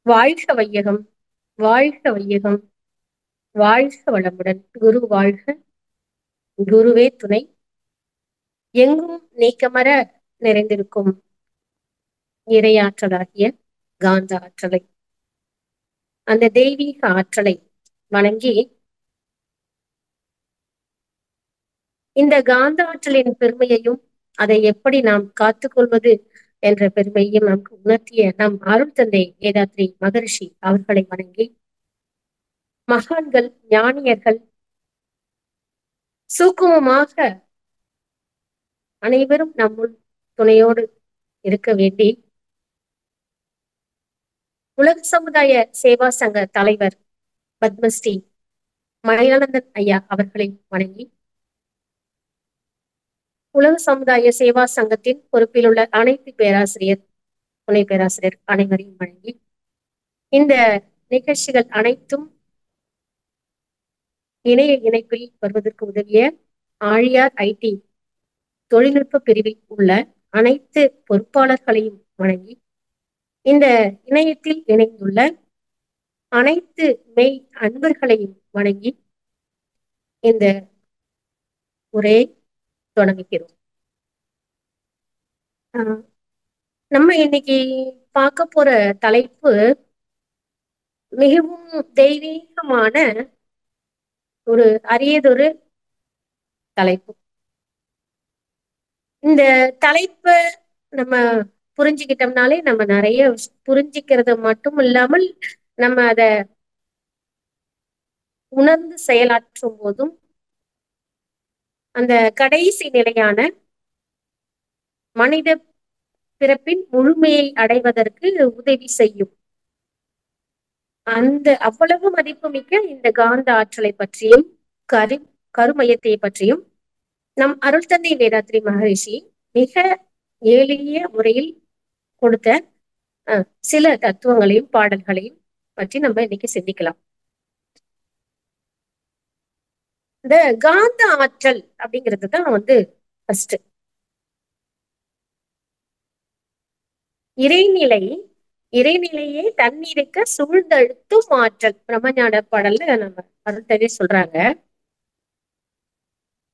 வாழ்க வையகம், வாழ்க வையகம், வாழ்க வளமுடன். குரு வாழ்க, குருவே துணை. எங்கும் நீக்கமற நிறைந்திருக்கும் இறையாற்றலாகிய காந்த ஆற்றலை, அந்த தெய்வீக ஆற்றலை வணங்கி, இந்த காந்த ஆற்றலின் பெருமையையும் அதை எப்படி நாம் காத்துக்கொள்வது என்ற பெருமையையும் நமக்கு உணர்த்திய நம் அருள் தந்தை வேதாத்ரி மகரிஷி அவர்களை வணங்கி, மகான்கள், ஞானியர்கள் சூக்குமமாக அனைவரும் நம்முள் துணையோடு இருக்க வேண்டி, உலக சமுதாய சேவா சங்க தலைவர் பத்மஸ்ரீ மணியானந்தன் ஐயா அவர்களை வணங்கி, உலக சமுதாய சேவா சங்கத்தின் பொறுப்பில் உள்ள அனைத்து பேராசிரியர், துணை பேராசிரியர் அனைவரையும் வணங்கி, இந்த நிகழ்ச்சிகள் அனைத்தும் இணைய இணைப்பில் வருவதற்கு உதவிய ஆழியார் ஐடி தொழில்நுட்ப பிரிவில் உள்ள அனைத்து பொறுப்பாளர்களையும் வணங்கி, இந்த இணையத்தில் இணைந்துள்ள அனைத்து மெய் அன்பர்களையும் வணங்கி இந்த உரையை தொடங்குகிறோம். நம்ம இன்னைக்கு பார்க்க போற தலைப்பு மிகவும் தெய்வீகமான ஒரு அரியதொரு தலைப்பு. இந்த தலைப்பை நம்ம புரிஞ்சுக்கிட்டோம்னாலே நம்ம நிறைய புரிஞ்சுக்கிறது மட்டும் இல்லாமல் நம்ம அதை உணர்ந்து செயலாற்றும் போதும் அந்த கடைசி நிலையான மனித பிறப்பின் முழுமையை அடைவதற்கு உதவி செய்யும். அந்த அவ்வளவு மதிப்புமிக்க இந்த காந்த ஆற்றலை பற்றியும் கருமையத்தை பற்றியும் நம் அருள் தந்தை வேதாத்ரி மகரிஷி மிக எளிய முறையில் கொடுத்த சில தத்துவங்களையும் பாடல்களையும் பற்றி நம்ம இன்னைக்கு சிந்திக்கலாம். இந்த காந்த ஆற்றல் அப்படிங்கிறது தான் ஃபர்ஸ்ட் இறைநிலையே தண்ணீருக்க சூழ்ந்தழுத்தும் ஆற்றல். பிரம்மஞான பாடல்ல நம்ம அருள்தவே சொல்றாங்க,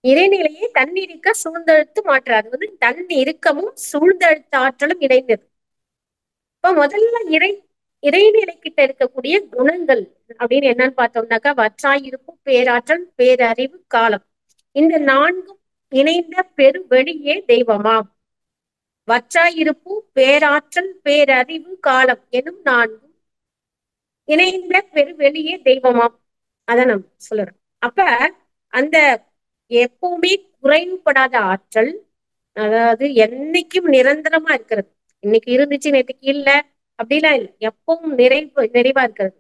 இறைநிலையே தண்ணீருக்க சூழ்ந்தழுத்தும் ஆற்றல். அது தன் இறுக்கமும் சூழ்ந்தழுத்த ஆற்றலும் இணைந்தது. இப்ப முதல்ல இறைநிலை கிட்ட இருக்கக்கூடிய குணங்கள் அப்படின்னு என்னன்னு பார்த்தோம்னாக்கா, வற்றாயிருப்பு, பேராற்றல், பேரறிவு, காலம். இந்த நான்கும் இணைந்த பெரு வெளியே தெய்வமாம். வற்றாயிருப்பு, பேராற்றல், பேரறிவு, காலம் எனும் நான்கும் இணைந்த பெரு வெளியே தெய்வமாம். அத நம்ம சொல்றோம். அப்ப அந்த எப்பவுமே குறைவுபடாத ஆற்றல், அதாவது என்னைக்கும் நிரந்தரமா இருக்கிறது. இன்னைக்கு இருந்துச்சு, நேற்றுக்கு இல்ல, அப்படிலாம் இல்லை, எப்பவும் நிறைவா இருக்கிறது.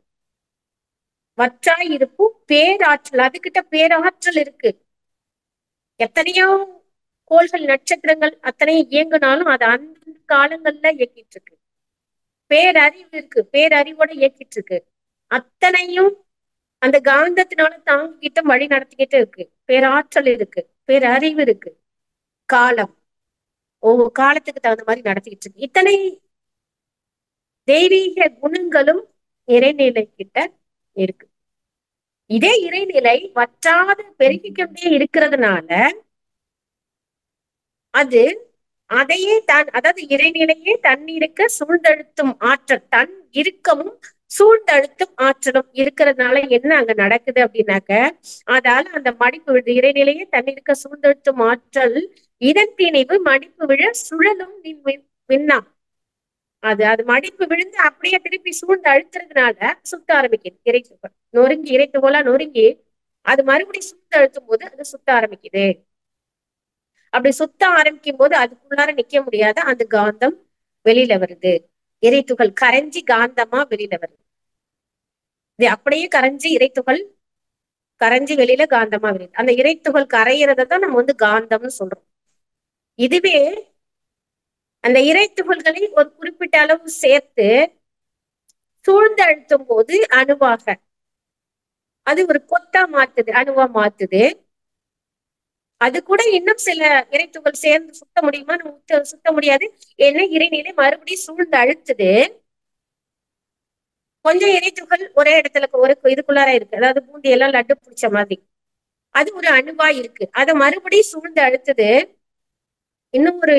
வற்றாயிருப்பு, பேராற்றல், அதுகிட்ட பேராற்றல் இருக்கு. எத்தனையோ கோள்கள், நட்சத்திரங்கள் அத்தனையும் இயங்குனாலும் அது அந்த காலங்கள்ல இயக்கிட்டு இருக்கு. பேரறிவு இருக்கு, பேரறிவோட இயக்கிட்டு இருக்கு. அத்தனையும் அந்த காந்தத்தினால தாங்கிக்கிட்டு வழி நடத்திக்கிட்டு இருக்கு. பேராற்றல் இருக்கு, பேரறிவு இருக்கு, காலம் ஒவ்வொரு காலத்துக்கு தகுந்த மாதிரி நடத்திக்கிட்டு இருக்கு. இத்தனை தெய்வீக குணங்களும் இறைநிலை கிட்ட இருக்கு. இதே இறைநிலை வற்றாத பெருகிக்கொண்டே இருக்கிறதுனால அது அதையே தான், அதாவது இறைநிலையே தண்ணீருக்கு சூழ்ந்தழுத்தும் ஆற்றல், தன் இறுக்கமும் சூழ்ந்தழுத்தும் ஆற்றலும் இருக்கிறதுனால என்ன அங்க நடக்குது அப்படின்னாக்க, அதால அந்த மடிப்பு விழுது. இறைநிலையே தண்ணீருக்கு சூழ்ந்தழுத்தும் ஆற்றல் இதன் திணிவு மடிப்பு விழ சுழலும் விண்ணா. அது மடிப்பு விழுந்து அப்படியே திருப்பி சூழ்ந்து அழுத்துறதுனால சுத்த ஆரம்பிக்குது. இறைத்துகள் நொறுங்கி, இறைத்துகோலா நொறுங்கி அது மறுபடியும் சூழ்ந்து அழுத்தும் போது அது சுத்த ஆரம்பிக்குது. அப்படி சுத்த ஆரம்பிக்கும் போது அதுக்குள்ளார நிக்க முடியாத அந்த காந்தம் வெளியில வருது. இறைத்துகள் கரைஞ்சி காந்தமா வெளியில வருது. இது அப்படியே கரைஞ்சி இறைத்துகள் கரைஞ்சி வெளியில காந்தமா வருது. அந்த இறைத்துகள் கரையிறதான் நம்ம காந்தம்னு சொல்றோம். இதுவே அந்த இறைத்துகள்களை ஒரு குறிப்பிட்ட அளவு சேர்த்து சூழ்ந்து அழுத்தும் போது அணுவாக அது ஒரு கொத்தா மாத்துது, அணுவா மாத்துது. அது கூட இன்னும் சில இறைத்துகள் சேர்ந்து சுத்த முடியுமா? சுத்த முடியாது. ஏன்னா இறைநிலை மறுபடியும் சூழ்ந்து அழுத்துது. கொஞ்சம் இறைத்துகள் ஒரே இடத்துல ஒரு இதுக்குள்ளார இருக்கு, அதாவது பூந்தி எல்லாம் லட்டு பிடிச்ச மாதிரி. அது ஒரு அணுவா இருக்கு. அதை மறுபடியும் சூழ்ந்து அழுத்தது இன்னும் ஒரு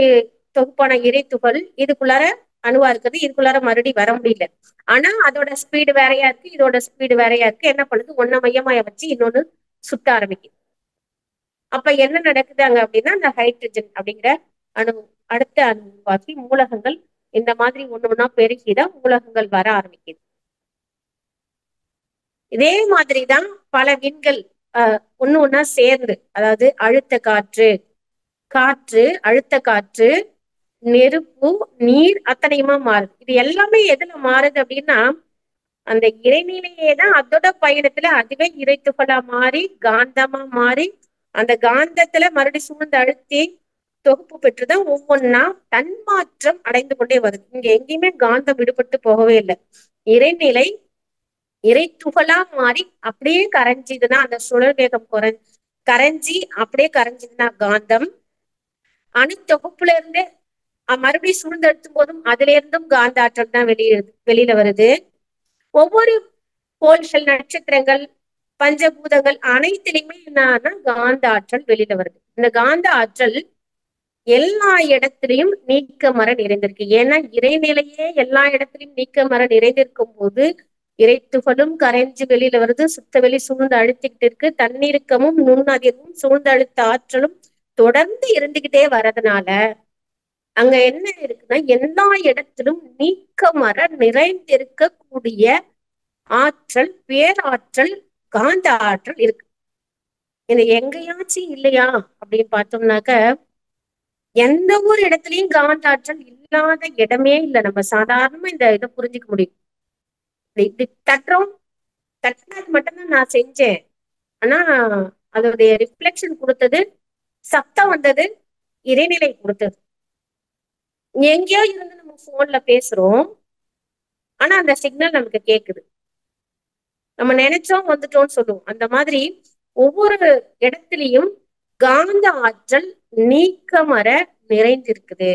தொகுப்பான இறைத்துகள் இதுக்குள்ளார அணுவா இருக்குது. இதுக்குள்ளார மறுபடியும் வர முடியல. ஆனா அதோட ஸ்பீடு வேறையா இருக்கு, இதோட ஸ்பீடு வேறையா இருக்கு. என்ன பண்ணுது, ஒன்ன மையமாய வச்சு இன்னொன்னு சுத்த ஆரம்பிக்குது. அப்ப என்ன நடக்குது அங்க அப்படின்னா, அந்த ஹைட்ரஜன் அப்படிங்கிற அணு அடுத்த அணு உருவாக்கி மூலகங்கள் இந்த மாதிரி ஒண்ணு ஒண்ணா பெருகிதான் மூலகங்கள் வர ஆரம்பிக்குது. இதே மாதிரிதான் பல விண்கள் ஒண்ணு ஒண்ணா சேர்ந்து, அதாவது அழுத்த காற்று, அழுத்த காற்று, நெருப்பு, நீர் அத்தனையுமா மாறுது. இது எல்லாமே எதுல மாறுது அப்படின்னா, அந்த இறைநிலையே தான் அதோட பயணத்துல அதுவே இறைத்துகளா மாறி காந்தமா மாறி அந்த காந்தத்துல மறுபடியும் சூழ்ந்து அழுத்தி தொகுப்பு பெற்றுதான் ஒவ்வொன்னா தன்மாற்றம் அடைந்து கொண்டே வருது. இங்க எங்கேயுமே காந்தம் விடுபட்டு போகவே இல்லை. இறைநிலை இறை துகளா மாறி அப்படியே கரைஞ்சிதுன்னா அந்த சுழல் வேகம் கரைஞ்சி அப்படியே கரைஞ்சிதுன்னா காந்தம். அணு தொகுப்புல இருந்து மறுபடியும் சூழ்ந்தெடுத்தும் போதும் அதுல இருந்தும் காந்த ஆற்றல் தான் வெளியில வருது. ஒவ்வொரு கோள்கள், நட்சத்திரங்கள், பஞ்சபூதங்கள் அனைத்திலுமே என்னன்னா காந்த ஆற்றல் வெளியில வருது. இந்த காந்த ஆற்றல் எல்லா இடத்திலையும் நீக்கமர நிறைந்திருக்கு. ஏன்னா இறைநிலையே எல்லா இடத்திலையும் நீக்கமர நிறைந்திருக்கும் போது இறைத்துகளும் கரைஞ்சு வெளியில வருது, சுத்த வெளி சூழ்ந்து அழுத்திக்கிட்டு இருக்கு. தண்ணீருக்கமும் நுண்ணதிர்வும் சூழ்ந்து அழுத்த ஆற்றலும் தொடர்ந்து இருந்துகிட்டே வர்றதுனால அங்க என்ன இருக்குன்னா, எல்லா இடத்திலும் நீக்கமர நிறைந்திருக்கக்கூடிய ஆற்றல், பேராற்றல், காந்த ஆற்றல் இருக்கு. இது எங்கேயாச்சும் இல்லையா அப்படின்னு பார்த்தோம்னாக்க, எந்த ஒரு இடத்துலயும் காந்த ஆற்றல் இல்லாத இடமே இல்லை. நம்ம சாதாரணமா இந்த இதை புரிஞ்சுக்க முடியும். இப்படி தட்டுறோம், தட்டினது மட்டும்தான் நான் செஞ்சேன். ஆனா அதோடைய ரிஃப்ளெக்ஷன் கொடுத்தது, சத்தம் வந்தது, இறைநிலை கொடுத்தது. எங்கேயோ இருந்து நம்ம போன்ல பேசுறோம், ஆனா அந்த சிக்னல் நமக்கு கேக்குது. நம்ம நினைச்சோம் வந்துட்டோம்னு சொல்லுவோம். அந்த மாதிரி ஒவ்வொரு இடத்துலயும் காந்த ஆற்றல் நீக்கமர நிறைந்திருக்குது.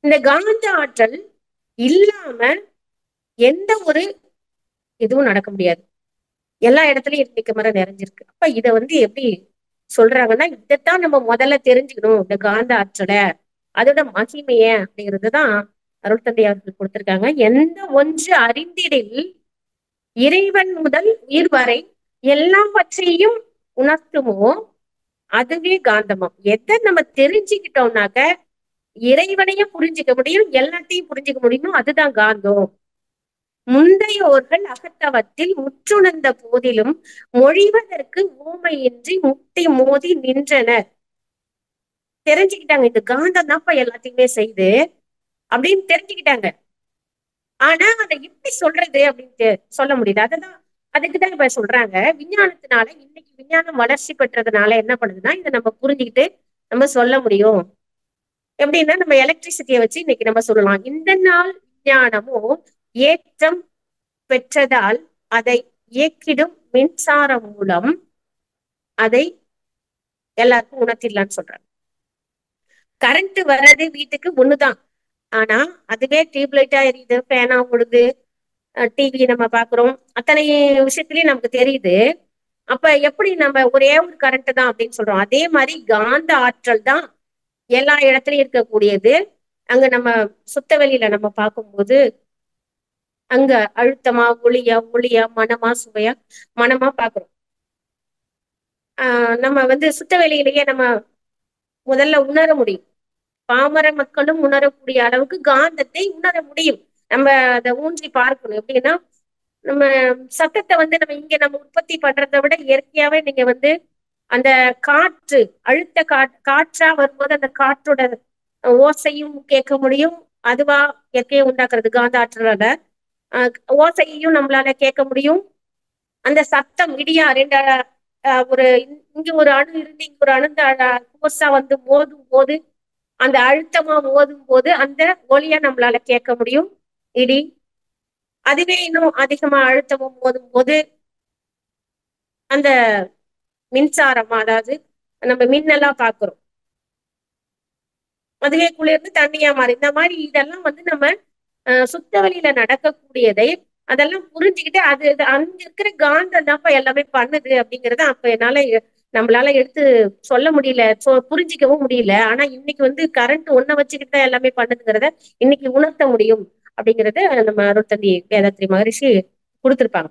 இந்த காந்த ஆற்றல் இல்லாம எந்த ஒரு இதுவும் நடக்க முடியாது. எல்லா இடத்துலயும் நீக்கமர நிறைஞ்சிருக்கு. அப்ப இத எப்படி சொல்றாங்கன்னா, இதைத்தான் நம்ம முதல்ல தெரிஞ்சுக்கணும், இந்த காந்த ஆற்றலை, அதோட மகிமைய அப்படிங்கிறதுதான் அருள் தந்தை அவர்கள் கொடுத்திருக்காங்க. எந்த ஒன்று அறிந்திடில் இறைவன் முதல் உயிர் வரை எல்லாவற்றையும் உணர்த்துமோ அதுவே காந்தமாம். எதை நம்ம தெரிஞ்சுக்கிட்டோம்னாக்க இறைவனையும் புரிஞ்சுக்க முடியும், எல்லாத்தையும் புரிஞ்சுக்க முடியுமோ அதுதான் காந்தம். முந்தையோர்கள் அகத்தவத்தில் முற்றுணர்ந்த போதிலும் மொழிவதற்கு ஊமையின்றி முட்டி மோதி நின்றனர். தெரிஞ்சுக்கிட்டாங்க, இந்த காந்தம் தான்ப்பா எல்லாத்தையுமே செய்து அப்படின்னு தெரிஞ்சுக்கிட்டாங்க. ஆனா அதை எப்படி சொல்றது அப்படின்னு சொல்ல முடியுது. அதுக்குதான் இப்ப சொல்றாங்க, விஞ்ஞானத்தினால இன்னைக்கு விஞ்ஞானம் வளர்ச்சி பெற்றதுனால என்ன பண்ணுதுன்னா, இதை நம்ம புரிஞ்சுக்கிட்டு நம்ம சொல்ல முடியும். எப்படின்னா, நம்ம எலக்ட்ரிசிட்டியை வச்சு இன்னைக்கு நம்ம சொல்லலாம். இந்த நாள் விஞ்ஞானமும் ஏற்றம் பெற்றதால் அதை இயக்கிடும் மின்சாரம் மூலம் அதை எல்லாருக்கும் உணர்த்திடலாம்னு சொல்றாங்க. கரண்ட் வர்றது வீட்டுக்கு ஒண்ணுதான், ஆனா அதுவே டியூப்லைட்டா எரியுது, ஃபேனா ஓடுது, டிவி நம்ம பாக்குறோம், அத்தனை விஷயத்திலயும் நமக்கு தெரியுது. அப்ப எப்படி நம்ம ஒரே ஒரு கரண்ட் தான் அப்படின்னு சொல்றோம். அதே மாதிரி காந்த ஆற்றல் தான் எல்லா இடத்துலயும் இருக்கக்கூடியது. அங்க நம்ம சுத்த வெளியில நம்ம பார்க்கும்போது அங்க அழுத்தமா, ஒளியா, மனமா, சுவையா, மனமா பாக்குறோம். நம்ம சுத்த வெளியிலேயே நம்ம முதல்ல உணர முடியும். பாமர மக்களும் உணரக்கூடிய அளவுக்கு காந்தத்தை உணர முடியும். நம்ம அதை ஊன்றி பார்க்கணும். எப்படின்னா, நம்ம சத்தத்தை நம்ம இங்க நம்ம உற்பத்தி பண்றதை விட இயற்கையாவே நீங்க அந்த காற்று, அழுத்த காற்றா வரும்போது அந்த காற்றோட ஓசையும் கேட்க முடியும். அதுவா இயற்கையை உண்டாக்குறது காந்த ஆற்றலால ஓசையையும் நம்மளால கேட்க முடியும். அந்த சத்தம் இடியா ரெண்டு ஒரு இங்க ஒரு அணு இருந்து இங்க ஒரு அணு கோர்ஸா மோதும் போது, அந்த அழுத்தமா மோதும் போது அந்த ஒலியா நம்மளால கேட்க முடியும், இடி. அதுவே இன்னும் அதிகமா அழுத்தமும் மோதும் போது அந்த மின்சாரமா, அதாவது நம்ம மின்னலா பாக்குறோம், அதுவே குளிர்ந்து தண்ணியா மாறி, இந்த மாதிரி இதெல்லாம் நம்ம சுத்த வழியில நடக்கக்கூடியதை அதெல்லாம் புரிஞ்சுக்கிட்டு அது அங்க இருக்கிற காந்தம் தான்ப்பா எல்லாமே பண்ணுது அப்படிங்கறத அப்ப நம்மளால எடுத்து சொல்ல முடியல, புரிஞ்சிக்கவும் முடியல. ஆனா இன்னைக்கு கரண்ட் ஒன்ன வச்சுக்கிட்டு தான் எல்லாமே பண்ணுதுங்கிறத இன்னைக்கு உணர்த்த முடியும் அப்படிங்கறத நம்ம அருட்தந்தை வேதாத்ரி மகரிஷி கொடுத்திருப்பாங்க.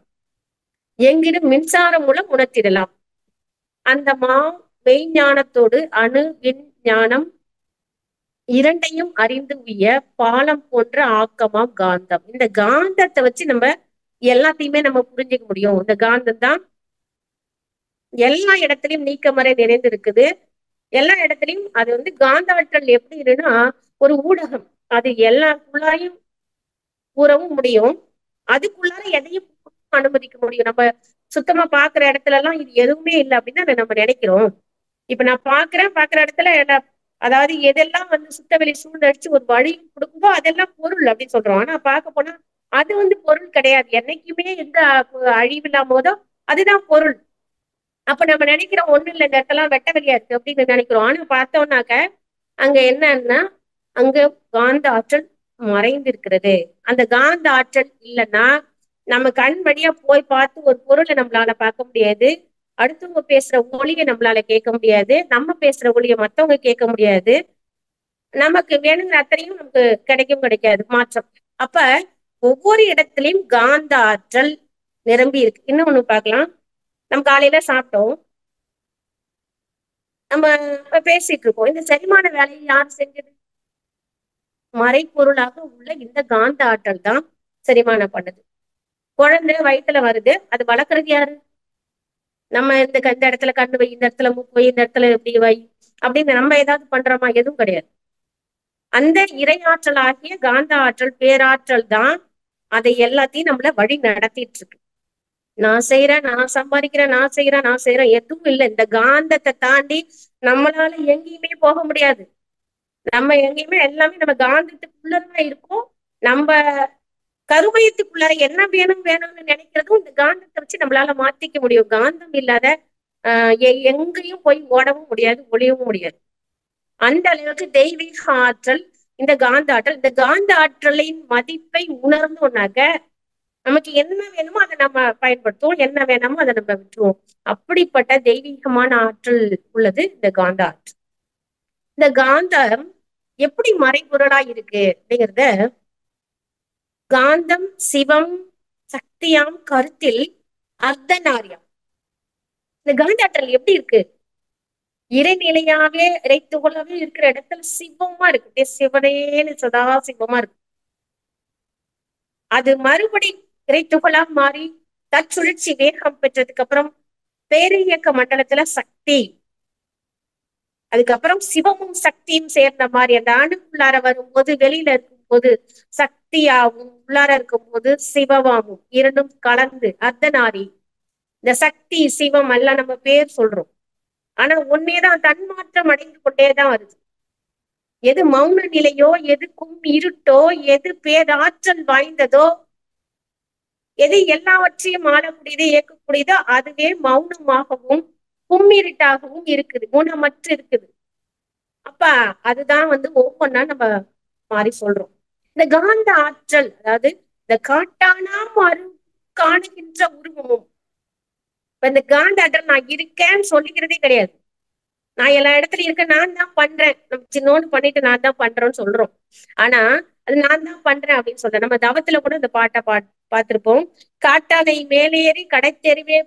எங்கிடும் மின்சாரம் மூலம் உணர்த்திடலாம். அந்த மெய்ஞானத்தோடு அணு விஞ்ஞானம் இரண்டையும் அறிந்து உய்ய பாலம் போன்ற ஆக்கமாம் காந்தம். இந்த காந்தத்தை வச்சு நம்ம எல்லாத்தையுமே நம்ம புரிஞ்சுக்க முடியும். இந்த காந்தம் தான் எல்லா இடத்துலயும் நீக்கமறை நிறைந்து இருக்குது. எல்லா இடத்துலயும் அது காந்தவற்றல் எப்படி இருக்குன்னா ஒரு ஊடகம். அது எல்லாருக்குள்ளாரையும் கூறவும் முடியும், அதுக்குள்ளார எதையும் அனுமதிக்க முடியும். நம்ம சுத்தமா பாக்குற இடத்துல எல்லாம் இது எதுவுமே இல்லை அப்படின்னு நம்ம நினைக்கிறோம். இப்ப நான் பாக்குற இடத்துல அதாவது எதெல்லாம் சுத்தவெளி சூழ்ந்தடிச்சு ஒரு வழி கொடுக்குதோ அதெல்லாம் பொருள் அப்படின்னு சொல்றோம். ஆனா பார்க்க போனா அது பொருள் கிடையாது. என்னைக்குமே எந்த அழிவு இல்லாம போதோ அதுதான் பொருள். அப்ப நம்ம நினைக்கிறோம் ஒண்ணு இல்லை, இந்த இடத்தெல்லாம் வெட்ட வெளியா இருக்கு அப்படின்னு நினைக்கிறோம். ஆனா பார்த்தோம்னாக்க அங்க என்னன்னா அங்க காந்த ஆற்றல் மறைந்திருக்கிறது. அந்த காந்த ஆற்றல் இல்லைன்னா நம்ம கண் வழியா போய் பார்த்து ஒரு பொருளை நம்மளால பார்க்க முடியாது. அடுத்தவங்க பேசுற ஒளியை நம்மளால கேட்க முடியாது. நம்ம பேசுற ஒளியை மத்தவங்க கேட்க முடியாது. நமக்கு வேணுங்கிற அத்தனையும் நமக்கு கிடைக்காது மாற்றம். அப்ப ஒவ்வொரு இடத்துலயும் காந்த ஆற்றல் நிரம்பி இருக்கு. இன்னொன்னு பார்க்கலாம். நம்ம காலையில சாப்பிட்டோம், நம்ம பேசிட்டு இருக்கோம். இந்த செரிமான வேலையை யார் செஞ்சது? மறைப்பொருளாக உள்ள இந்த காந்த ஆற்றல் தான் செரிமானம் பண்ணுது. குழந்தை வயிற்றுல வருது, அது வளர்க்கறது யாரு? நம்ம இந்த இடத்துல கண்ணு வை, இந்த இடத்துல மூக்கு வை, இந்த இடத்துல இப்படி வை அப்படின்னு நம்ம ஏதாவது பண்றோமா? எதுவும் கிடையாது. அந்த இறையாற்றல் ஆகிய காந்த ஆற்றல் பேராற்றல் தான் அதை எல்லாத்தையும் நம்மள வழி நடத்திட்டு இருக்கு. நான் செய்யறேன், நான் சம்பாதிக்கிறேன், நான் செய்யறேன் எதுவும் இல்லை. இந்த காந்தத்தை தாண்டி நம்மளால எங்கேயுமே போக முடியாது. நம்ம எங்கேயுமே எல்லாமே நம்ம காந்தத்துக்குள்ளதான் இருக்கோம். நம்ம கருமையத்துக்குள்ளார என்ன வேணும்னு நினைக்கிறதும் இந்த காந்தத்தை வச்சு நம்மளால மாத்திக்க முடியும். காந்தம் இல்லாத எங்கேயும் போய் ஓடவும் முடியாது, ஒளியவும் முடியாது. அந்த அளவுக்கு தெய்வீக ஆற்றல் இந்த காந்த ஆற்றல். இந்த காந்த ஆற்றலின் மதிப்பை உணர்ந்தோம்னாக்க நமக்கு என்ன வேணுமோ அதை நம்ம பயன்படுத்துவோம், என்ன வேணாமோ அதை நம்ம விட்டுருவோம். அப்படிப்பட்ட தெய்வீகமான ஆற்றல் உள்ளது இந்த காந்த ஆற்றல். இந்த காந்தம் எப்படி மறைபொருளா இருக்கு அப்படிங்கிறத காந்தம் சிவம் சக்தியாம் கருத்தில் அர்த்தநாரியம். இந்த காந்தாற்றல் எப்படி இருக்கு? இறைநிலையாவே இறைத்துகளாவே இருக்கிற இடத்துல சிவமா இருக்கு. சிவனேன்னு சதா சிவமா இருக்கு. அது மறுபடி இறைத்துகளா மாறி தற்சுழற்சி வேகம் பெற்றதுக்கு அப்புறம் பேரியக்க மண்டலத்துல சக்தி, அதுக்கப்புறம் சிவமும் சக்தியும் சேர்ந்த மாதிரி அந்த அணுக்குள்ளார வரும்போது வெளியில இருக்கும்போது சக்தியாவும் உள்ளார இருக்கும்போது சிவமாவும் இரண்டும் கலந்து அர்த்தநாரி. இந்த சக்தி சிவம் எல்லாம் நம்ம பேர் சொல்றோம், ஆனா உண்மையதான் தன்மாற்றம் அடைந்து கொண்டேதான் வருது. எது மௌன நிலையோ, எது இருட்டோ, எது பேராற்றல் வாய்ந்ததோ, எது எல்லாவற்றையும் ஆளக்கூடியதோ இயக்கக்கூடியதோ அதுவே மௌனமாகவும் கும்மிருட்டாகவும் இருக்குது, குணமற்று இருக்குது. அப்ப அதுதான் ஒவ்வொன்னா நம்ம மாறி சொல்றோம். இந்த காந்த ஆற்றல் அதாவது இந்த காட்டானா காணுகின்ற உருவமும். இப்ப இந்த காந்த ஆற்றல் நான் இருக்கேன்னு சொல்லிக்கிறதே கிடையாது. நான் எல்லா இடத்துலயும் இருக்கேன், நான் தான் பண்றேன், நம்ம சின்னோன்னு பண்ணிட்டு நான் தான் பண்றேன்னு சொல்றோம். ஆனா அது நான் தான் பண்றேன் அப்படின்னு சொல்றேன். நம்ம தவத்துல கூட இந்த பாட்டை பார்த்திருப்போம். காட்டானை மேலேறி கடைத்தெருவே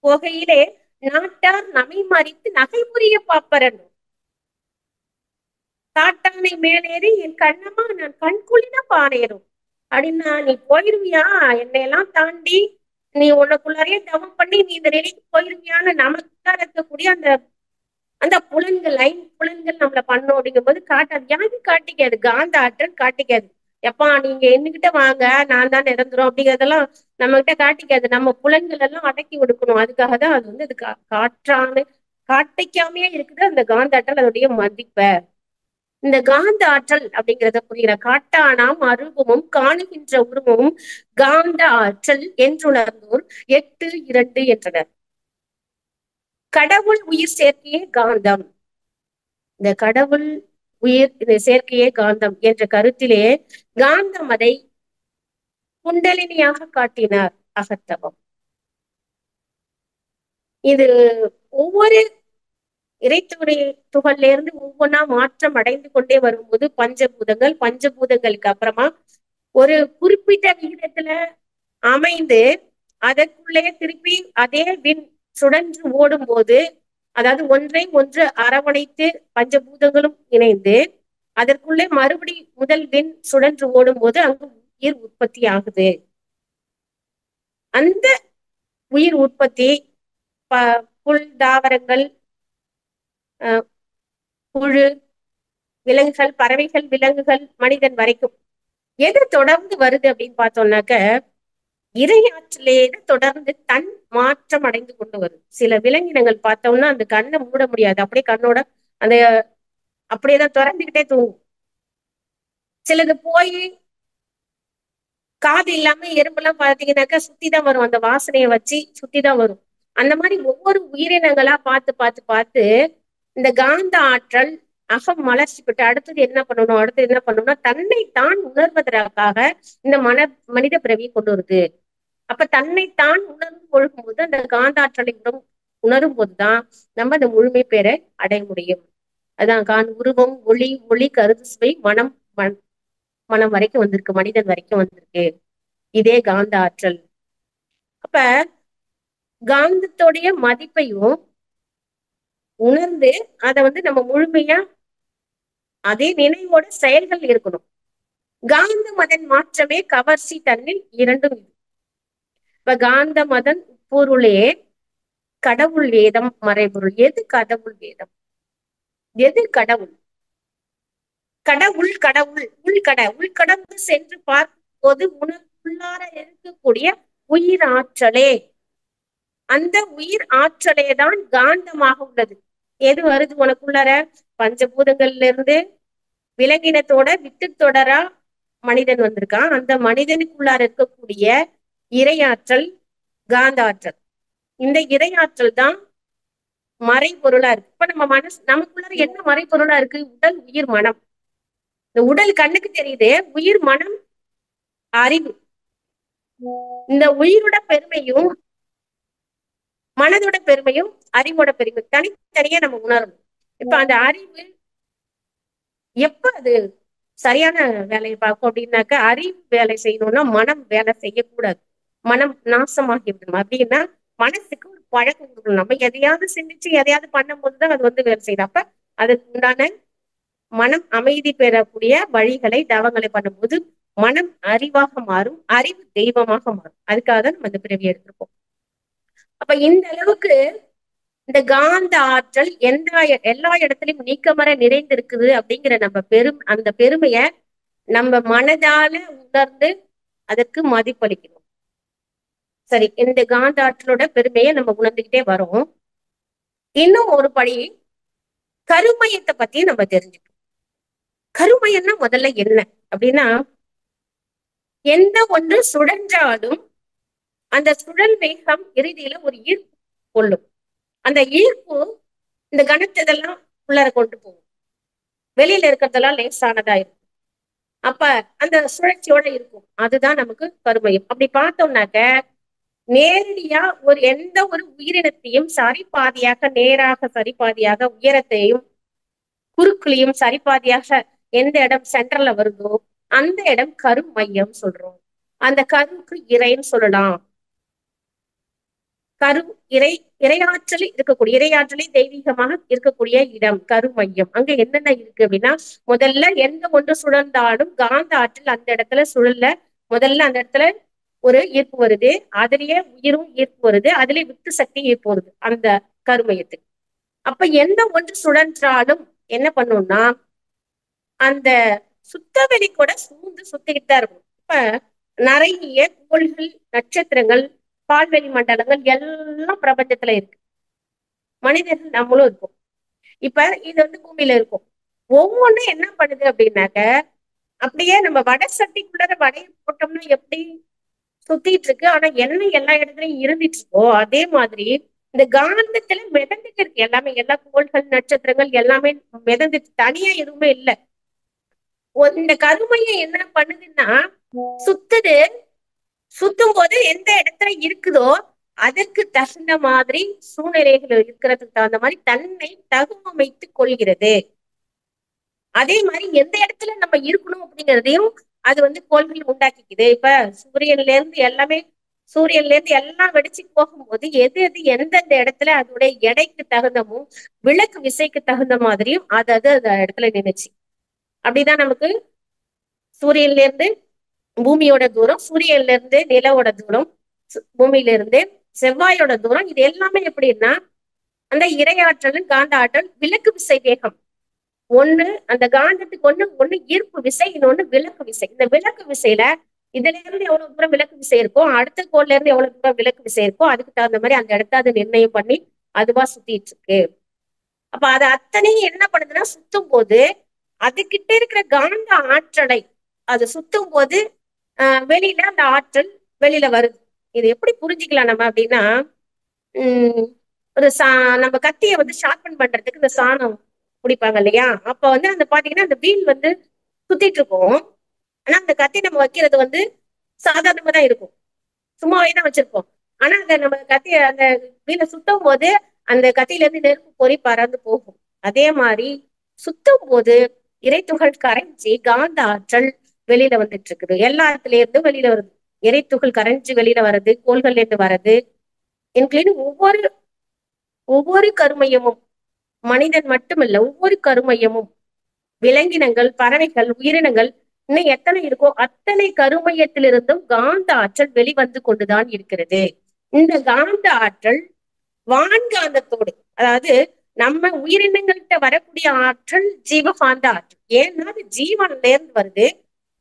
போகையிலே நாட்டார் நமை மறித்து நகை புரிய பாப்பரன். காட்டானை மேலேறி என் கண்ணம்மா நான் கண்குளின பானையரும் அப்படின்னா, நீ போயிருவியா என்னையெல்லாம் தாண்டி, நீ உனக்குள்ளாரையே தவம் பண்ணி நீ இந்த நிலைக்கு போயிருவியான்னு நமக்குதான் இருக்கக்கூடிய அந்த அந்த புலன்கள் புலன்கள் நம்மள பண்ணோம் அப்படிங்கும் போது காட்டாது. யாருக்கு காட்டிக்காது? காந்த ஆற்றல் காட்டிக்காது. எப்பா நீங்க என்கிட்ட வாங்க, நான் தான் நிரந்தரம் அப்படிங்கிறதெல்லாம் நம்ம கிட்ட காட்டிக்காது. நம்ம புலன்கள் எல்லாம் அடக்கி ஒடுக்கணும். அதுக்காக தான் அது அது காட்டிக்காமையே இருக்குது அந்த காந்த ஆற்றல், அதோடைய மதிப்பை. இந்த காந்த ஆற்றல் அப்படிங்கிறத புரிகிற காட்டானாம் அருவமும் காணுகின்ற உருவமும் காந்த ஆற்றல் என்றுணர்ந்தோர் 8.2 என்றனர். கடவுள் உயிர் சேர்க்கையே காந்தம். இந்த கடவுள் உயிர் இந்த செயற்கையே காந்தம் என்ற கருத்திலே காந்தம் அதை குண்டலினியாக காட்டினார் அகத்தவம். இது ஒவ்வொரு இறைத்துறை துகள்ல இருந்து ஒவ்வொன்றா மாற்றம் அடைந்து கொண்டே வரும்போது பஞ்சபூதங்கள், பஞ்சபூதங்களுக்கு அப்புறமா ஒரு குறிப்பிட்ட விகிதத்துல அமைந்து அதற்குள்ளே திருப்பி அதே விண் சுழன்று ஓடும் போது, அதாவது ஒன்றை ஒன்று அரவணைத்து பஞ்சபூதங்களும் இணைந்து அதற்குள்ளே மறுபடி முதல் விண் சுழன்று ஓடும் போது அங்கு உயிர் உற்பத்தி ஆகுது. அந்த உயிர் உற்பத்தி புல், தாவரங்கள், புழு, விலங்குகள், பறவைகள், விலங்குகள், மனிதன் வரைக்கும் எது தொடர்ந்து வருது அப்படின்னு பார்த்தோம்னாக்க இரையாற்றிலே தொடர்ந்து தன் மாற்றம் அடைந்து கொண்டு வருது. சில விலங்கினங்கள் பார்த்தோம்னா அந்த கண்ணை மூட முடியாது, அப்படியே கண்ணோட அந்த அப்படியேதான் திறந்துகிட்டே தூங்கும். சிலது போய் காது இல்லாம எறும்பெல்லாம் பாத்தீங்கன்னாக்கா சுத்திதான் வரும், அந்த வாசனையை வச்சு சுத்திதான் வரும். அந்த மாதிரி ஒவ்வொரு உயிரினங்களா பார்த்து பார்த்து பார்த்து இந்த காந்த ஆற்றல் அகம் மலர்ச்சி பெற்று அடுத்தது என்ன பண்ணணும், அடுத்தது என்ன பண்ணணும்னா தன்னை தான் உணர்வதற்காக இந்த மனித பிறவியை கொண்டு வருது. அப்ப தன்னைத்தான் உணர்ந்து கொள்ளும் போது அந்த காந்த ஆற்றலை உணரும் போதுதான் நம்ம அந்த முழுமை பெற அடைய முடியும். அதான் உருவம், ஒளி, மொழி, கருத்து, சுவை, மனம், மனம் வரைக்கும் வந்திருக்கு, மனிதன் வரைக்கும் வந்திருக்கு. இதே காந்த ஆற்றல். அப்ப காந்தத்தோடைய மதிப்பையும் உணர்ந்து அதை நம்ம முழுமையா அதே நினைவோட செயல்கள் இருக்கணும். காந்த மதன் மாற்றமே கவர்ச்சி தன்னில் இரண்டும். இப்ப காந்த மதன் பொருளே கடவுள் வேதம் மறைபொருள். எது கடவுள் வேதம், எது கடவுள்? கடவுள் கடவுள் உள்கடவுள் சென்று பார்க்கும் போது உனக்குள்ளார இருக்கக்கூடிய உயிர் ஆற்றலே, அந்த உயிர் ஆற்றலே தான் காந்தமாக உள்ளது. எது வருது உனக்குள்ளார? பஞ்சபூதங்கள்ல இருந்து விலங்கினத்தோட வித்து தொடரா மனிதன் வந்திருக்கான். அந்த மனிதனுக்குள்ளார இருக்கக்கூடிய இறையாற்றல் காந்த ஆற்றல். இந்த இறையாற்றல் தான் மறைபொருளா இருக்கு. இப்ப நம்ம மனசு நமக்குள்ளார என்ன மறைபொருளா இருக்கு? உடல், உயிர், மனம். இந்த உடல் கண்ணுக்கு தெரியுது, உயிர், மனம், அறிவு. இந்த உயிரோட பெருமையும் மனதோட பெருமையும் அறிவோட பெருமையும் தனித்தனியா நம்ம உணரணும். இப்ப அந்த அறிவு எப்ப அது சரியான வேலையை பார்க்கும் அப்படின்னாக்க, அறிவு வேலை செய்யணும்னா மனம் வேலை செய்யக்கூடாது, மனம் நாசமாகி விடணும். அப்படின்னா மனசுக்கு ஒரு பழக்கம் கொடுக்கணும். நம்ம எதையாவது சிந்திச்சு எதையாவது பண்ணும் போதுதான் அது வேலை செய்யணும். அப்ப அதுக்கு உண்டான மனம் அமைதி பெறக்கூடிய வழிகளை, தவங்களை பண்ணும்போது மனம் அறிவாக மாறும், அறிவு தெய்வமாக மாறும். அதுக்காக தான் நம்ம இந்த பிறவி எடுத்திருக்கோம். அப்ப இந்த அளவுக்கு இந்த காந்த ஆற்றல் எல்லா இடத்துலயும் நீக்கமர நிறைந்திருக்குது அப்படிங்கிற நம்ம அந்த பெருமைய நம்ம மனதால உணர்ந்து அதற்கு மதிப்பளிக்கணும். சரி, இந்த காந்த ஆற்றலோட பெருமையை நம்ம உணர்ந்துகிட்டே வரோம். இன்னும் ஒரு படி கருமையத்தை பத்தி நம்ம தெரிஞ்சுக்கணும். கருமையம்னா முதல்ல என்ன அப்படின்னா, எந்த ஒன்று சுழன்றாலும் அந்த சுழல் வேகம் இறுதியில ஒரு ஈர்ப்பு கொள்ளும். அந்த ஈர்ப்பு இந்த கணத்ததெல்லாம் உள்ளார கொண்டு போகும், வெளியில இருக்கிறதெல்லாம் லேசானதா இருக்கும். அப்ப அந்த சுழற்சியோட இருக்கும். அதுதான் நமக்கு கருமையம். அப்படி பார்த்தோம்னாக்க நேரடியா எந்த ஒரு உயிரினத்தையும் சரிபாதியாக, நேராக சரிபாதியாக, உயரத்தையும் குறுக்குலையும் சரிபாதியாக எந்த இடம் சென்டர்ல வருதோ அந்த இடம் கருமையம் சொல்றோம். அந்த கருக்கு இறைன்னு சொல்லலாம். இறையாற்றல் இருக்கக்கூடிய, இறையாற்றலை தெய்வீகமாக இருக்கக்கூடிய இடம் கருமையம். அங்க என்னென்ன இருக்கு அப்படின்னா, முதல்ல எந்த ஒன்று சுழந்தாலும் காந்த ஆற்றல் அந்த இடத்துல சுழல்ல முதல்ல அந்த இடத்துல ஒரு ஈர்ப்பு வருது, அதுலயே உயிரும் ஈர்ப்பு வருது, அதுலயே வித்து சக்தி ஈர்ப்பு வருது அந்த கருமையத்துக்கு. அப்ப எந்த ஒன்று சுழன்றாலும் என்ன பண்ணும்னா அந்த சுத்தவெளி கூட சூழ்ந்து சுத்திக்கிட்டு தான் இருக்கும். இப்ப நிறைய கோள்கள், நட்சத்திரங்கள், பால்வெளி மண்டலங்கள் எல்லாம் பிரபஞ்சத்துல இருக்கு. மனிதர்கள் நம்மளும் இருக்கும். இப்ப இது பூமியில இருக்கும். ஒவ்வொன்றும் என்ன பண்ணுது அப்படின்னாக்க, அப்படியே நம்ம வடை சட்டிக்குள்ள வடையை போட்டோம்னா எப்படி சுத்திட்டு இருக்கு, ஆனா எண்ணெய் எல்லா இடத்துலயும் இருந்துட்டு இருக்கோ அதே மாதிரி இந்த காந்தத்துல மிதந்துட்டு இருக்கு எல்லாமே, எல்லா கோள்கள் நட்சத்திரங்கள் எல்லாமே மிதந்து தனியா எதுவுமே இல்ல. இந்த கருமையம் என்ன பண்ணுதுன்னா சுத்துது. சுத்தும் போது எந்த இடத்துல இருக்குதோ அதற்கு தகுந்த மாதிரி சூழ்நிலைகள் இருக்கிறதுக்கு தகுந்த மாதிரி தன்னை தகவமைத்துக் கொள்கிறது. அதே மாதிரி எந்த இடத்துல நம்ம இருக்கணும் அப்படிங்கிறதையும் அது கோள்கள் உண்டாக்கிக்குது. இப்ப சூரியன்ல இருந்து எல்லாமே, சூரியன்ல இருந்து எல்லாம் வெடிச்சு போகும்போது எது எது எந்தெந்த இடத்துல அதோடைய எடைக்கு தகுந்தமும் விளக்கு விசைக்கு தகுந்த மாதிரியும் அது அந்த இடத்துல நின்னுச்சு. அப்படிதான் நமக்கு சூரியன்ல இருந்து பூமியோட தூரம், சூரியன்ல இருந்து நிலவோட தூரம், பூமியில இருந்து செவ்வாயோட தூரம், இது எல்லாமே எப்படின்னா அந்த இரையாற்றல் காந்த ஆற்றல் விலக்கு விசை வேகம். ஒண்ணு அந்த காந்தத்துக்கு ஒண்ணு ஈர்ப்பு விசை, இன்னொன்னு விலக்கு விசை. இந்த விலக்கு விசையில இதுல இருந்து எவ்வளவு தூரம் விலக்கு விசை இருக்கோ, அடுத்த கோள்ல இருந்து எவ்வளவு தூரம் விலக்கு விசை இருக்கோ அதுக்கு தகுந்த மாதிரி அந்த இடத்த அது நிர்ணயம் பண்ணி அதுவா சுத்திட்டு இருக்கு. அப்ப அது அத்தனையும் என்ன பண்ணுதுன்னா சுத்தும் போது அதுகிட்ட இருக்கிற காந்த ஆற்றலை அது சுத்தும் போது வெளியில அந்த ஆற்றல் வெளியில வருது. இது எப்படி புரிஞ்சுக்கலாம் நம்ம அப்படின்னா, உம் ஒரு நம்ம கத்திய ஷார்பன் பண்றதுக்கு இந்த சாணம் குடிப்பாங்க இல்லையா, அப்ப அந்த பாத்தீங்கன்னா அந்த வீல் சுத்திட்டு இருக்கும். ஆனா அந்த கத்தி நம்ம வைக்கிறது சாதாரணமா தான் இருக்கும், சும்மாவே தான் வச்சிருப்போம். ஆனா அந்த நம்ம கத்திய அந்த வீல சுத்தும் போது அந்த கத்தியில இருந்து நெருப்பு பொறி பறந்து போகும். அதே மாதிரி சுத்தும் போது இறைத்துகள் கரைஞ்சி காந்த ஆற்றல் வெளியில வந்துட்டு இருக்குது. எல்லாத்துல இருந்து வெளியில வருது, இறைத்துகள் கரைஞ்சு வெளியில வர்றது, கோள்கள்ல இருந்து வர்றது, இன்க்ளூடிங் ஒவ்வொரு ஒவ்வொரு கருமையமும், மனிதன் மட்டுமல்ல ஒவ்வொரு கருமையமும், விலங்கினங்கள், பறவைகள், உயிரினங்கள் இன்னும் எத்தனை இருக்கோ அத்தனை கருமையத்திலிருந்தும் காந்த ஆற்றல் வெளிவந்து கொண்டுதான் இருக்கிறது. இந்த காந்த ஆற்றல் வான்காந்தத்தோடு, அதாவது நம்ம உயிரினங்கள்கிட்ட வரக்கூடிய ஆற்றல் ஜீவகாந்த ஆற்றல். ஏன்னா அது ஜீவன்ல இருந்து வருது,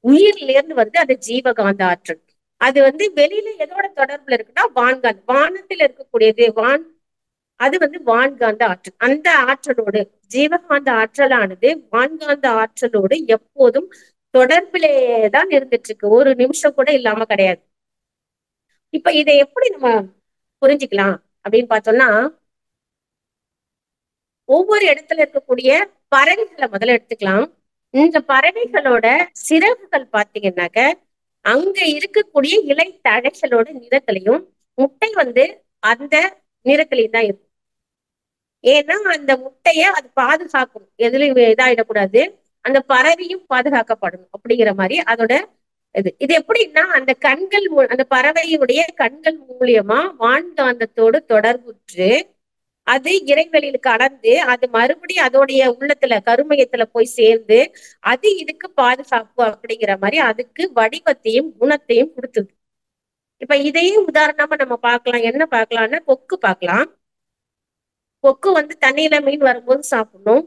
உயிர்ல இருந்து வருது, அது ஜீவகாந்த ஆற்றல். அது வெளியில எதோட தொடர்புல இருக்குன்னா வான்காந்த, வானத்தில் இருக்கக்கூடியது வான், அது வான்காந்த ஆற்றல். அந்த ஆற்றலோடு ஜீவகாந்த ஆற்றலானது வான்காந்த ஆற்றலோடு எப்போதும் தொடர்பிலேதான் இருந்துட்டு இருக்கு, ஒரு நிமிஷம் கூட இல்லாம கிடையாது. இப்ப இதை எப்படி நம்ம புரிஞ்சுக்கலாம் அப்படின்னு பார்த்தோம்னா, ஒவ்வொரு இடத்துல இருக்கக்கூடிய பறவைகளை முதல்ல எடுத்துக்கலாம். இந்த பறவைகளோட சிறகுகள் பாத்தீங்கன்னாக்க அங்க இருக்கக்கூடிய இலை தழைகளோட நிறத்திலையும், முட்டை அந்த நிறத்திலையும் தான் இருக்கும். ஏன்னா அந்த முட்டைய அது பாதுகாக்கும், எதுலயும் இதாயிடக்கூடாது, அந்த பறவையும் பாதுகாக்கப்படணும் அப்படிங்கிற மாதிரி அதோட இது எப்படின்னா அந்த கண்கள், அந்த பறவையுடைய கண்கள் மூலியமா வான்காந்தத்தோடு தொடர்புற்று அது இறைவெளியில கலந்து அது மறுபடியும் அதோடைய உள்ளத்துல கருமையத்துல போய் சேர்ந்து அது இதுக்கு பாதுகாப்பு அப்படிங்கிற மாதிரி அதுக்கு வடிவத்தையும் குணத்தையும் கொடுத்தது. இப்ப இதையும் உதாரணமா நம்ம பார்க்கலாம். என்ன பார்க்கலாம்னா கொக்கு பார்க்கலாம். கொக்கு தண்ணியில மீன் வரும்போது சாப்பிடணும்.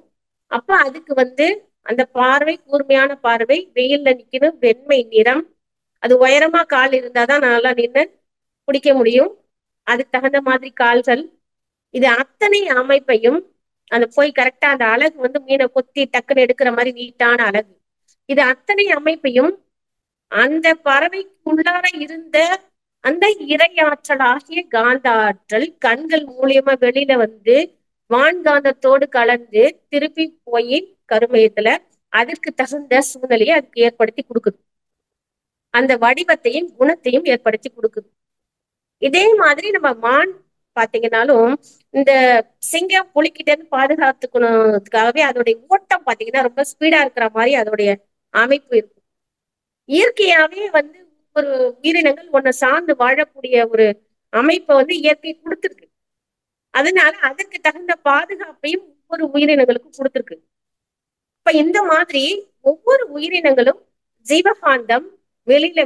அப்ப அதுக்கு அந்த பார்வை, கூர்மையான பார்வை, வெயில்ல நிக்கணும், வெண்மை நிறம், அது உயரமா கால் இருந்தாதான் நல்லா நின்று பிடிக்க முடியும், அதுக்கு தகுந்த மாதிரி கால்கள், இது அத்தனை அமைப்பையும் அந்த போய் கரெக்டா அந்த அழகு மீனை கொத்தி டக்குன்னு எடுக்கிற மாதிரி நீட்டான அழகு, இது அத்தனை அமைப்பையும் அந்த பறவைக்கு உள்ளார இருந்த அந்த இரையாற்றல் ஆகிய காந்த ஆற்றல் கண்கள் மூலியமா வெளியில வான்காந்தத்தோடு கலந்து திருப்பி போய் கருமையத்துல அதற்கு தகுந்த சூழ்நிலையை அதுக்கு ஏற்படுத்தி கொடுக்குது, அந்த வடிவத்தையும் குணத்தையும் ஏற்படுத்தி கொடுக்குது. இதே மாதிரி நம்ம மான் பாத்தீங்கன்னாலும் இந்த சிங்கம் புலிக்கிட்ட இருந்து பாதுகாத்துக்கணுக்காகவே அதோடைய ஓட்டம் பாத்தீங்கன்னா ரொம்ப ஸ்பீடா இருக்கிற மாதிரி அதோடைய அமைப்பு இருக்கும். இயற்கையாவே ஒரு உயிரினங்கள் ஒன்ன சார்ந்து வாழக்கூடிய ஒரு அமைப்பை இயற்கை கொடுத்துருக்கு. அதனால அதுக்கு தகுந்த பாதுகாப்பையும் ஒவ்வொரு உயிரினங்களுக்கும் கொடுத்துருக்கு. இப்ப இந்த மாதிரி ஒவ்வொரு உயிரினங்களும் ஜீவகாந்தம் வெளியில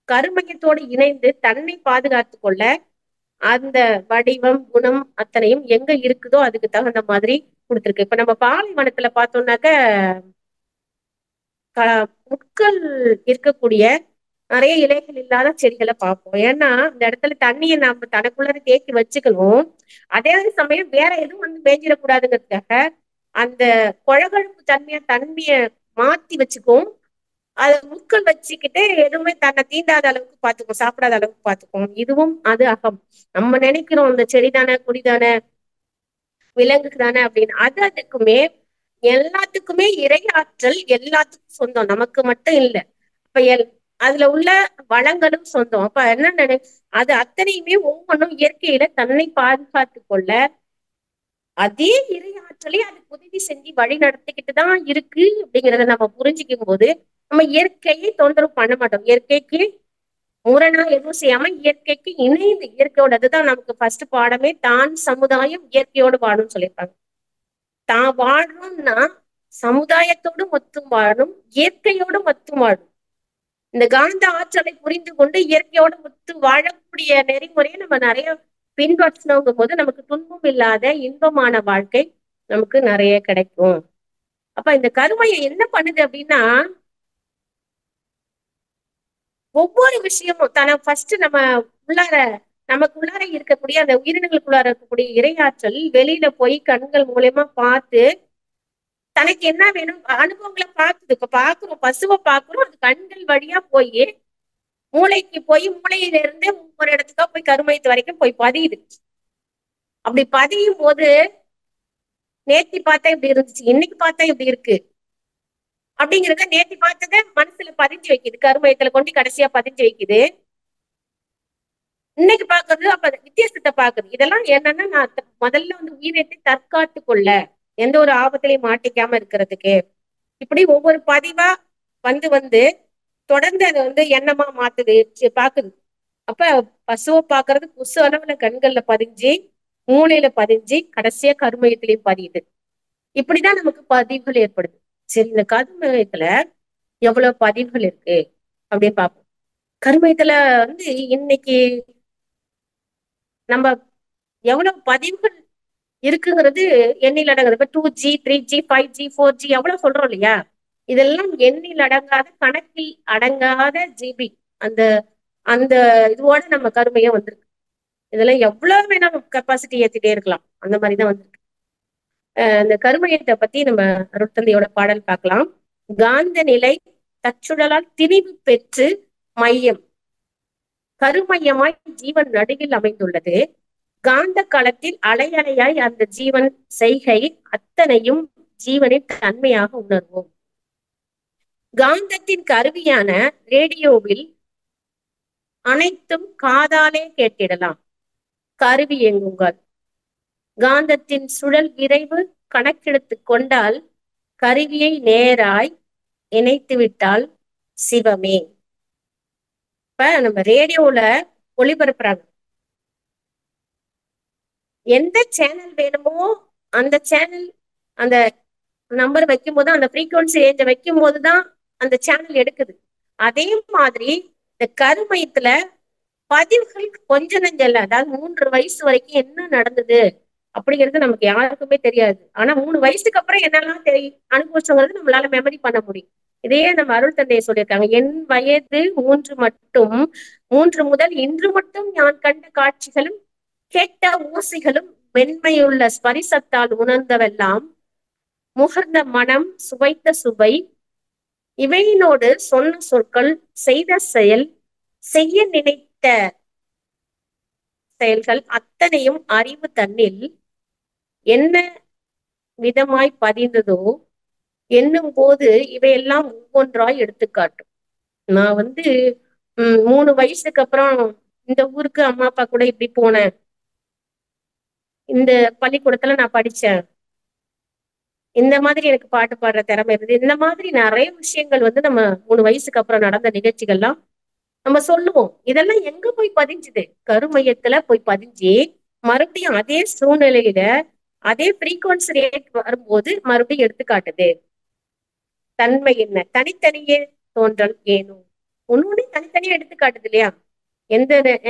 கருமையத்தோடு இணைந்து தன்னை பாதுகாத்து கொள்ள அந்த வடிவம், குணம் அத்தனையும் எங்க இருக்குதோ அதுக்கு தகுந்த மாதிரி கொடுத்துருக்கு. இப்ப நம்ம பாலைவனத்துல பார்த்தோம்னாக்க முட்கள் இருக்கக்கூடிய நிறைய இலைகள் இல்லாத செடிகளை பார்ப்போம். ஏன்னா இந்த இடத்துல தண்ணியை நாம தனக்குள்ள தேக்கி வச்சுக்கணும், அதே சமயம் வேற எதுவும் மேய்ஞ்சிடக்கூடாதுங்கிறதுக்காக அந்த கொழகொழுப்பு தன்மைய மாத்தி வச்சுக்கும். அது முட்கள் வச்சுக்கிட்டு எதுவுமே தன்னை தீண்டாத அளவுக்கு பாத்துக்கும், சாப்பிடாத அளவுக்கு பாத்துக்கும். இதுவும் அது அகம். நம்ம நினைக்கிறோம் இந்த செடி தானே, கொடி தானே, விலங்கு தானே அப்படின்னு. அது அதுக்குமே எல்லாத்துக்குமே இறை ஆற்றல் எல்லாத்துக்கும் சொந்தம், நமக்கு மட்டும் இல்ல. அப்ப அதுல உள்ள வளங்களும் சொந்தம். அப்ப என்ன அது அத்தனையுமே ஒவ்வொன்றும் இயற்கையில தன்னை பாதுகாத்து கொள்ள அதே இறை ஆற்றலை அது உதவி செஞ்சு வழி நடத்திக்கிட்டு தான் இருக்கு அப்படிங்கிறத நம்ம புரிஞ்சுக்கும் போது நம்ம இயற்கையை தொந்தரவு பண்ண மாட்டோம். இயற்கைக்கு முரணா எதுவும் செய்யாம இயற்கைக்கு இணைந்து, இயற்கையோட அதுதான் நமக்கு ஃபர்ஸ்ட் பாடமே, தான் சமுதாயம் இயற்கையோடு வாழும்னு சொல்லியிருப்பாங்க. தான் வாழணும்னா சமுதாயத்தோடு மட்டும் வாழும், இயற்கையோடு மட்டும் வாழும். இந்த காந்த ஆற்றலை புரிந்து கொண்டு இயற்கையோடு ஒத்து வாழக்கூடிய நெறிமுறையை நம்ம நிறைய பின்பற்றணுங்கும் போது நமக்கு துன்பம் இல்லாத இன்பமான வாழ்க்கை நமக்கு நிறைய கிடைக்கும். அப்ப இந்த கருமையை என்ன பண்ணுது அப்படின்னா, ஒவ்வொரு விஷயமும் ஃபர்ஸ்ட் நம்ம உள்ளார நமக்குள்ளார இருக்கக்கூடிய அந்த உயிரினங்களுக்குள்ளார இருக்கக்கூடிய இரையாற்றல் வெளியில போய் கண்கள் மூலியமா பார்த்து தனக்கு என்ன வேணும் அனுபவங்களை பார்க்குது. இப்ப பாக்குறோம், பசுவை பாக்குறோம், அது கண்கள் வழியா போய் மூளைக்கு போய் மூளையில இருந்து ஒவ்வொரு இடத்துக்கா போய் கருமையத்து வரைக்கும் போய் பதியுது. அப்படி பதியும் போது நேத்தி பார்த்தா இப்படி இருந்துச்சு, இன்னைக்கு பார்த்தா இப்படி இருக்கு அப்படிங்கறத நேத்தி பார்த்தத மனசுல பதிஞ்சு வைக்குது, கருமையத்துல கொண்டு கடைசியா பதிஞ்சு வைக்குது. இன்னைக்கு பாக்குறது அப்ப வித்தியாசத்தை பாக்குது. இதெல்லாம் என்னன்னா நான் முதல்ல வந்து உயிரினத்தை தற்காத்து கொள்ள, எந்த ஒரு ஆபத்திலையும் மாட்டிக்காம இருக்கிறதுக்கு இப்படி ஒவ்வொரு பதிவா வந்து வந்து தொடர்ந்து அதை வந்து எண்ணமா மாத்துது, பாக்குது. அப்ப பசுவை பாக்குறது கொசு அளவுல கண்கள்ல பதிஞ்சு மூளையில பதிஞ்சு கடைசியா கருமையத்திலையும் பதியுது. இப்படிதான் நமக்கு பதிவுகள் ஏற்படுது. சரி, இந்த கருமையத்துல எவ்வளவு பதிவுகள் இருக்கு அப்படின்னு பார்ப்போம். கருமையத்துல வந்து இன்னைக்கு நம்ம எவ்வளவு பதிவுகள் இருக்குங்கிறது எண்ணில் அடங்குது. இப்ப 2G 3G 5G 4G எவ்வளவு சொல்றோம் இல்லையா, இதெல்லாம் எண்ணில் அடங்காத கணக்கில் அடங்காத ஜிபி. அந்த அந்த இதுவோட நம்ம கருமையா வந்திருக்கு. இதெல்லாம் எவ்வளவு வேணா கெப்பாசிட்டி ஏத்திட்டே இருக்கலாம், அந்த மாதிரிதான் வந்திருக்கு. இந்த கருமையத்தை பத்தி நம்ம அருட்தந்தையோட பாடல் பார்க்கலாம். காந்த நிலை தச்சுழலால் திரிவு பெற்று மையம் கருமையமாய் ஜீவன் நடுவில் அமைந்துள்ளது. காந்த களத்தில் அலையலையாய் அந்த ஜீவன் செய்கை அத்தனையும் ஜீவனின் தன்மையாக உணர்வோம். காந்தத்தின் கருவியான ரேடியோவில் அனைத்தும் காதாலே கேட்டிடலாம். கருவி எங்குங்கள் காந்தத்தின் சுழல் விரைவு கணக்கெடுத்து கொண்டால் கருவியை நேராய் இணைத்து விட்டால் சிவமே. இப்ப நம்ம ரேடியோல ஒளிபரப்புறாங்க, எந்த சேனல் வேணுமோ அந்த சேனல் அந்த நம்பர் வைக்கும் போது அந்த ஃப்ரீக்வன்சி ரேஞ்ச வைக்கும் போதுதான் அந்த சேனல் எடுக்குது. அதே மாதிரி இந்த கருமையத்துல பதிவுகள் கொஞ்ச நெஞ்சல்ல, அதாவது 3 வயசு வரைக்கும் என்ன நடந்தது அப்படிங்கிறது நமக்கு யாருக்குமே தெரியாது. ஆனா 3 வயசுக்கு அப்புறம் என்னெல்லாம் அனுபவிச்சோங்கிறது நம்மளால மெமரி பண்ண முடியும். இதையே நம்ம அருள் தந்தையை சொல்லியிருக்காங்க. என் வயது 3 மட்டும் 3 முதல் இன்று மட்டும் நான் கண்ட காட்சிகளும் கேட்ட ஊசிகளும் மென்மையுள்ள ஸ்பரிசத்தால் உணர்ந்தவெல்லாம் முகர்ந்த மனம் சுவைத்த சுவை இவையினோடு சொன்ன சொற்கள் செய்த செயல் செய்ய நினைத்த செயல்கள் அத்தனையும் அறிவு தன்னில் என்ன விதமாய் பதிந்ததோ என்னும் போது இவையெல்லாம் ஒவ்வொன்றாய் எடுத்துக்காட்டும். நான் வந்து 3 வயசுக்கு அப்புறம் இந்த ஊருக்கு அம்மா அப்பா கூட இப்படி போனேன், இந்த பள்ளிக்கூடத்துல நான் படிச்சேன், இந்த மாதிரி எனக்கு பாட்டு பாடுற திறமை இருந்தது, இந்த மாதிரி நிறைய விஷயங்கள் வந்து நம்ம 3 வயசுக்கு அப்புறம் நடந்த நிகழ்ச்சிகள்லாம் நம்ம சொல்லுவோம். இதெல்லாம் எங்க போய் பதிஞ்சுது? கருமையத்துல போய் பதிஞ்சு மறுபடியும் அதே சூழ்நிலையில அதே ஃப்ரீக்வன்சி ரேட் வரும்போது மறுபடியும் எடுத்து காட்டுது. தன்மை என்ன? தனித்தனியே தோன்றல் ஏனும் ஒண்ணு தனித்தனியா எடுத்து காட்டுது இல்லையா?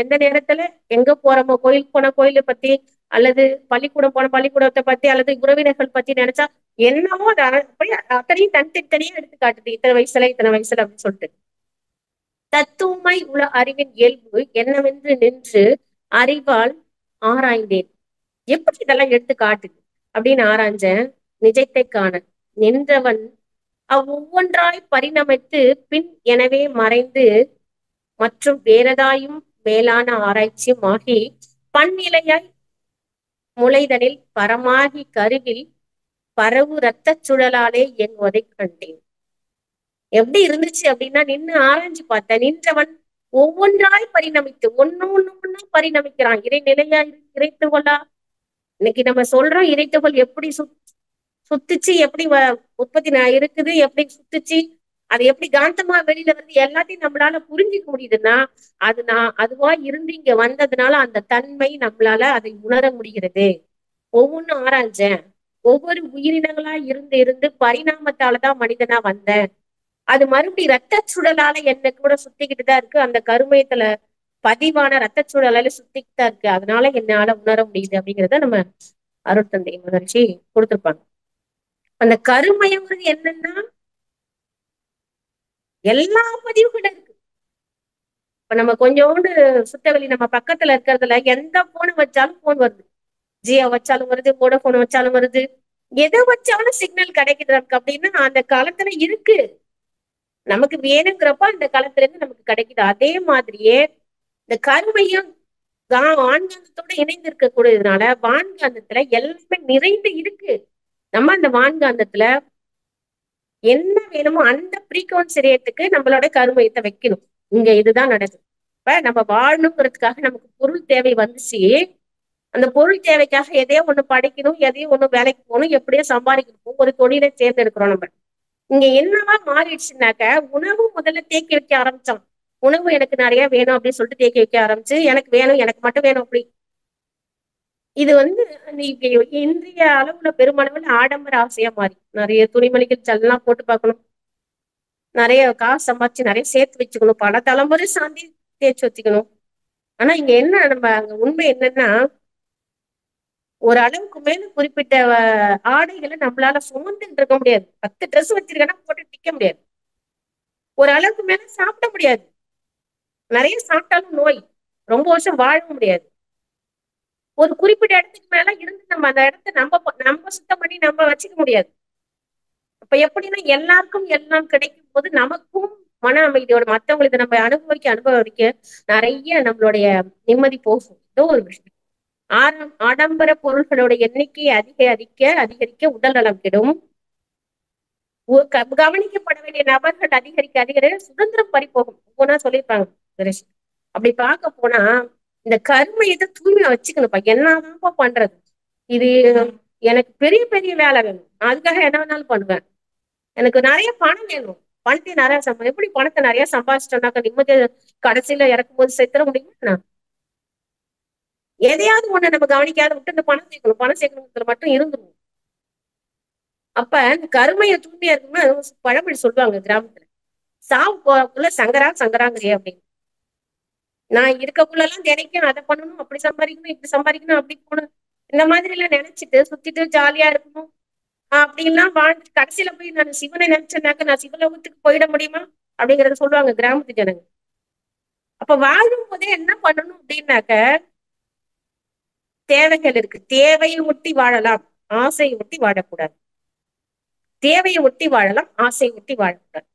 எந்த நேரத்துல எங்க போறோமோ, கோயிலுக்கு போன கோயிலை பத்தி, அல்லது பள்ளிக்கூடம் போன பள்ளிக்கூடத்தை பத்தி, அல்லது உறவினர்கள் பத்தி நினைச்சா என்னமோ அது அப்படியே அத்தனையும் தனித்தனியா எடுத்து காட்டுது. இத்தனை வயசுல இத்தனை வயசுல அப்படின்னு சொல்லிட்டு தத்துவமை உள்ள அறிவின் இயல்பு என்னவென்று நின்று அறிவால் ஆராய்ந்தேன். எப்படி இதெல்லாம் எடுத்து காட்டுது அப்படின்னு ஆராய்ஞ்சேன். நிஜத்தை காண நின்றவன் அவ்வொன்றாய் பரிணமித்து பின் எனவே மறைந்து மற்றும் வேறதாயும் மேலான ஆராய்ச்சியும் ஆகி பன்னிலையாய் முளைதலில் பரமாகி கருவில் பரவு இரத்தச் சுழலாலே இயங்குவதைக் கண்டேன். எப்படி இருந்துச்சு அப்படின்னா, நின்னு ஆராய்ஞ்சு பார்த்தேன். நின்றவன் ஒவ்வொன்றாய் பரிணமித்து ஒண்ணு ஒண்ணா பரிணமிக்கிறான். இறைநிலையா இறைத்துகளா. இன்னைக்கு நம்ம சொல்றோம் இறைத்துகள் எப்படி சுத்துச்சு, எப்படி உற்பத்தி இருக்குது, எப்படி சுத்துச்சு, அது எப்படி காந்தமா வெளியில வந்து எல்லாத்தையும் நம்மளால புரிஞ்சுக்க முடியுதுன்னா, அதுவா இருந்து இங்க வந்ததுனால அந்த தன்மை நம்மளால அதை உணர முடிகிறது. ஒவ்வொன்றும் ஆராய்ஞ்சேன். ஒவ்வொரு உயிரினங்களா இருந்து இருந்து பரிணாமத்தாலதான் மனிதனா வந்தேன். அது மறுபடியும் ரத்த சுழலால என்ன கூட சுத்திக்கிட்டு தான் இருக்கு. அந்த கருமையத்துல பதிவான ரத்த சுழலால சுத்திக்கிட்டு தான் இருக்கு. அதனால என்னால உணர முடியுது அப்படிங்கிறத நம்ம அருட்தந்தை மகிழ்ச்சி கொடுத்திருப்பாங்க. அந்த கருமயங்கிறது என்னன்னா எல்லா பதிவுகளும் இருக்கு. இப்ப நம்ம கொஞ்சோண்டு சுத்தவெளி நம்ம பக்கத்துல இருக்கிறதுல எந்த போன் வச்சாலும் போன் வருது. ஜியோ வச்சாலும் வருது, வோடபோன் வச்சாலும் வருது. எதை வச்சாலும் சிக்னல் கிடைக்குது நமக்கு அப்படின்னா அந்த காலத்துல இருக்கு. நமக்கு வேணுங்கிறப்ப அந்த காலத்துல இருந்து நமக்கு கிடைக்குது. அதே மாதிரியே இந்த கருமையும் வான்காந்தத்தோட இணைந்து இருக்கக்கூடியதுனால வான்காந்தத்துல எல்லாமே நிறைந்து இருக்கு. நம்ம அந்த வான்காந்தத்துல என்ன வேணுமோ அந்த ஃப்ரீக்வன்சி ரேட்டுக்கு நம்மளோட கருமையத்தை வைக்கணும். இங்க இதுதான் நடக்குது. இப்ப நம்ம வாழணுங்கிறதுக்காக நமக்கு பொருள் தேவை வந்துச்சு. அந்த பொருள் தேவைக்காக எதையோ ஒண்ணு படிக்கணும், எதையோ ஒண்ணு வேலைக்கு போகணும், எப்படியோ சம்பாதிக்கணும், ஒரு தொழிலை தேர்ந்தெடுக்கிறோம் நம்ம. இங்க என்னவா மாறிடுச்சுனாக்க உணவு முதல்ல தேக்கி வைக்க ஆரம்பிச்சோம். உணவு எனக்கு நிறைய வேணும் அப்படின்னு சொல்லிட்டு தேக்கி வைக்க ஆரம்பிச்சு எனக்கு வேணும், எனக்கு மட்டும் வேணும் அப்படி. இது வந்து இன்றைய அளவுல பெருமளவுல ஆடம்பர ஆசையா மாறி நிறைய துணிமணிகள் எல்லாம் போட்டு பார்க்கணும், நிறைய காசு சம்பாதிச்சு நிறைய சேர்த்து வச்சுக்கணும், பல தலைமுறை சாந்தி தேய்ச்சி வச்சுக்கணும். ஆனா இங்க என்ன நம்ம அங்க உண்மை என்னன்னா ஒரு அளவுக்கு மேல குறிப்பிட்ட ஆடைகளை நம்மளால சுமந்துட்டு இருக்க முடியாது. 10 ட்ரெஸ் வச்சிருக்கேன்னா போட்டு நிக்க முடியாது. ஒரு அளவுக்கு மேல சாப்பிட முடியாது. நிறைய சாப்பிட்டாலும் நோய், ரொம்ப வருஷம் வாழ முடியாது. ஒரு குறிப்பிட்ட இடத்துக்கு மேல இருந்து நம்ம அந்த இடத்த நம்ம சுத்தம் பண்ணி நம்ம வச்சுக்க முடியாது. அப்ப எப்படின்னா எல்லாருக்கும் எல்லாம் கிடைக்கும் போது நமக்கும் மன அமைதியோட மத்தவங்களுக்கு நம்ம அனுபவிக்க நிறைய நம்மளுடைய நிம்மதி போகும். ஏதோ ஒரு விஷயம். ஆடம்பர பொருள்களோட எண்ணிக்கை அதிகரிக்க உடல் நலம் கெடும். கவனிக்கப்பட வேண்டிய நபர்கள் அதிகரிக்க சுதந்திரம் பறிப்போகும். ஒவ்வொன்னா சொல்லியிருப்பாங்க சுரேஷ். அப்படி பார்க்க போனா இந்த கருமையத்தை தூய்மையா வச்சுக்கணும்ப்பா. என்னதான்ப்பா பண்றது? இது எனக்கு பெரிய பெரிய வேலை வேணும், அதுக்காக என்ன வேணாலும் பண்ணுவேன். எனக்கு நிறைய பணம் வேணும், பணத்தை நிறைய எப்படி பணத்தை நிறைய சம்பாதிச்சிட்டோம்னாக்க நிம்மதியா கடைசியில இறக்கும் போது செத்துற முடியுமா? எதையாவது ஒண்ணு நம்ம கவனிக்காத விட்டு இந்த பணம் சேர்க்கணுங்கிறதுல மட்டும் இருந்துரும். அப்ப இந்த கருமைய தூய்மையா இருக்குன்னா பழமொழி சொல்லுவாங்க கிராமத்துல, சாவு போறக்குள்ள சங்கராங்கிறிய அப்படின்னு. நான் இருக்கக்குள்ள எல்லாம் தினைக்கும் அதை பண்ணணும், அப்படி சம்பாதிக்கணும், இப்படி சம்பாதிக்கணும், அப்படி போகணும், இந்த மாதிரி எல்லாம் நினைச்சிட்டு சுத்திட்டு ஜாலியா இருக்கணும் அப்படின்லாம் வாழ்ந்து கடைசியில போய் நான் சிவனை நினைச்சேன்னாக்க நான் சிவலோகத்துக்கு போயிட முடியுமா அப்படிங்கறத சொல்லுவாங்க கிராமத்து ஜனங்க. அப்ப வாழும் போதே என்ன பண்ணணும் அப்படின்னாக்க தேவைகள் இருக்கு. தேவையை ஒட்டி வாழலாம், ஆசையை ஒட்டி வாழக்கூடாது. தேவையை ஒட்டி வாழலாம், ஆசையை ஒட்டி வாழக்கூடாது.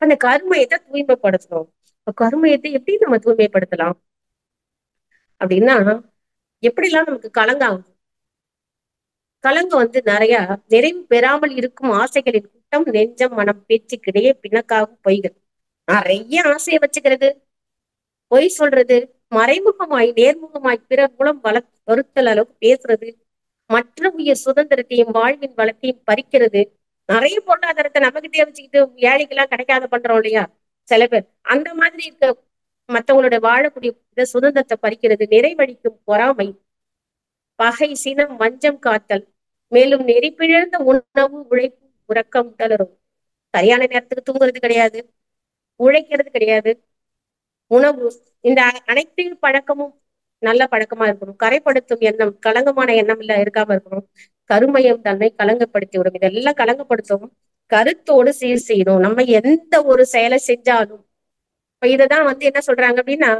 அந்த கருமையத்தை தூய்மைப்படுத்தணும். கருமையத்தை எப்படி நம்ம தூய்மைப்படுத்தலாம் அப்படின்னா, எப்படிலாம் நமக்கு கலங்காகும். கலங்கம் வந்து நிறைவு பெறாமல் இருக்கும் ஆசைகளின் கூட்டம் நெஞ்சம் மனம் பேச்சுக்கிடையே பிணக்காகும் பொய்கள். நிறைய ஆசையை வச்சுக்கிறது, பொய் சொல்றது, மறைமுகமாய் நேர்முகமாய் பிறர் மூலம் வருத்தல் அளவுக்கு பேசுறது, மற்ற உயிர் சுதந்திரத்தையும் வாழ்வின் வளத்தையும் பறிக்கிறது. நிறைய பொருளாதாரத்தை நம்மகிட்டே வச்சுக்கிட்டு ஏழைக்கெல்லாம் கிடைக்காத பண்றோம் இல்லையா சில பேர். அந்த மாதிரி இருக்க மற்றவங்களோட வாழக்கூடிய சுதந்திரத்தை பறிக்கிறது, நிறைவழிக்கும் பொறாமை, பகை, சினம், வஞ்சம் காத்தல், மேலும் நெறிப்பிழந்த உணவு, உழைப்பு, உறக்கம், உடலுறவு. சரியான நேரத்துக்கு தூங்குறது கிடையாது, உழைக்கிறது கிடையாது. உணவு, இந்த அனைத்து பழக்கமும் நல்ல பழக்கமா இருக்கணும். கரைப்படுத்தும் எண்ணம், களங்கமான எண்ணம் இல்ல இருக்காம இருக்கணும். கருமையம் தன்னை களங்கப்படுத்தி விடும். இதெல்லாம் களங்கப்படுத்தும் கருத்தோடு சீர் செய்யணும். நம்ம எந்த ஒரு செயலை செஞ்சாலும் இப்ப இததான் வந்து என்ன சொல்றாங்க அப்படின்னா,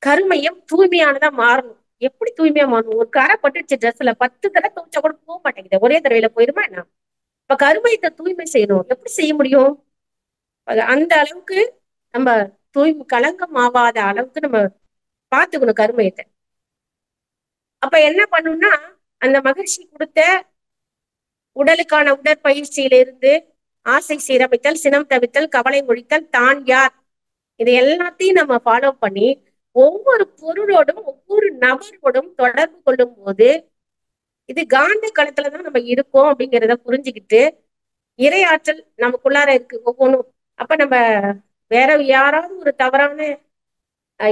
கருமையம் தூய்மையானதா மாறணும். எப்படி தூய்மையா மாறணும்? ஒரு கரை பட்டுச்சு ட்ரெஸ்ல 10 தடவை துவைச்சா கூட போக மாட்டேங்குது, ஒரே தடவையில போயிருமா என்ன? இப்ப கருமையத்தை தூய்மை செய்யணும். எப்படி செய்ய முடியும்? அந்த அளவுக்கு நம்ம களங்கம் ஆவாத அளவுக்கு நம்ம பாத்துக்கணும் கருமையத்தை. அப்ப என்ன பண்ணணும்னா, அந்த மகிழ்ச்சி கொடுத்த உடலுக்கான உடற்பயிற்சியிலிருந்து ஆசை சீரமைத்தல், சினம் தவித்தல், கவலை ஒழித்தல், தான் யார், இது எல்லாத்தையும் நம்ம ஃபாலோ பண்ணி ஒவ்வொரு பொருளோடும் ஒவ்வொரு நபரோடும் தொடர்பு கொள்ளும் போது இது காந்த களத்துலதான் நம்ம இருக்கோம் அப்படிங்கிறத புரிஞ்சுக்கிட்டு இறையாற்றல் நமக்குள்ளார இருக்கு ஒவ்வொன்றும். அப்ப நம்ம வேற யாராவது ஒரு தவறான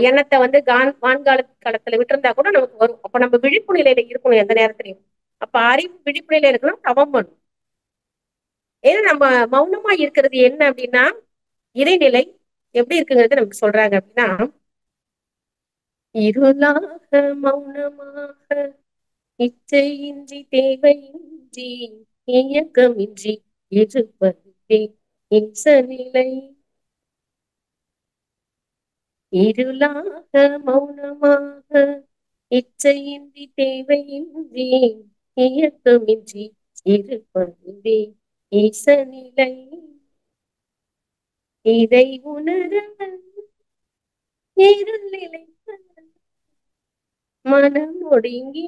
எண்ணத்தை வந்து வான்கால களத்துல விட்டுருந்தா கூட நமக்கு வரும். அப்ப நம்ம விழிப்பு நிலையில இருக்கணும் எந்த நேரத்திலையும். அப்ப அறிவு விழிப்பு நிலையில இருக்கணும், தவம் பண்ணும். ஏன்னா நம்ம மௌனமா இருக்கிறது என்ன அப்படின்னா இறைநிலை எப்படி இருக்குங்கிறது நமக்கு சொல்றாங்க அப்படின்னா, இருளாக மௌனமாக இச்சையின்றி தேவையின்றி இயக்கமின்றி இருப்பதுவே இன்ச நிலை. இருளாக மௌனமாக இச்சையின்றி தேவையின்றி இயக்கமின்றி இருப்பதுவே ஈச நிலை. இதை உணரவன் இருள் நிலைப்பவன் மனம் ஒடுங்கி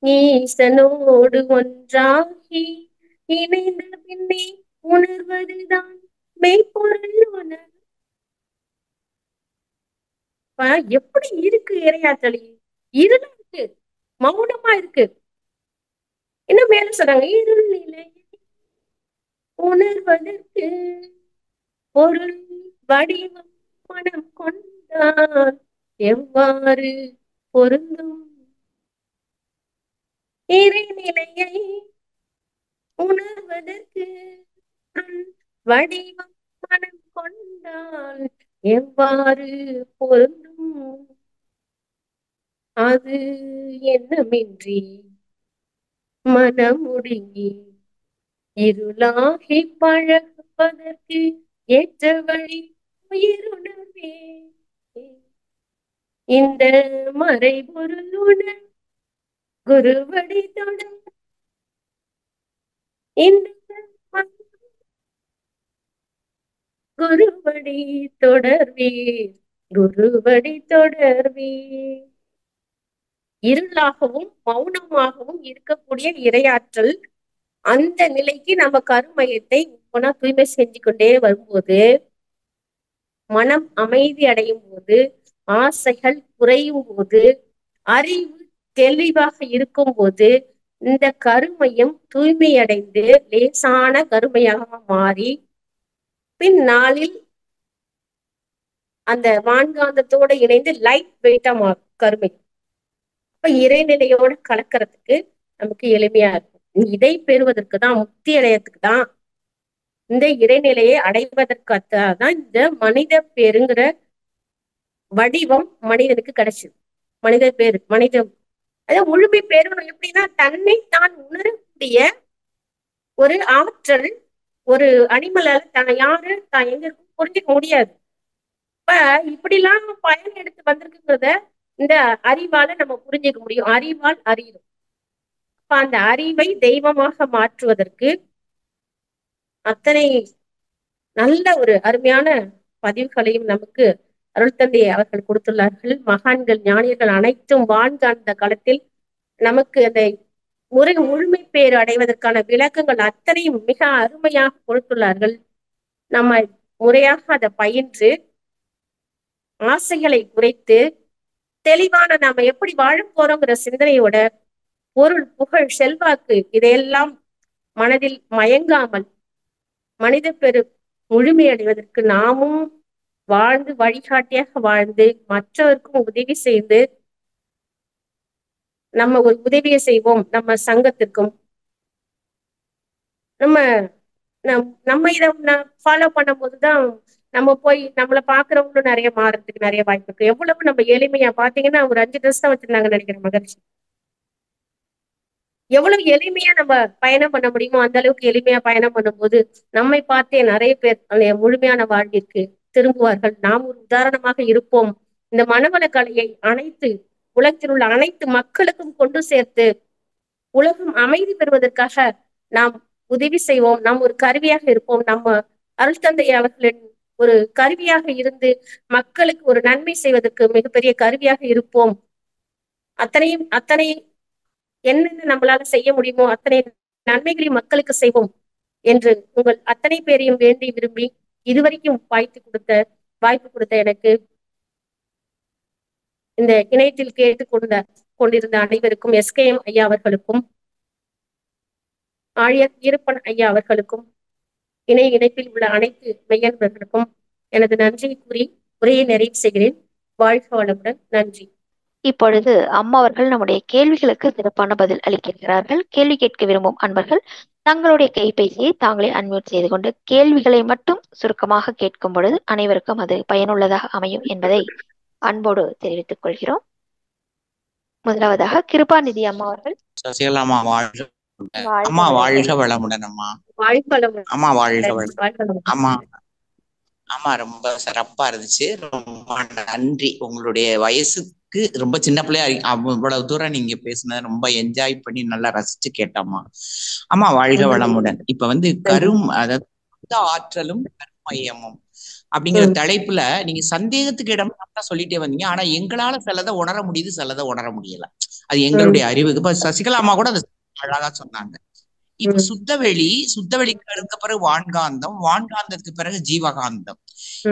ஈசனோடு ஒன்றாகி இணைந்த பின்னே உணர்வதுதான் மெய்ப்பொருள் உணர்வு. எப்படி இருக்கு இறையாற்றல்? இருளா இருக்கு, மௌனமா இருக்கு. இன்னும் மேல சொல்றாங்க, இருள் நிலை உணர்வதற்கு பொருள் வடிவம் மனம் கொண்டால் எவ்வாறு பொருந்தும். இறைநிலையை உணர்வதற்கு பொருள் வடிவம் மனம் கொண்டால் எவ்வாறு பொருந்தும். அது எண்ணமின்றி மனம் ஒடுங்கி இருளாகி பழகுவதற்கு ஏற்ற வழி உயிருணர்வே. இந்த மறைபொருளுடன் குருவடி தொடர் இந்த குருவடி தொடர்வீர், குருவடி தொடர்வீர். இருளாகவும் மௌனமாகவும் இருக்கக்கூடிய இறையாற்றல் அந்த நிலைக்கு நம்ம கருமையத்தை ஒவ்வொன்றா தூய்மை செஞ்சு கொண்டே வரும்போது, மனம் அமைதி அடையும் போது, ஆசைகள் குறையும் போது, அறிவு தெளிவாக இருக்கும் போது, இந்த கருமையம் தூய்மையடைந்து லேசான கருமையாக மாறி பின் நாளில் அந்த வான்காந்தத்தோட இணைந்து லைட் வெயிட்டா மாறும் கருமை. அப்ப இறைநிலையோட கலக்கிறதுக்கு நமக்கு எளிமையா இருக்கும். இதை பெறுவதற்கு தான், முக்தி அடையறதுக்கு தான், இந்த இறைநிலையை அடைவதற்காகத்தான் இந்த மனித பேருங்கிற வடிவம் மனிதனுக்கு கிடைச்சது. மனித பேரு, அதாவது முழுமை பேரு எப்படின்னா தன்னை தான் உணரக்கூடிய ஒரு ஆற்றல். ஒரு அனிமலால தான் யாரு தான் எங்க இருக்கும் புரிஞ்சுக்க முடியாது. இப்ப இப்படிலாம் பயன் எடுத்து வந்திருக்குங்கிறத இந்த அறிவால நம்ம புரிஞ்சுக்க முடியும். அறிவால் அறியும். அப்ப அந்த அறிவை தெய்வமாக மாற்றுவதற்கு அத்தனை நல்ல ஒரு அருமையான பதிவுகளையும் நமக்கு அருள் தந்தை அவர்கள் கொடுத்துள்ளார்கள். மகான்கள் ஞானியர்கள் அனைத்தும் வாழ்ந்த காலத்தில் நமக்கு அந்த முழுமை பேறு அடைவதற்கான விளக்கங்கள் அத்தனையும் மிக அருமையாக கொடுத்துள்ளார்கள். நம்ம முறையாக அதை பயின்று ஆசைகளை குறைத்து தெளிவான நாம எப்படி வாழ போறோங்கிற சிந்தனையோட பொருள் புகழ் செல்வாக்கு இதையெல்லாம் மனதில் மயங்காமல் மனித பெரு முழுமையடைவதற்கு நாமும் வாழ்ந்து வழிகாட்டியாக வாழ்ந்து மற்றவருக்கும் உதவி செய்து நம்ம ஒரு உதவியை செய்வோம். நம்ம சங்கத்திற்கும் நம்ம இதை ஃபாலோ பண்ணும் போதுதான் நம்ம போய் நம்மளை பாக்குறவங்களும் நிறைய மாறதுக்கு நிறைய வாய்ப்பு இருக்கு. எவ்வளவு நம்ம எளிமையா பாத்தீங்கன்னா ஒரு 5 ட்ரெஸ் தான் வச்சிருந்தாங்கன்னு நினைக்கிறேன் மகிழ்ச்சி. எவ்வளவு எளிமையா நம்ம பயணம் பண்ண முடியுமோ அந்த அளவுக்கு எளிமையா பயணம் பண்ணும்போது நம்மை பார்த்தே நிறைய பேர் அந்த முழுமையான வாழ்விற்கு திரும்புவார்கள். நாம் ஒரு உதாரணமாக இருப்போம். இந்த மனவள கலையை அனைத்து உலகத்தில் உள்ள அனைத்து மக்களுக்கும் கொண்டு சேர்த்து உலகம் அமைதி பெறுவதற்காக நாம் உதவி செய்வோம். நாம் ஒரு கருவியாக இருப்போம். நம்ம அருள் தந்தை அவர்களின் ஒரு கருவியாக இருந்து மக்களுக்கு ஒரு நன்மை செய்வதற்கு மிகப்பெரிய கருவியாக இருப்போம். அத்தனை என்னென்ன நம்மளால செய்ய முடியுமோ அத்தனை நன்மைகளை மக்களுக்கு செய்வோம் என்று உங்கள் அத்தனை பேரையும் வேண்டி விரும்பி இதுவரைக்கும் வாய்ப்பு கொடுத்த எனக்கு, இந்த இணையத்தில் கொண்டிருந்த அனைவருக்கும், SKM ஐயா அவர்களுக்கும், ஆழியர் ஈரப்பன் ஐயா அவர்களுக்கும், இணைப்பில் உள்ள அனைத்து மெய்யன்பர்களுக்கும் எனது நன்றியை கூறி உரையை நிறைவு செய்கிறேன். வாழ்க வளமுடன். நன்றி. இப்பொழுது அம்மா அவர்கள் நம்முடைய கேள்விகளுக்கு சிறப்பான பதில் அளிக்கிறார்கள். கேள்வி கேட்க விரும்பும் அன்பர்கள் தங்களுடைய கைபேசியை தாங்களே அன்மியூட் செய்து கொண்டு கேள்விகளை மட்டும் சுருக்கமாக கேட்கும் பொழுது அனைவருக்கும் அது பயனுள்ளதாக அமையும் என்பதை அன்போடு தெரிவித்துக் கொள்கிறோம். முதலாவதாக கிருபாநிதி அம்மா அவர்கள். சசிகலாமா வாழ்க. அம்மா வாழ்க வளமுடன். அம்மா அம்மா வாழ்க வளம். அம்மா ஆமா, ரொம்ப சிறப்பா இருந்துச்சு. ரொம்ப நன்றி. உங்களுடைய வயசுக்கு ரொம்ப சின்ன பிள்ளையா இவ்வளவு தூரம் நீங்க பேசுனத ரொம்ப என்ஜாய் பண்ணி நல்லா ரசிச்சு கேட்டோம்மா. அம்மா வாழ்க வளமுடன். இப்ப அதாவது ஆற்றலும் கருமையமும் அப்படிங்கிற தலைப்புல நீங்க சந்தேகத்துக்கு இடம் சொல்லிட்டே வந்தீங்க. ஆனா எங்களால சிலதை உணர முடியுது, சிலதை உணர முடியல. அது எங்களுடைய அறிவுக்கு. இப்ப சசிகலா அம்மா கூட அதை அழகா சொன்னாங்க. இப்ப சுத்தவெளிக்கு அடுத்த பிறகு வான்காந்தத்துக்கு பிறகு ஜீவகாந்தம்.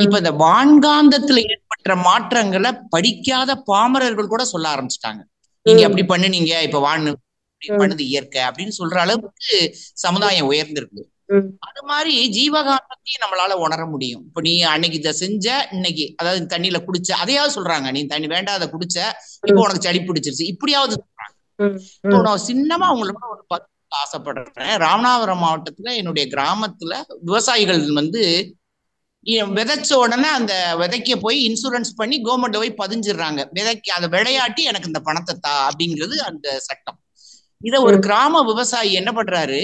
இப்ப இந்த வான்காந்தத்துல ஏற்பட்ட மாற்றங்களை படிக்காத பாமரர்கள் கூட சொல்ல ஆரம்பிச்சுட்டாங்க. நீங்க அப்படி பண்ணுனீங்க, இப்ப பண்ணுது இயற்கை அப்படின்னு சொல்ற அளவுக்கு சமுதாயம் உயர்ந்திருக்கு. அது மாதிரி ஜீவகாந்தத்தையும் நம்மளால உணர முடியும். இப்ப நீ அன்னைக்கு இதை செஞ்ச, இன்னைக்கு அதாவது தண்ணியில குடிச்ச, அதையாவது சொல்றாங்க. நீ தண்ணி வேண்டாத குடிச்ச, இப்ப உனக்கு சளி பிடிச்சிருச்சு, இப்படியாவது சொல்றாங்க. இப்போ நான் சின்னமா அவங்களோட ஒரு ஆசைப்படுறேன். ராமநாதபுரம் மாவட்டத்துல என்னுடைய கிராமத்துல விவசாயிகள் விதைச்ச உடனே அந்த விதைக்க போய் இன்சூரன்ஸ் பண்ணி கவர்மெண்ட் போய் பதிஞ்சிடுறாங்க. அதை விளையாட்டி எனக்கு இந்த பணத்தை தா அப்படிங்கிறது அந்த சட்டம். இத ஒரு கிராம விவசாயி என்ன பண்றாரு,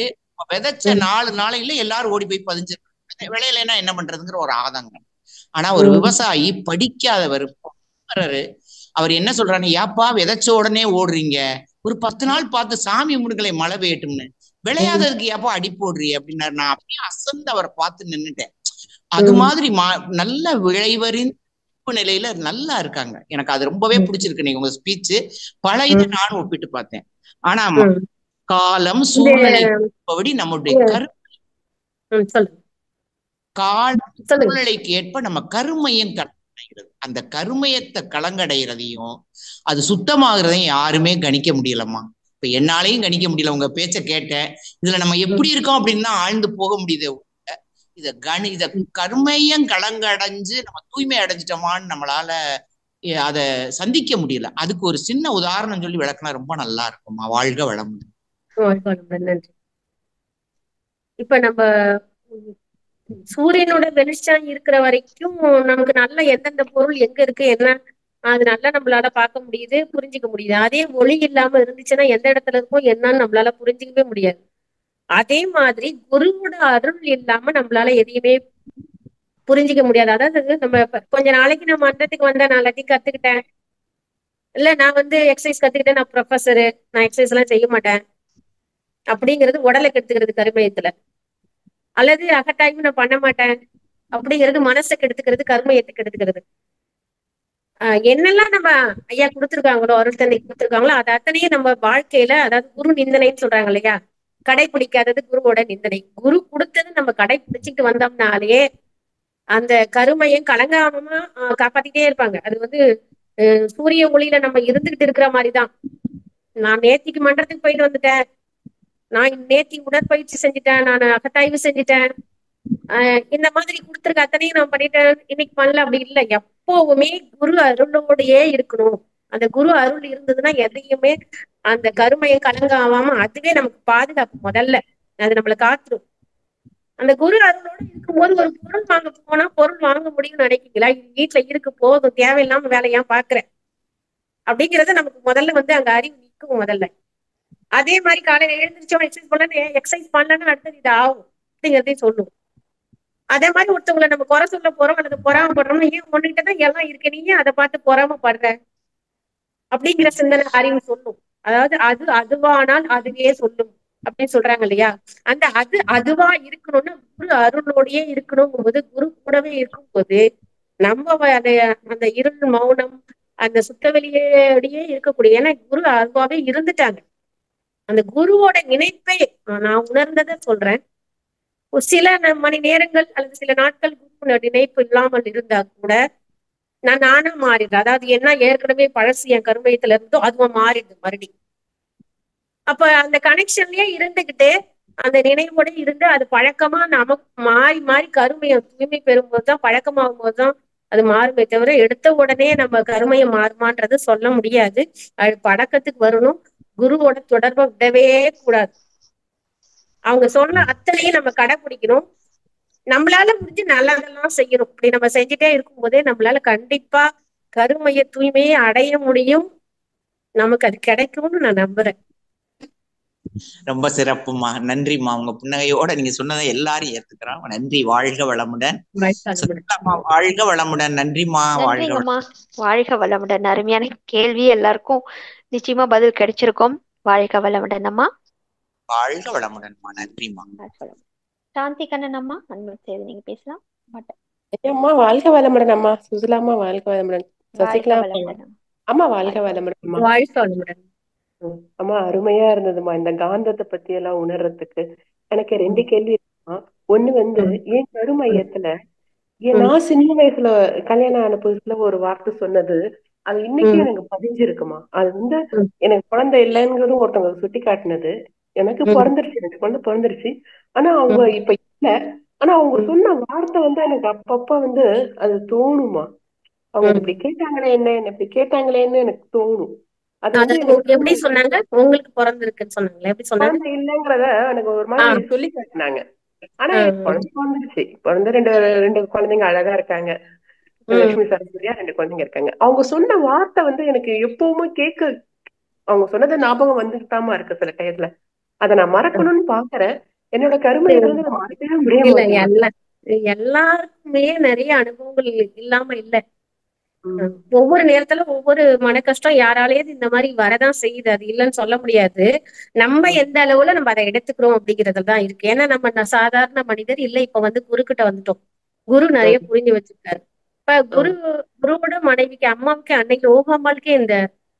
விதைச்ச 4 நாளையில எல்லாரும் ஓடி போய் பதிஞ்சிடுறாங்க. விளையலைன்னா என்ன பண்றதுங்கிற ஒரு ஆதங்கம். ஆனா ஒரு விவசாயி படிக்காதவர், அவர் என்ன சொல்றாரு, ஏப்பா விதைச்ச உடனே ஓடுறீங்க, ஒரு 10 நாள் பார்த்து சாமி முடுகளை மழை பெய்யட்டும்னு, விளையாததுக்கு ஏப்பா அடி போடுறீ அப்படின்னாரு. நான் அப்படியே அசந்து அவரை பார்த்து நின்னுட்டேன். அது மாதிரி நல்ல விளைவரின் நிலையில நல்லா இருக்காங்க. எனக்கு அது ரொம்பவே பிடிச்சிருக்கு. நீங்க உங்க ஸ்பீச் பல இதை நானும் ஒப்பிட்டு பார்த்தேன். ஆனா காலம் சூழ்நிலைப்படி நம்முடைய சூழ்நிலைக்கு ஏற்ப நம்ம கருமையம் கலங்கடைகிறது. அந்த கருமையத்தை கலங்கடைகிறதையும் அது சுத்தமாகறதையும் யாருமே கணிக்க முடியலம்மா. இப்ப என்னாலையும் கணிக்க முடியல. உங்க பேச்ச கேட்டேன். இதுல நம்ம எப்படி இருக்கோம் அப்படின்னு ஆழ்ந்து போக முடியுது. இத கருமையம் கலங்கடைஞ்சு நம்ம தூய்மை அடைஞ்சிட்டோமான்னு நம்மளால அதை சந்திக்க முடியல. அதுக்கு ஒரு சின்ன உதாரணம் சொல்லி விளக்குனா ரொம்ப நல்லா இருக்கும்மா. வாழ்க வளமுடன். நன்றி. இப்ப நம்ம சூரியனோட வெளிச்சம் இருக்கிற வரைக்கும் நமக்கு நல்ல எந்தெந்த பொருள் எங்க இருக்கு என்ன அது நல்லா நம்மளால பார்க்க முடியுது, புரிஞ்சுக்க முடியுது. அதே ஒளி இல்லாம இருந்துச்சுன்னா எந்த இடத்துல இருக்கும் என்னன்னு நம்மளால புரிஞ்சுக்கவே முடியாது. அதே மாதிரி குருவோட அருள் இல்லாம நம்மளால எதையுமே புரிஞ்சிக்க முடியாது. அதாவது நம்ம கொஞ்ச நாளைக்கு நான் மன்றத்துக்கு வந்தேன், நான் எல்லாத்தையும் கத்துக்கிட்டேன், இல்ல நான் எக்ஸசைஸ் கத்துக்கிட்டேன், நான் ப்ரொஃபஸரு, நான் எக்ஸசைஸ் எல்லாம் செய்ய மாட்டேன் அப்படிங்கிறது உடலை கெடுத்துக்கிறது கருமையத்துல. அல்லது அகட்டாய்வு நான் பண்ண மாட்டேன் அப்படிங்கிறது மனசை கெடுத்துக்கிறது, கருமையத்தை கெடுத்துக்கிறது. என்னெல்லாம் நம்ம ஐயா கொடுத்துருக்காங்களோ, அருள் தந்தை கொடுத்துருக்காங்களோ அது அத்தனையும் நம்ம வாழ்க்கையில, அதாவது குரு நிந்தனைன்னு சொல்றாங்க இல்லையா, கடைபிடிக்காதது குருவோட நிந்தனை. குரு கொடுத்தது நம்ம கடைபிடிச்சிட்டு வந்தோம்னாலே அந்த கருமையும் கலங்காம காப்பாத்திட்டே இருப்பாங்க. அது சூரிய ஒளியில நம்ம இருந்துகிட்டு இருக்கிற மாதிரிதான். நான் நேத்திக்கு மன்றத்துக்கு போயிட்டு வந்துட்டேன், நான் நேத்தி உடற்பயிற்சி செஞ்சுட்டேன், நான் அகத்தாய்வு செஞ்சுட்டேன், இந்த மாதிரி கொடுத்துருக்க அத்தனையும் நான் பண்ணிட்டேன், இன்னைக்கு பண்ணல அப்படி இல்லை. எப்பவுமே குரு அருளோடையே இருக்கணும். அந்த குரு அருள் இருந்ததுன்னா எதையுமே அந்த கருமையை கலங்காம அதுவே நமக்கு பாதுகாப்பு. முதல்ல அது நம்மளை காத்துரும். அந்த குரு அருளோட இருக்கும்போது ஒரு பொருள் வாங்க போனா பொருள் வாங்க முடியும்னு நினைக்கிறீங்களா? வீட்டுல இருக்கு போதும், தேவையில்லாம வேலையா பாக்குறேன் அப்படிங்கறத நமக்கு முதல்ல அங்க அறிவு நிற்கும் முதல்ல. அதே மாதிரி காலையில எழுந்திரிச்சோம் எக்ஸசைஸ் பண்ணலன்னு அடுத்தது இது ஆகும் அப்படிங்கிறதையும் சொல்லுவோம். அதே மாதிரி ஒருத்தவங்களை நம்ம குறை சொல்ல போறோம் அல்லது பொறாமப்படுறோம்னா, ஏன் ஒண்ணுகிட்டதான் எல்லாம் இருக்கு, நீ அதை பார்த்து பொறாமப்படுற அப்படிங்கிற சிந்தனை அறிவு சொல்லும். அதாவது அதுவானால் அதுவே சொல்லும். அப்படின்னு சொல்றாங்க இல்லையா, அந்த அதுவா இருக்கணும்னா குரு அருளோடையே இருக்கணுங்கும் போது, குரு கூடவே இருக்கும்போது நம்ம அந்த அந்த இருள் மௌனம் அந்த சுத்தவெளியோடையே இருக்கக்கூடிய, ஏன்னா குரு அதுவாவே இருந்துட்டாங்க. அந்த குருவோட இணைப்பை நான் உணர்ந்ததை சொல்றேன். ஒரு சில மணி நேரங்கள் அல்லது சில நாட்கள் குரு நினைப்பு இல்லாமல் இருந்தா கூட நானா மாறிடுறேன். அதாவது என்ன, ஏற்கனவே பழசு என் கருமையத்துல இருந்தோ அதுவா மாறிடுது மறுபடியும். அப்ப அந்த கனெக்ஷன்லயே இருந்துகிட்டு அந்த நினைவோட இருந்து அது பழக்கமா நமக்கு மாறி மாறி கருமையை தூய்மை பெறும்போதுதான், பழக்கமாகும் போதுதான் அது மாறுமே தவிர எடுத்த உடனே நம்ம கருமையை மாறுமான்றது சொல்ல முடியாது. அது பழக்கத்துக்கு வரணும். குருவோட தொடர்பை விடவே கூடாது. அவங்க சொன்ன அத்தனையும் நம்ம கடைபிடிக்கணும். நம்மளால முடிஞ்சு நல்லதெல்லாம் செய்யணும். இப்படி நம்ம செஞ்சுட்டே இருக்கும் போதே நம்மளால கண்டிப்பா கருமைய தூய்மையை அடைய முடியும். நமக்கு அது கிடைக்கும்னு நான் நம்புறேன். ரொம்ப சிறப்புமா, நன்றிம்மா. உங்க புன்னகையோட நீங்க சொன்னதை எல்லாரும் ஏத்துக்கிறான். நன்றி. வாழ்க வளமுடன். வாழ்க வளமுடன். நன்றிம்மா. நன்றிங்கம்மா. வாழ்க வளமுடன். அருமையான கேள்வி, எல்லாருக்கும் நிச்சயமா பதில் கிடைச்சிருக்கும். வாழ்க வளமுடன் அம்மா. வாழ்க வளமுடன்மா. நன்றிம்மா. சாந்தி கண்ணன் அம்மா, அன்பு செய்து நீங்க பேசலாம். அம்மா வாழ்க வளமுடன் அம்மா. சுசிலாம்மா வாழ்க வளமுடன். சசிகலா அம்மா வாழ்க வளமுடன். வாழ்க வளமுடன் அம்மா. அருமையா இருந்ததுமா இந்த காந்தத்தை பத்தி எல்லாம் உணர்றதுக்கு. எனக்கு 2 கேள்வி இருக்குமா. ஒண்ணு வந்து என் கருமையத்துல நான் சின்ன வயசுல கல்யாணம் ஆன புதுசுல ஒரு வார்த்தை சொன்னது, அது இன்னைக்கு எனக்கு பதிஞ்சிருக்குமா. அது வந்து எனக்கு குழந்தை இல்லைங்கிறதும் ஒருத்தவங்க சுட்டி காட்டினது. எனக்கு பிறந்துருச்சு, எனக்கு குழந்தை பிறந்துருச்சு. ஆனா அவங்க இப்ப இல்ல. ஆனா அவங்க சொன்ன வார்த்தை வந்து எனக்கு அப்பப்ப வந்து அது தோணுமா. அவங்க இப்படி கேட்டாங்களே என்ன இப்படி கேட்டாங்களேன்னு எனக்கு தோணும். அது வந்து எப்படி சொன்னாங்க, உங்களுக்கு பிறந்திருக்குன்னு சொன்னாங்களா, எப்படி சொன்னாங்க? குழந்தை இல்லைங்கிறத எனக்கு ஒரு மாதிரி சொல்லி காட்டினாங்க. ஆனா எனக்கு குழந்தை பிறந்துருச்சு. பிறந்த ரெண்டு குழந்தைங்க அழகா இருக்காங்க. லட்சுமி சரஸ்வதியா 2 குழந்தைங்க இருக்காங்க. அவங்க சொன்ன வார்த்தை வந்து எனக்கு எப்பவுமே அவங்க சொன்னது ஞாபகம் வந்துட்டாமா இருக்கு சில டயத்துல. அதை நான் மறக்கணும்னு பாக்குறேன். என்னோட கருமையில இருந்து நான் மறக்கவே முடியல. எல்லாருக்குமே நிறைய அனுபவங்கள் இல்லாம இல்ல. ஒவ்வொரு நேரத்துல ஒவ்வொரு மன கஷ்டம் யாராலேயும் இந்த மாதிரி வரதான் செய்யுது. அது இல்லைன்னு சொல்ல முடியாது. நம்ம எந்த அளவுல நம்ம அதை எடுத்துக்கிறோம் அப்படிங்கறதுதான் இருக்கு. ஏன்னா நம்ம சாதாரண மனிதர் இல்லை. இப்ப வந்து குருக்கிட்ட வந்துட்டோம். குரு நிறைய புரிஞ்சு வச்சிருக்காரு. இப்ப குருவோட மனைவிக்கு அம்மாவுக்கு அன்னைக்கு ரோகாம்பாளுக்கே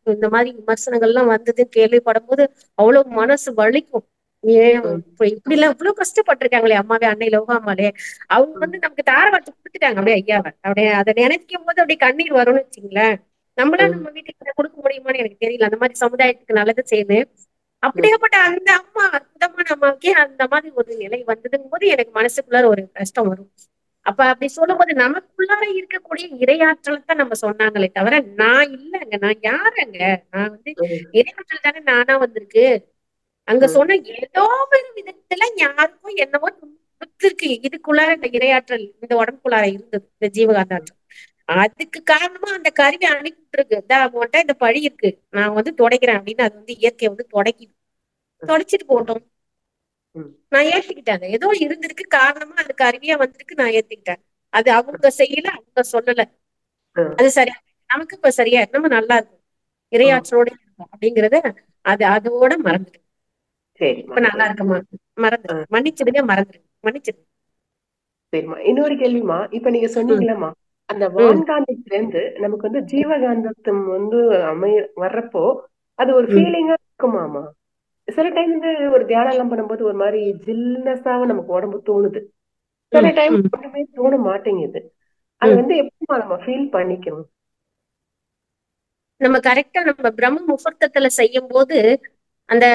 இந்த மாதிரி விமர்சனங்கள்லாம் வந்ததுன்னு கேள்விப்படும் போது அவ்வளவு மனசு வலிக்கும். ஏன் இப்படி எல்லாம் இவ்வளவு கஷ்டப்பட்டிருக்காங்களே அம்மாவே, அன்னை லோகாம்பாளே. அவங்க வந்து நமக்கு தாரவாத்து கொடுத்துட்டாங்க அப்படியே ஐயாவை. அப்படியே அதை நினைக்கும் போது அப்படியே கண்ணீர் வரும்னு வச்சுங்களேன். நம்மளா நம்ம வீட்டுக்கு கொடுக்க முடியுமான்னு எனக்கு தெரியல. அந்த மாதிரி சமுதாயத்துக்கு நல்லது செய்யுது. அப்படியேப்பட்ட அந்த அம்மா, அற்புதமான அம்மாவுக்கே அந்த மாதிரி ஒரு நிலை வந்ததுங்கும் போது எனக்கு மனசுக்குள்ளார ஒரு கஷ்டம் வரும். அப்ப அப்படி சொல்லும் போது நமக்குள்ளார இருக்கக்கூடிய இறையாற்றலை தான் நம்ம சொன்னாங்களே தவிர நான் இல்லைங்க, நான் யாருங்க, நான் வந்து இறையாற்றல் தானே நானா வந்திருக்கு. அங்க சொன்ன ஏதோ ஒரு விதத்துல யாருக்கும் என்னவோ கொடுத்திருக்கு. இதுக்குள்ளார இந்த இரையாற்றல் இந்த உடம்புக்குள்ளார இருந்தது, இந்த ஜீவகாந்தாற்றல். அதுக்கு காரணமா அந்த கருவி அனுப்பிட்டு இருக்கு. இந்த பழி இருக்கு, நான் வந்து துடைக்கிறேன் அப்படின்னு அது வந்து இயற்கையை வந்து தொடச்சிட்டு போட்டோம். நான் ஏத்துக்கிட்டேன். ஏதோ இருந்திருக்கு, காரணமா அந்த கருவியா வந்திருக்கு, நான் ஏத்துக்கிட்டேன். அது அவங்க செய்யல, அவங்க சொல்லல. அது சரியா நமக்கு இப்ப சரியா நம்ம நல்லா இருக்கும், இரையாற்றலோட இருக்கும் அப்படிங்கறத அது அதோட மறந்துட்டு இப்ப நல்லா இருக்குமா. மன்னிச்சிடுங்க, மன்னிச்சிடுங்க. சரிம்மா. இன்னொரு கேள்விமா. இப்ப நீங்க சொன்னீங்களம்மா அந்த வான்காந்தத்துல இருந்து நமக்கு வந்து ஜீவகாந்தத்தம் வந்து வர்றப்போ அது ஒரு ஃபீலிங்கா இருக்குமாமா. சில டைம் வந்து ஒரு தியானம் எல்லாம் பண்ணும்போது ஒரு மாதிரி ஜில்னஸாவ நமக்கு உடம்பு தோணுது. சில டைம் ஒண்ணுமே தோண மாட்டேங்குது. அது வந்து எப்படி நம்ம ஃபீல் பண்ணிக்கணும்? நம்ம கரெக்டா நம்ம பிரம்ம முகூர்த்தத்துல செய்யும் போது அந்த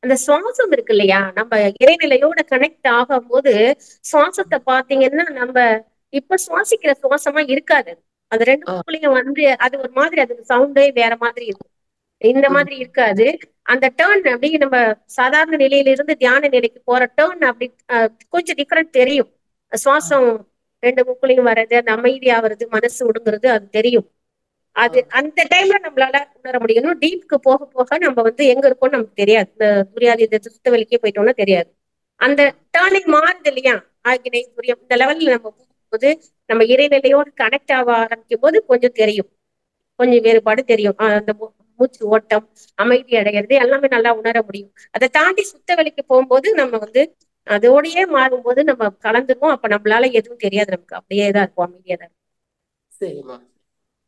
அந்த சுவாசம் இருக்கு இல்லையா, நம்ம இறைநிலையோட கனெக்ட் ஆகும் போது சுவாசத்தை பாத்தீங்கன்னா நம்ம இப்ப சுவாசிக்கிற சுவாசமா இருக்காது. அது 2 மூக்குலையும் வந்து அது ஒரு மாதிரி, அது சவுண்டே வேற மாதிரி இருக்கும். இந்த மாதிரி இருக்காது. அந்த டேர்ன் அப்படி நம்ம சாதாரண நிலையில இருந்து தியான நிலைக்கு போற டேர்ன் அப்படி கொஞ்சம் டிஃபரெண்ட் தெரியும். சுவாசம் 2 மூக்குலையும் வர்றது, அந்த அமைதியா வருது, மனசு ஒடுங்குறது, அது தெரியும். அது அந்த டைம்ல நம்மளால உணர முடியும். டீப்புக்கு போக போக நம்ம வந்து எங்க இருக்கோம்னு நமக்கு தெரியாது. இந்த துரியாதி இந்த சுத்த வெளிக்கே போயிட்டோம்னா தெரியாது. அந்த டேர்னிங் மாறுது இல்லையா, ஆகினை துரியம் இந்த லெவல்ல நம்ம போகும்போது நம்ம இறைநிலையோடு கனெக்ட் ஆக ஆரம்பிக்கும் போது கொஞ்சம் தெரியும், கொஞ்சம் வேறுபாடு தெரியும். அந்த மூச்சு ஓட்டம், அமைதி அடைகிறது எல்லாமே நல்லா உணர முடியும். அதை தாண்டி சுத்த வெளிக்கு போகும்போது நம்ம வந்து அதோடயே மாறும்போது நம்ம கலந்துருவோம். அப்ப நம்மளால எதுவும் தெரியாது, நமக்கு அப்படியே தான் இருக்கும், அமைதியா தான் சரிம்மா,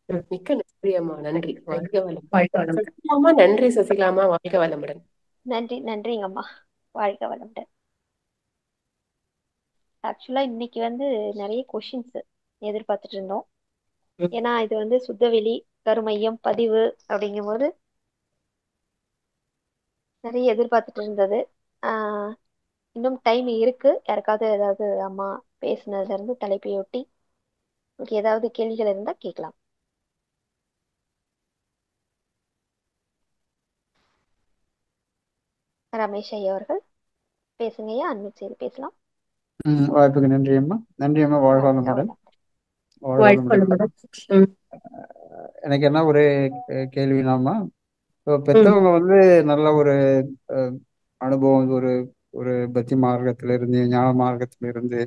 இருக்கும். மிக்க நன்றி அம்மா. நன்றி. வாழ்க வளம். வாழ்க வளம். சசிகலாமா, நன்றி சசிகலாமா. வாழ்க வளமுடன். நன்றி, நன்றிங்கம்மா. வாழ்க வளமுடன். ஆக்சுவலா இன்னைக்கு வந்து நிறைய கொஷின்ஸ் எதிர்பார்த்துட்டு இருந்தோம். ஏன்னா இது வந்து சுத்தவெளி, கருமையம், பதிவு அப்படிங்கும்போது நிறைய எதிர்பார்த்துட்டு இருந்தது. இன்னும் டைம் இருக்கு. யாருக்காவது ஏதாவது அம்மா பேசுனதுல இருந்து தலைப்பையொட்டி உங்களுக்கு ஏதாவது கேள்விகள் இருந்தா கேட்கலாம். ரமேஷ் ஐயா அவர்கள் பேசுங்க ஐயா, அன்மியூட் செய்து பேசலாம். வாய்ப்புக்கு நன்றி அம்மா. நன்றி அம்மா. வாழ்க வளமுடன். வாழ்க வளமுடன். எனக்கு என்ன ஒரு கேள்வினாமா, இப்போ பெத்தவங்க வந்து நல்ல ஒரு அனுபவம், ஒரு ஒரு பக்தி மார்க்கத்துல இருந்து, ஞான மார்க்கத்துல இருந்து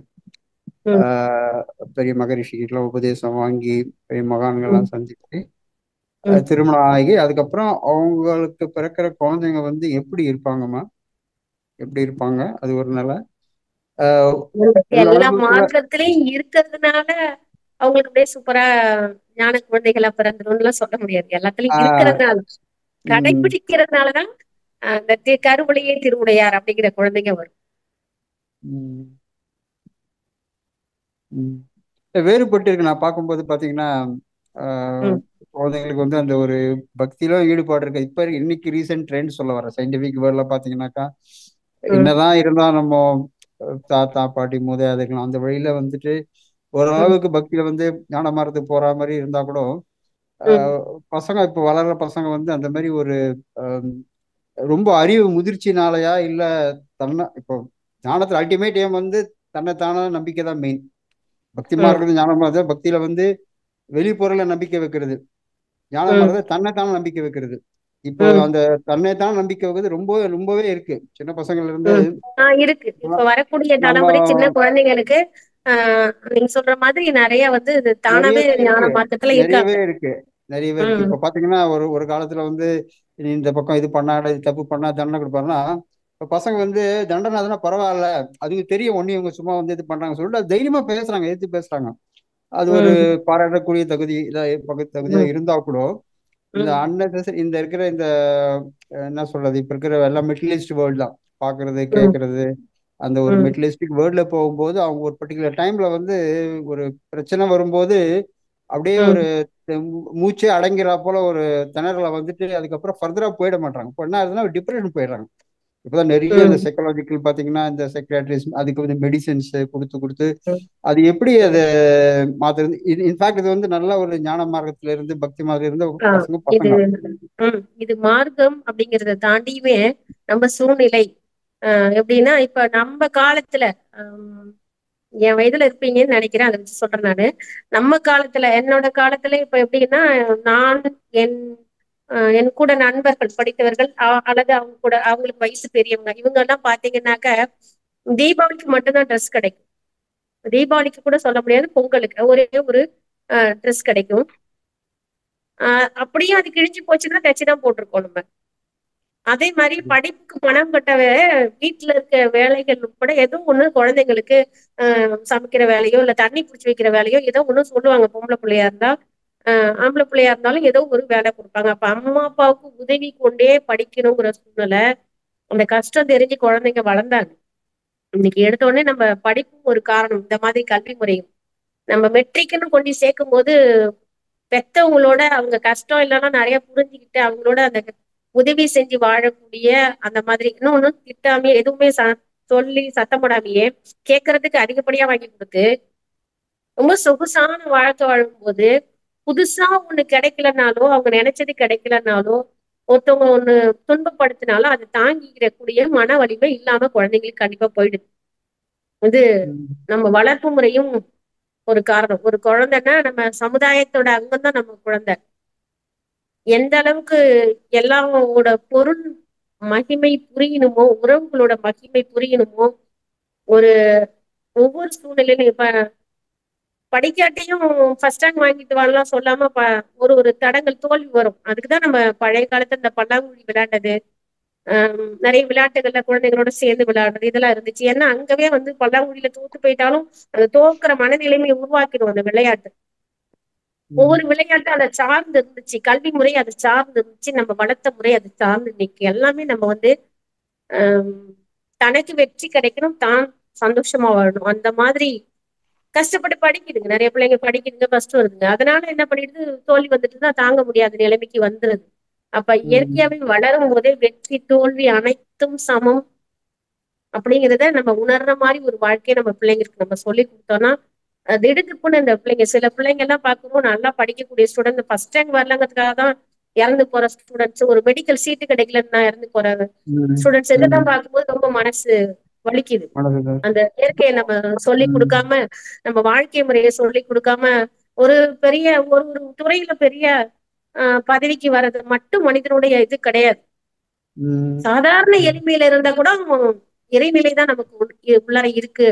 பெரிய மகரிஷிகிட்ட உபதேசம் வாங்கி பெரிய மகான்கள்லாம் சந்திச்சு திருமணம் ஆகி அதுக்கப்புறம் அவங்களுக்கு பிறக்கிற குழந்தைங்க வந்து எப்படி இருப்பாங்கம்மா, எப்படி இருப்பாங்க? அது ஒரு நல்ல எல்லா மார்க்கத்திலயும் இருக்கிறதுனால அவங்களுக்கு அப்படியே சூப்பரா ஞான குழந்தைகளா பிறந்துடும் சொல்ல முடியாது. எல்லாத்துலயும் இருக்கிறதுனால, கடைபிடிக்கிறதுனாலதான் அந்த கருவழியே திருவுடையார் அப்படிங்கிற குழந்தைங்க வரும். வேறுபட்டு இருக்கு. நான் பார்க்கும்போது பாத்தீங்கன்னா குழந்தைங்களுக்கு வந்து அந்த ஒரு பக்தியில ஈடுபாடு இருக்கு. இப்ப இன்னைக்கு ரீசெண்ட் ட்ரெண்ட் சொல்ல வர சயின்டிபிக் வேர்ல்ட்ல பாத்தீங்கன்னாக்கா, என்னதான் இருந்தா நம்ம தாத்தா பாட்டி மூதாதைகள் அந்த வழியில வந்துட்டு ஓரளவுக்கு பக்தியில வந்து ஞான மார்க்கத்துக்கு போற மாதிரி இருந்தா கூட பசங்க இப்ப வளர்ற பசங்க வந்து அந்த மாதிரி ஒரு ரொம்ப அறிவு முதிர்ச்சினாலயா இல்ல தன்னை இப்போ ஞானத்துல அல்டிமேட் ஏம் வந்து தன்னைத்தான நம்பிக்கை தான் மெயின். பக்தி மார்க்கத்து ஞான மார்க்கம் பக்தியில வந்து வெளிப்பொருளை நம்பிக்கை வைக்கிறது, ஞான மார்க்கத்தை தன்னைத்தான நம்பிக்கை வைக்கிறது. இப்போ அந்த தன்னைத்தான் நம்பிக்கை வைக்கிறது ரொம்பவே இருக்கு சின்ன பசங்கள்ல இருந்து. இருக்கு. இப்ப வரக்கூடிய தலைமுறை சின்ன குழந்தைங்களுக்கு நீங்க சொல்ற மாதிரி நிறைய வந்து தானாவே ஞான மார்க்கத்துல நிறையவே இருக்கு. இப்ப பாத்தீங்கன்னா ஒரு காலத்துல வந்து இந்த பக்கம் இது பண்ணா இது தப்பு பண்ணா தண்டனை கொடுப்பாருன்னா, இப்ப பசங்க வந்து தண்டனை அதெல்லாம் பரவாயில்ல, அதுக்கு தெரியும் ஒண்ணு இவங்க சும்மா வந்து இது பண்றாங்க சொல்லிட்டு அது தைரியமா பேசுறாங்க, எதிர்த்து பேசுறாங்க. அது ஒரு பாராட்டக்கூடிய தகுதியா இருந்தா கூட இந்த அன்னெசரி இந்த இருக்கிற இந்த என்ன சொல்றது, இப்ப இருக்கிற எல்லாம் மெட்டீரியலிஸ்ட் வேர்ல்டு தான் பாக்குறது கேட்கறது. அந்த ஒரு மெட்டீரியலிஸ்டிக் வேர்ல்ட்ல போகும்போது அவங்க ஒரு பர்டிகுலர் டைம்ல வந்து ஒரு பிரச்சனை வரும்போது அப்படியே ஒரு மூச்சே அடங்கிறா போல ஒரு திணறலை வந்துட்டு அதுக்கப்புறம் ஃபர்தரா போயிட மாட்டாங்க. இப்போ என்ன ஆகுதுன்னா டிப்ரெஷன் போயிடுறாங்க. இப்போதான் நிறைய இந்த சைக்காலஜிக்கல் பாத்தீங்கன்னா இந்த சைக்கியாட்ரிஸ்ட் அதுக்கு வந்து மெடிசன்ஸ் கொடுத்து அது எப்படி அதை மாத்துறது. இன்ஃபேக்ட் இது வந்து நல்ல ஒரு ஞான மார்க்கத்துல இருந்து பக்தி மார்க்கத்துல இருந்து பசங்க இது மார்க்கம் அப்படிங்கறத தாண்டியுமே நம்ம சூழ்நிலை எப்படின்னா, இப்ப நம்ம காலத்துல என் வயதுல இருப்பீங்கன்னு நினைக்கிறேன், அதை வச்சு சொல்றேன் நானு. நம்ம காலத்துல என்னோட காலத்துல இப்ப எப்படின்னா, நான் என் கூட நண்பர்கள் படித்தவர்கள் அல்லது அவங்க கூட அவங்களுக்கு வயசு பெரியவங்க இவங்க எல்லாம் பாத்தீங்கன்னாக்க தீபாவளிக்கு மட்டும்தான் ட்ரெஸ் கிடைக்கும். தீபாவளிக்கு கூட சொல்ல முடியாது, பொங்கலுக்கு ஒரே ஒரு ட்ரெஸ் கிடைக்கும். அப்படியும் அது கிழிஞ்சு போச்சுன்னா தச்சுதான் போட்டிருக்கோம் நம்ம. அதே மாதிரி படிப்புக்கு பணம் கட்டவே வீட்டுல இருக்க வேலைகள் உட்பட ஏதோ ஒண்ணு குழந்தைங்களுக்கு சமைக்கிற வேலையோ இல்ல தண்ணி பிடிச்சி வைக்கிற வேலையோ ஏதோ ஒண்ணு சொல்லுவாங்க. பொம்பளை பிள்ளையா இருந்தா ஆம்பளை பிள்ளையா இருந்தாலும் ஏதோ ஒரு வேலை கொடுப்பாங்க. அப்ப அம்மா அப்பாவுக்கு உதவி கொண்டே படிக்கணுங்கிற சூழ்நிலை, அந்த கஷ்டம் தெரிஞ்சு குழந்தைங்க வளர்ந்தாங்க. இன்னைக்கு எடுத்த உடனே நம்ம படிப்பும் ஒரு காரணம், இந்த மாதிரி கல்வி முறையும் நம்ம மெட்ரிக்னு கொண்டு சேர்க்கும் போது பெத்தவங்களோட அவங்க கஷ்டம் இல்லைன்னா நிறைய புரிஞ்சுக்கிட்டு அவங்களோட அந்த உதவி செஞ்சு வாழக்கூடிய அந்த மாதிரி இன்னொன்னு திட்டாமையே எதுவுமே சொல்லி சத்தம் போடாமையே கேட்கறதுக்கு அதிகப்படியா வாங்கி கொடுத்து ரொம்ப சொகுசான வாழ்க்கை வாழும்போது புதுசா ஒண்ணு கிடைக்கலனாலோ அவங்க நினைச்சது கிடைக்கலனாலோ ஒருத்தவங்க ஒண்ணு துன்பப்படுத்தினாலும் அதை தாங்கிக்கிற கூடிய மன வலிமை இல்லாம குழந்தைங்களுக்கு கண்டிப்பா போயிடுது. இது நம்ம வளர்ப்பு முறையும் ஒரு காரணம். ஒரு குழந்தைன்னா நம்ம சமுதாயத்தோட அங்கம் தான் நம்ம குழந்தை. எந்த அளவுக்கு எல்லாரோட பொருள் மகிமை புரியணுமோ, உறவுகளோட மகிமை புரியணுமோ, ஒரு ஒவ்வொரு சூழ்நிலையிலும் இப்ப படிக்காட்டியும் ஃபர்ஸ்ட் ரேங்க் வாங்கிட்டு வரலாம் சொல்லாம ஒரு ஒரு தடங்கள் தோல்வி வரும். அதுக்குதான் நம்ம பழைய காலத்துல இந்த பல்லாங்குழி விளையாண்டது, நிறைய விளையாட்டுகள்ல குழந்தைகளோட சேர்ந்து விளையாடுறது இதெல்லாம் இருந்துச்சு. ஏன்னா அங்கவே வந்து பல்லாங்குழியில தோத்து போயிட்டாலும் அந்த தோக்குற மனநிலைமையை உருவாக்கிடும் அந்த விளையாட்டு. ஒவ்வொரு விளையாட்டு அதை சார்ந்து இருந்துச்சு, கல்வி முறை அதை சார்ந்து இருந்துச்சு, நம்ம வளர்த்த முறை அதை சார்ந்து இன்னைக்கு எல்லாமே நம்ம வந்து ஆஹ் தனக்கு வெற்றி கிடைக்கணும், தான் சந்தோஷமா வாழணும் அந்த மாதிரி கஷ்டப்பட்டு படிக்குதுங்க. நிறைய பிள்ளைங்க படிக்குதுங்க, ஃபர்ஸ்ட் வருதுங்க. அதனால என்ன பண்ணிடுது, தோல்வி வந்துட்டுதான் தாங்க முடியாத நிலைமைக்கு வந்துருது. அப்ப இயற்கையாவே வளரும் போதே வெற்றி தோல்வி அனைத்தும் சமம் அப்படிங்கிறத நம்ம உணர்ற மாதிரி ஒரு வாழ்க்கையை நம்ம பிள்ளைங்களுக்கு நம்ம சொல்லி கொடுத்தோம்னா திடுக்குன்னு இந்த பிள்ளைங்க, சில பிள்ளைங்க எல்லாம் பார்க்கும்போது நல்லா படிக்கக்கூடிய ஸ்டூடெண்ட் ஃபர்ஸ்ட் ரேங்க் வரலங்கிறதுக்காக தான் இறந்து போற ஸ்டூடெண்ட்ஸ், ஒரு மெடிக்கல் சீட்டு கிடைக்கலன்னா இறந்து போற ஸ்டூடெண்ட்ஸ் இதெல்லாம் பார்க்கும்போது ரொம்ப மனசு வலிக்குது. அந்த இயற்கையை நம்ம சொல்லி கொடுக்காம, நம்ம வாழ்க்கை முறையை சொல்லி கொடுக்காம, ஒரு பெரிய ஒரு ஒரு துறையில பெரிய பதவிக்கு வர்றது மட்டும் மனிதனுடைய இது கிடையாது. சாதாரண எளிமையில இருந்தா கூட இறைநிலை தான் நமக்கு உள்ளார இருக்கு,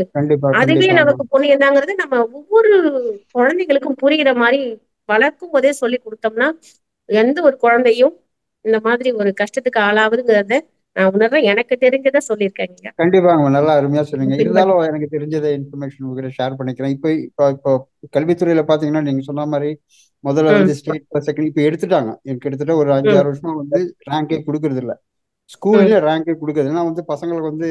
அதுவே நமக்கு புண்ணியதாங்கிறது நம்ம ஒவ்வொரு குழந்தைகளுக்கும் புரியுற மாதிரி வளர்க்கும் போதே சொல்லி கொடுத்தோம்னா எந்த ஒரு குழந்தையும் இந்த மாதிரி ஒரு கஷ்டத்துக்கு ஆளாவதுங்கிறத நான் உணர்றேன். எனக்கு தெரிஞ்சதை சொல்லியிருக்கேங்க. கண்டிப்பாங்க, நல்லா அருமையா சொன்னீங்க. இருந்தாலும் எனக்கு தெரிஞ்சதை இன்ஃபர்மேஷன் உங்ககிட்ட ஷேர் பண்ணிக்கிறேன். இப்போ கல்வித்துறையில பாத்தீங்கன்னா நீங்க சொன்ன மாதிரி முதல்ல வந்து ஸ்டேட் செகண்ட் இப்ப எடுத்துட்டாங்க. எனக்கு எடுத்துட்ட ஒரு 5-6 வருஷமா வந்து ரேங்கே கொடுக்கறது இல்லை, ஸ்கூல்ல ரேங்கே கொடுக்கறது. ஏன்னா வந்து பசங்களுக்கு வந்து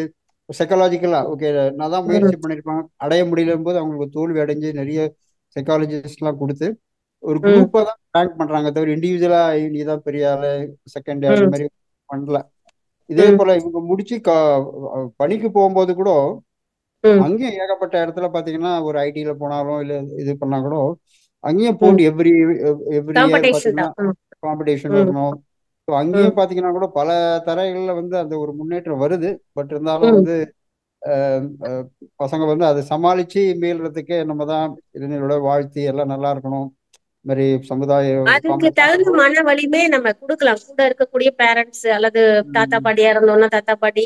சைக்காலஜிக்கலா ஓகே நான் தான் முயற்சி பண்ணிருப்பாங்க, அடைய முடியலும் போது அவங்களுக்கு தோல்வி அடைஞ்சு நிறைய சைக்காலஜிஸ்ட் எல்லாம் கொடுத்து ஒரு குரூப்பா தான் ரேங்க் பண்றாங்க, தவிர இண்டிவிஜுவலா நீ தான் பெரிய ஆளு செகண்ட் அந்த மாதிரி பண்ணல. இதே போல இவங்க முடிச்சு பணிக்கு போகும்போது கூட அங்கேயும் ஏகப்பட்ட இடத்துல பாத்தீங்கன்னா ஒரு ஐடில போனாலும் இல்ல இது பண்ணா கூட அங்கேயும் போட்டி எவ்ரி இயர் பாத்தீங்கன்னா காம்படிஷன் வரணும். அங்கேயும் பாத்தீங்கன்னா கூட பல தரைகள்ல வந்து அந்த ஒரு முன்னேற்றம் வருது. பட் இருந்தாலும் வந்து பசங்க வந்து அதை சமாளிச்சு மீள்றதுக்கே நம்ம தான் இளைஞரோட வாழ்த்தி எல்லாம் நல்லா இருக்கணும் மாதிரி சமுதாயம் அதுக்கு தகுந்த மன வலிமை நம்ம கொடுக்கலாம். கூட இருக்கக்கூடிய பேரண்ட்ஸ் அல்லது தாத்தா பாட்டியா இருந்தோம்னா தாத்தா பாட்டி,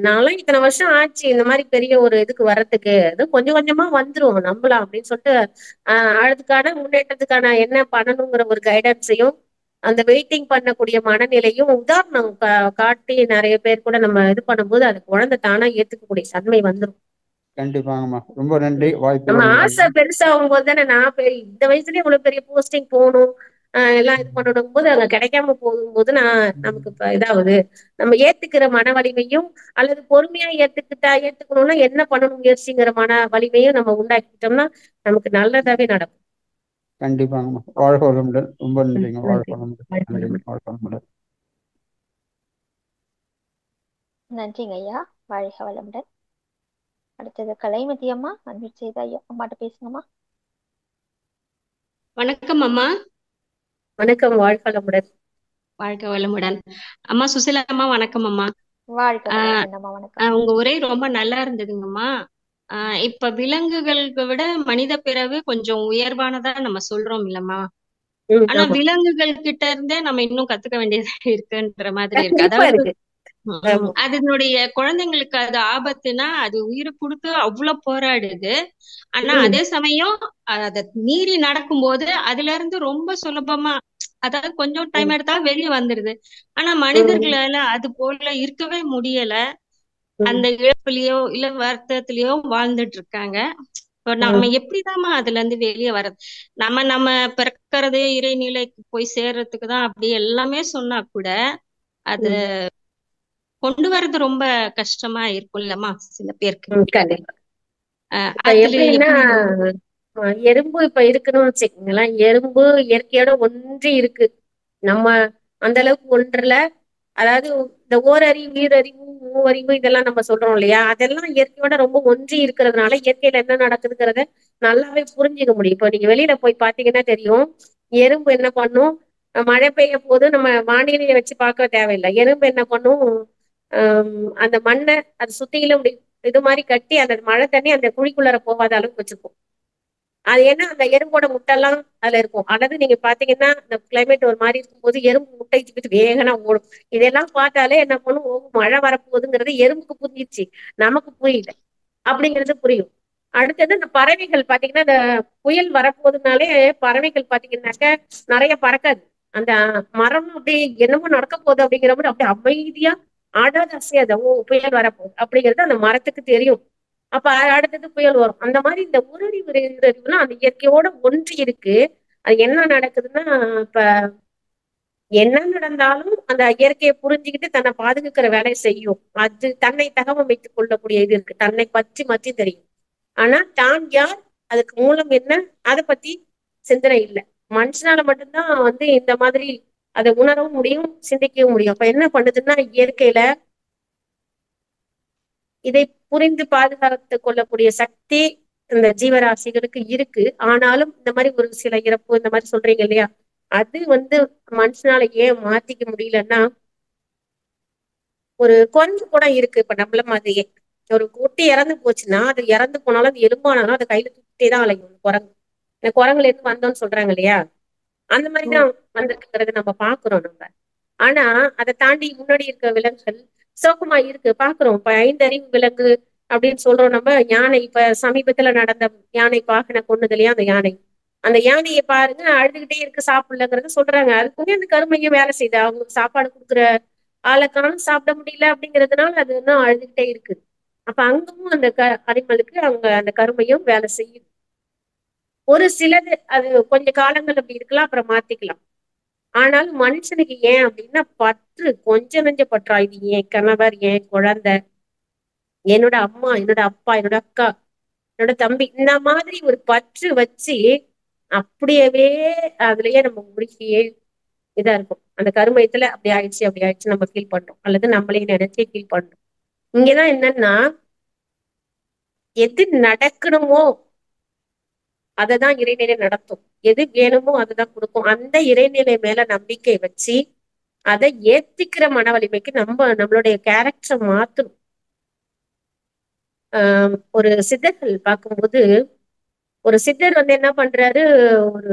நான்லாம் இத்தனை வருஷம் ஆச்சு இந்த மாதிரி பெரிய ஒரு இதுக்கு வர்றதுக்கு, அது கொஞ்சம் கொஞ்சமா வந்துரும் நம்பலாம் அப்படின்னு சொல்லிட்டு அதுக்கான முன்னேற்றத்துக்கான என்ன பண்ணணுங்கிற ஒரு கைடன்ஸையும் அந்த வெயிட்டிங் பண்ணக்கூடிய மனநிலையும் உதாரணம் காட்டி நிறைய பேர் கூட நம்ம இது பண்ணும்போது அது குழந்தை தானா ஏத்துக்கக்கூடிய தன்மை வந்துடும். கண்டிப்பாங்கம்மா, ரொம்ப நன்றி வாய்ப்பு. நம்ம ஆசை பெருசாகும் போது தானே நான் இந்த வயசுலயே இவ்வளவு பெரிய போஸ்டிங் போகணும் எல்லாம் இது பண்ணணும் போது அங்க கிடைக்காம போகும்போது நமக்கு இப்ப இதாகுது. நம்ம ஏத்துக்கிற மன வலிமையும் அல்லது பொறுமையா ஏத்துக்கணும்னா என்ன பண்ணணும் முயற்சிங்கிற மன வலிமையும் நம்ம உண்டாக்கிட்டோம்னா நமக்கு நல்லதாவே நடக்கும். கண்டிப்பாங்கம்மா, வாழ்க வளமுடன். ரொம்ப நன்றிங்க, வாழ்க வளமுடன். வாழ்க வளமுடன். நன்றிங்க ஐயா, வாழ்க வளமுடன். அடுத்தது கலைமதி அம்மா, அன்மிட் செய்த ஐயா அம்மாட்ட பேசுங்கம்மா. வணக்கம் அம்மா. வணக்கம், வாழ்க வளமுடன். வாழ்க வளமுடன் அம்மா. சுசிலா அம்மா வணக்கம் அம்மா. உங்க உரை ரொம்ப நல்லா இருந்ததுங்கம்மா. இப்ப விலங்குகளுக்கு விட மனித பிறவு கொஞ்சம் உயர்வானதா நம்ம சொல்றோம் இல்லம்மா, ஆனா விலங்குகள் கிட்ட இருந்தே நம்ம இன்னும் கத்துக்க வேண்டியது இருக்குன்ற மாதிரி இருக்கு. அதாவது அதனுடைய குழந்தைங்களுக்கு அது ஆபத்துனா அது உயிரை கொடுத்து அவ்வளவு போராடுது. ஆனா அதே சமயம் அதை மீறி நடக்கும்போது அதுல இருந்து ரொம்ப சுலபமா, அதாவது கொஞ்சம் டைம் எடுத்தா வெளியே வந்துருது. ஆனா மனிதர்களால அது போல இருக்கவே முடியல. அந்த இழப்புலயோ இல்ல வருத்தத்திலயோ வாழ்ந்துட்டு இருக்காங்க. நம்ம எப்படிதாம்மா அதுல இருந்து வெளியே வர்றது? நம்ம பிறக்கிறதே இறைநிலைக்கு போய் சேர்றதுக்குதான் அப்படி எல்லாமே சொன்னா கூட அது கொண்டு வர்றது ரொம்ப கஷ்டமா இருக்கும் இல்லம்மா சில பேருக்கு. எப்படின்னா எறும்பு இப்ப இருக்குன்னு வச்சுக்கோங்களேன், எறும்பு இயற்கையோட ஒன்றி இருக்கு, நம்ம அந்த அளவுக்கு ஒன்றல. அதாவது இந்த ஓரறிவு ஈரறிவு மூவறிவு இதெல்லாம் நம்ம சொல்றோம் இல்லையா, அதெல்லாம் இயற்கையோட ரொம்ப ஒன்றி இருக்கிறதுனால இயற்கையில என்ன நடக்குதுங்கிறத நல்லாவே புரிஞ்சுக்க முடியும். இப்போ நீங்க வெளியில போய் பாத்தீங்கன்னா தெரியும், எறும்பு என்ன பண்ணும், மழை பெய்ய போது நம்ம வானிலையை வச்சு பார்க்க தேவையில்லை. எறும்பு என்ன பண்ணும், அந்த மண்ணை அது சுத்தியில இது மாதிரி கட்டி அந்த மழை தண்ணி அந்த குழிக்குள்ளார போகாத அளவுக்கு வச்சிருக்கும். அது ஏன்னா அந்த எறும்போட முட்டைலாம் அதுல இருக்கும். அல்லது நீங்க பாத்தீங்கன்னா இந்த கிளைமேட் ஒரு மாதிரி இருக்கும்போது எறும்பு முட்டை தூக்கிட்டு வேகனா ஓடும். இதெல்லாம் பார்த்தாலே என்ன பண்ணும், மழை வரப்போகுதுங்கிறது எறும்புக்கு புரிஞ்சிருச்சு, நமக்கு புரியல அப்படிங்கிறது புரியும். அடுத்தது இந்த பறவைகள் பாத்தீங்கன்னா, இந்த புயல் வரப்போகுதுனாலே பறவைகள் பாத்தீங்கன்னாக்க நிறைய பறக்காது. அந்த மரம் அப்படியே என்னமோ நடக்க போகுது அப்படிங்கிற மாதிரி அப்படியே அமைதியா ஆடாத அசையாத, ஓ புயல் வரப்போகுது அப்படிங்கிறது அந்த மரத்துக்கு தெரியும். அப்ப அடுத்தது புயல் வரும். அந்த மாதிரி இந்த ஊரறிவு அறிவுலாம் அந்த இயற்கையோட ஒன்றி இருக்கு. அது என்ன நடக்குதுன்னா, இப்ப என்ன நடந்தாலும் அந்த இயற்கையை புரிஞ்சுக்கிட்டு தன்னை பாதுகாக்கிற வேலையை செய்யும். அது தன்னை தகவமைத்துக் கொள்ளக்கூடிய இது இருக்கு. தன்னை பற்றி மற்றி தெரியும். ஆனா தான் யார், அதுக்கு மூலம் என்ன, அதை பத்தி சிந்தனை இல்லை. மனுஷனால மட்டும்தான் வந்து இந்த மாதிரி அதை உணரவும் முடியும், சிந்திக்கவும் முடியும். அப்ப என்ன பண்ணுதுன்னா, இயற்கையில இதை புரிந்து பாதுகாத்துக் கொள்ளக்கூடிய சக்தி இந்த ஜீவராசிகளுக்கு இருக்கு. ஆனாலும் இந்த மாதிரி ஒரு சில இறப்பு இந்த மாதிரி சொல்றீங்க இல்லையா, அது வந்து மனுஷனால ஏன் மாத்திக்க முடியலன்னா, ஒரு குரங்கு கூட இருக்கு இப்ப நம்மள மாதிரியே. ஒரு குட்டி இறந்து போச்சுன்னா, அது இறந்து போனாலும் அது எலும்பானாலும் அதை கையில தூக்கிட்டே தான் அலையும் குரங்கு. இந்த குரங்குல இருந்து வந்தோம்னு சொல்றாங்க இல்லையா, அந்த மாதிரிதான் வந்திருக்குங்கிறது நம்ம பாக்குறோம் நம்ம. ஆனா அதை தாண்டி முன்னாடி இருக்க விலங்குகள் சோகமா இருக்கு பாக்குறோம். இப்ப 5 அறிவு விலங்கு அப்படின்னு சொல்றோம் நம்ம. யானை இப்ப சமீபத்துல நடந்த யானை பாகனை கொன்னது இல்லையா, அந்த யானை. அந்த யானையை பாருங்க, அழுதுகிட்டே இருக்கு, சாப்பிடலங்கிறத சொல்றாங்க. அதுக்குமே அந்த கருமையும் வேலை செய்யுது. அவங்க சாப்பாடு கொடுக்குற ஆளுக்கான சாப்பிட முடியல அப்படிங்கிறதுனால அது இன்னும் அழுதுகிட்டே இருக்கு. அப்ப அங்கவும் அந்த அனிமலுக்கு அவங்க அந்த கருமையும் வேலை செய்யுது. ஒரு சிலது அது கொஞ்ச காலங்கள் அப்படி இருக்கலாம், அப்புறம் மாத்திக்கலாம். ஆனாலும் மனுஷனுக்கு ஏன் அப்படின்னா, பற்று கொஞ்ச நெஞ்ச பற்றா. இது என் கணவர், என் குழந்தை, என்னோட அம்மா, என்னோட அப்பா, என்னோட அக்கா, என்னோட தம்பி, இந்த மாதிரி ஒரு பற்று வச்சு அப்படியவே அதுலயே நம்ம முடிக்கையே இதா இருக்கும். அந்த கருமையத்துல அப்படி ஆயிடுச்சு அப்படி ஆயிடுச்சு நம்ம ஃபீல் பண்றோம், அல்லது நம்மளே நினைச்சே ஃபீல் பண்றோம். இங்கதான் என்னன்னா, எது நடக்கணுமோ அததான் இறைநிலை நடத்தும். எது வேணுமோ அதுதான் கொடுக்கும். அந்த இறைநிலை மேல நம்பிக்கை வச்சு அதை ஏத்திக்கிற மன வலிமைக்கு நம்மளுடைய கேரக்டரை மாத்தணும். ஒரு சித்தர்கள் பார்க்கும்போது, ஒரு சித்தர் வந்து என்ன பண்றாரு, ஒரு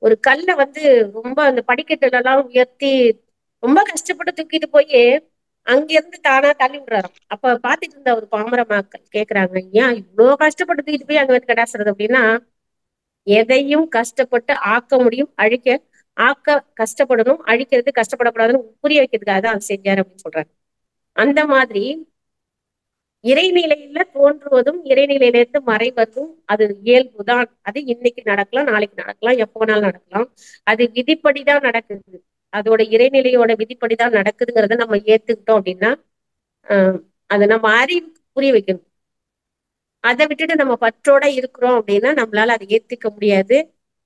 ஒரு கல்லை வந்து ரொம்ப அந்த படிக்கட்டுல எல்லாம் உயர்த்தி ரொம்ப கஷ்டப்பட்டு தூக்கிட்டு போய் அங்கிருந்து தானா தள்ளி விடுறாராம். அப்ப பாத்துட்டு இருந்த ஒரு பாமர மக்கள் கேக்குறாங்க, ஏன் இவ்வளவு கஷ்டப்பட்டு தூக்கிட்டு போய் அங்க வந்து கடாசுறது அப்படின்னா, எதையும் கஷ்டப்பட்டு ஆக்க முடியும், ஆக்க கஷ்டப்படணும், அழிக்கிறது கஷ்டப்படக்கூடாதுன்னு புரிய வைக்கிறதுக்காக தான் அது செஞ்சாரு அப்படின்னு சொல்றாங்க. அந்த மாதிரி இறைநிலையில தோன்றுவதும் இறைநிலையிலிருந்து மறைவதும் அது இயல்புதான். அது இன்னைக்கு நடக்கலாம், நாளைக்கு நடக்கலாம், எப்போ வேணாலும் நடக்கலாம். அது விதிப்படிதான் நடக்குது. அதோட இறைநிலையோட விதிப்படிதான் நடக்குதுங்கிறத நம்ம ஏத்துக்கிட்டோம் அப்படின்னா, அதை நம்ம அறிவுக்கு புரிய வைக்கணும். அதை விட்டுட்டு நம்ம பற்றோட இருக்கிறோம் அப்படின்னா நம்மளால அதை ஏத்துக்க முடியாது.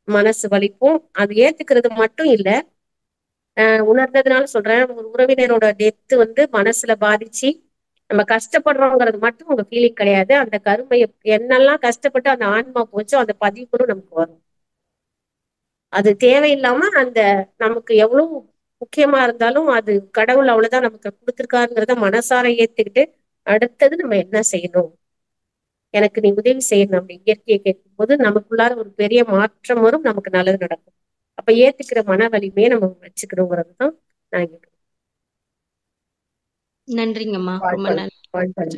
மனசு வலிக்கும். அது ஏத்துக்கிறது மட்டும் இல்ல, உணர்ந்ததுனால சொல்றேன். ஒரு உறவினரோட டெத்து வந்து மனசுல பாதிச்சு நம்ம கஷ்டப்படுறோங்கிறது மட்டும் உங்க ஃபீலிங் கிடையாது. அந்த கருமையை என்னெல்லாம் கஷ்டப்பட்டு அந்த ஆன்மா போச்சோ அந்த பதிவுகளும் நமக்கு வரும். அது தேவையில்லாம அந்த நமக்கு எவ்வளவு முக்கியமா இருந்தாலும் அது கடவுள் அவ்வளவுதான் நமக்கு கொடுத்துருக்காருங்கிறத மனசார ஏத்துக்கிட்டு அடுத்தது நம்ம என்ன செய்யணும், எனக்கு நீ உதவி செய்யணும் அப்படி இயற்கையை கேட்கும் போது நமக்குள்ளார ஒரு பெரிய மாற்றம் வரும், நமக்கு நல்லது நடக்கும். அப்ப ஏத்துக்கிற மன வலிமையை நம்ம வச்சுக்கணுங்கிறது தான் நான் கேட்கிறேன். நன்றிங்கம்மா, ரொம்ப நன்றி.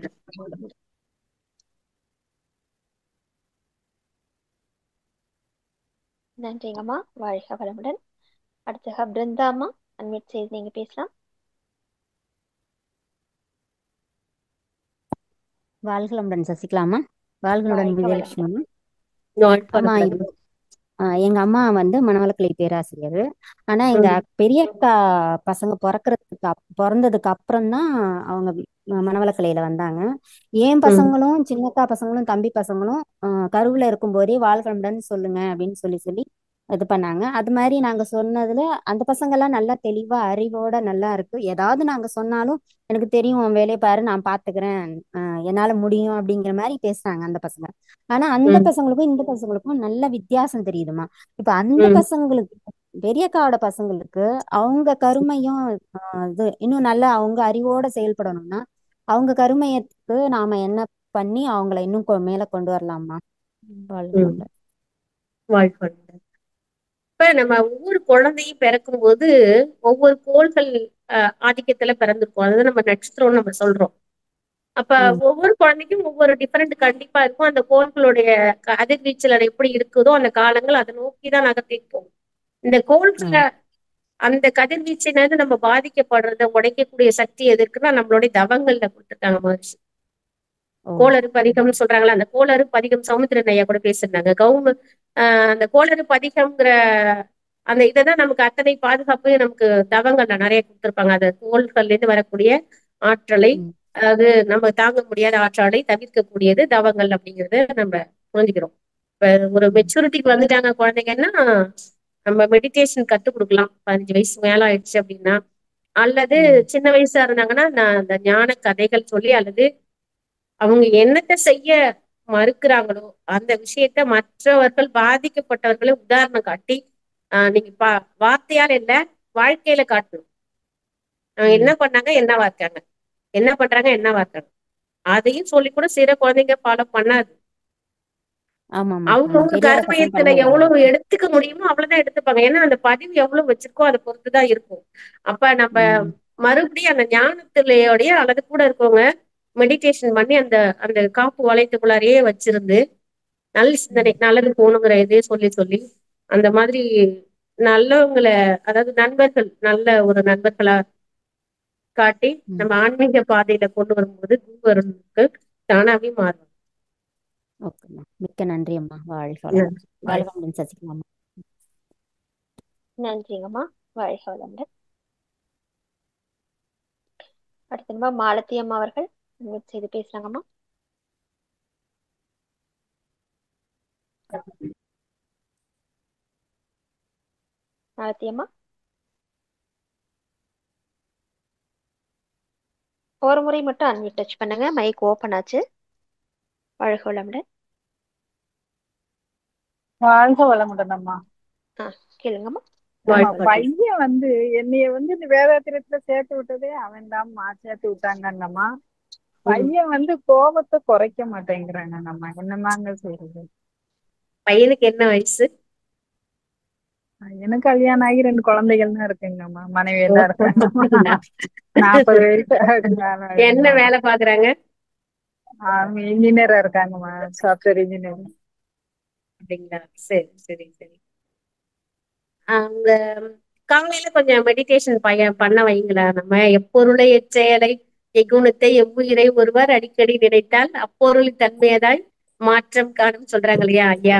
நன்றிங்கம்மா, வாழ்க வளமுடன். அடுத்ததாக பிருந்தாம்மா அன்மியூட் செய்து நீங்க பேசலாம். வாழ்களுடன் சசிகலாமா, வாழ்களுடன் விஜயலட்சுமி. ஆமா, எங்க அம்மா வந்து மனவளக்கலை பேராசிரியர். ஆனா எங்க பெரிய அக்கா பசங்க பிறந்ததுக்கு அப்புறம் தான் அவங்க மனவளக்கலையில வந்தாங்க. என் பசங்களும் சின்னக்கா பசங்களும் தம்பி பசங்களும் கருவுல இருக்கும் போதே வாழ்களுடன் சொல்லுங்க அப்படின்னு சொல்லி இது பண்ணாங்க. அது மாதிரி நாங்க சொன்னதுல அந்த பசங்க எல்லாம் நல்லா தெளிவா அறிவோட நல்லா இருக்கு. ஏதாவது நாங்க சொன்னாலும் எனக்கு தெரியும், உன் வேலையை பாரு, நான் பாத்துக்கிறேன், என்னால முடியும் அப்படிங்கிற மாதிரி பேசுறாங்க அந்த பசங்க. ஆனா அந்த பசங்களுக்கும் இந்த பசங்களுக்கும் நல்ல வித்தியாசம் தெரியுதுமா. இப்ப அந்த பசங்களுக்கு, பெரியக்காவோட பசங்களுக்கு அவங்க கருமையும் இது இன்னும் நல்லா அவங்க அறிவோட செயல்படணும்னா அவங்க கருமையத்துக்கு நாம என்ன பண்ணி அவங்கள இன்னும் மேல கொண்டு வரலாமா? இப்ப நம்ம ஒவ்வொரு குழந்தையும் பிறக்கும் போது ஒவ்வொரு கோள்கள் ஆதிக்கத்துல பிறந்திருக்கும். அதுதான் நம்ம நட்சத்திரம்னு நம்ம சொல்றோம். அப்ப ஒவ்வொரு குழந்தைக்கும் ஒவ்வொரு டிஃபரெண்ட் கண்டிப்பா இருக்கும். அந்த கோள்களுடைய கதிர்வீச்சல் எப்படி இருக்குதோ அந்த காலங்கள் அதை நோக்கிதான் நகர்த்திட்டு போகும். இந்த கோள்களை அந்த கதிர்வீச்சிலிருந்து நம்ம பாதிக்கப்படுறத உடைக்கக்கூடிய சக்தி எதுக்குன்னா நம்மளுடைய தவங்கள்ல கொடுத்துருக்காங்க மகர்ஷி. கோளறு பதிகம்னு சொல்றாங்களா, அந்த கோளறு பதிகம் சமுத்திரன் ஐயா கூட பேசிருந்தாங்க. அந்த கோளறு பதிகம்ங்கிற அந்த இதைதான் நமக்கு அத்தனை பாதுகாப்பு நமக்கு தவங்கள்ல நிறைய கொடுத்துருப்பாங்க. அந்த கோள்கள்ல இருந்து வரக்கூடிய ஆற்றலை, அதாவது நம்ம தாங்க முடியாத ஆற்றலை தவிர்க்கக்கூடியது தவங்கள் அப்படிங்கறத நம்ம புரிஞ்சுக்கிறோம். இப்ப ஒரு மெச்சூரிட்டிக்கு வந்துட்டாங்க குழந்தைங்கன்னா நம்ம மெடிடேஷன் கத்துக் கொடுக்கலாம். 15 வயசு மேல ஆயிடுச்சு அப்படின்னா, அல்லது சின்ன வயசா இருந்தாங்கன்னா நான் அந்த ஞான கதைகள் சொல்லி, அல்லது அவங்க என்னத்தை செய்ய மறுக்கிறாங்களோ அந்த விஷயத்த மற்றவர்கள் பாதிக்கப்பட்டவர்களை உதாரணம் காட்டி நீங்க வார்த்தையால் இல்ல வாழ்க்கையில காட்டணும். என்ன பண்ணாங்க என்னவா இருக்காங்க, என்ன பண்றாங்க என்னவா இருக்காங்க, அதையும் சொல்லி கூட சில குழந்தைங்க ஃபாலோ பண்ணாது. அவங்க கர்மயத்துல எவ்வளவு எடுத்துக்க முடியுமோ அவ்வளவுதான் எடுத்துப்பாங்க. ஏன்னா அந்த பதிவு எவ்வளவு வச்சிருக்கோ அதை பொறுத்துதான் இருக்கும். அப்ப நம்ம மறுபடியும் அந்த ஞானத்திலேயோடைய அல்லது கூட இருக்கவங்க மெடிடேஷன் பண்ணி அந்த அந்த காப்பு வளையத்துக்குள்ளாரையே வச்சிருந்து நல்ல சிந்தனை நல்லது போகணுங்கிற இதே சொல்லி சொல்லி அந்த மாதிரி நல்லவங்களை, அதாவது நண்பர்கள், நல்ல ஒரு நண்பர்களா காட்டி நம்ம ஆன்மீக பாதையில கொண்டு வரும்போது குருவர்களுக்கு தானாவே மாறும். மிக்க நன்றி அம்மா. வாழ்க சசிகலா. நன்றிங்கம்மா. வாழ்க வளமுடன். அடுத்தமா மாலதி அம்மா அவர்கள் செய்து பேசுறாங்கம்மா. மாலதி அம்மா ஒரு முறை மட்டும் அன்மியூட் டச் பண்ணுங்க. மைக் ஓபன் ஆச்சு. வாழ்க வளமுடன். வாழ்க வளமுடன் அம்மா. கேளுங்கம்மா. பையன் என்னைய இந்த வேதாத்திரத்துல சேர்த்து விட்டதே அவன் தான்மா சேர்த்து விட்டாங்கன்னம்மா. பையன் கோபத்தை குறைக்க மாட்டேங்கிறாங்க. நம்ம என்னமாங்க செய்யறது? பையனுக்கு என்ன வயசு? எனக்கு கல்யாணம் ஆகி 2 குழந்தைகள் தான் இருக்குங்கம்மா. மனைவி எல்லாம் இருக்காங்க. 40 வயசு. என்ன வேலை பாக்குறாங்க? இன்ஜினியரா இருக்காங்கம்மா, சாப்ட்வேர் இன்ஜினியர். அப்படிங்களா? சரி சரி சரி. அங்க காலையில கொஞ்சம் மெடிடேஷன் பண்ண வைங்களா. நம்ம எப்பொருளை எச்செயலை எக்குணத்தை எவ்வுயிரை ஒருவர் அடிக்கடி நினைத்தால் அப்பொருளின் தன்மையதாய் மாற்றம் காணும் சொல்றாங்க இல்லையா ஐயா.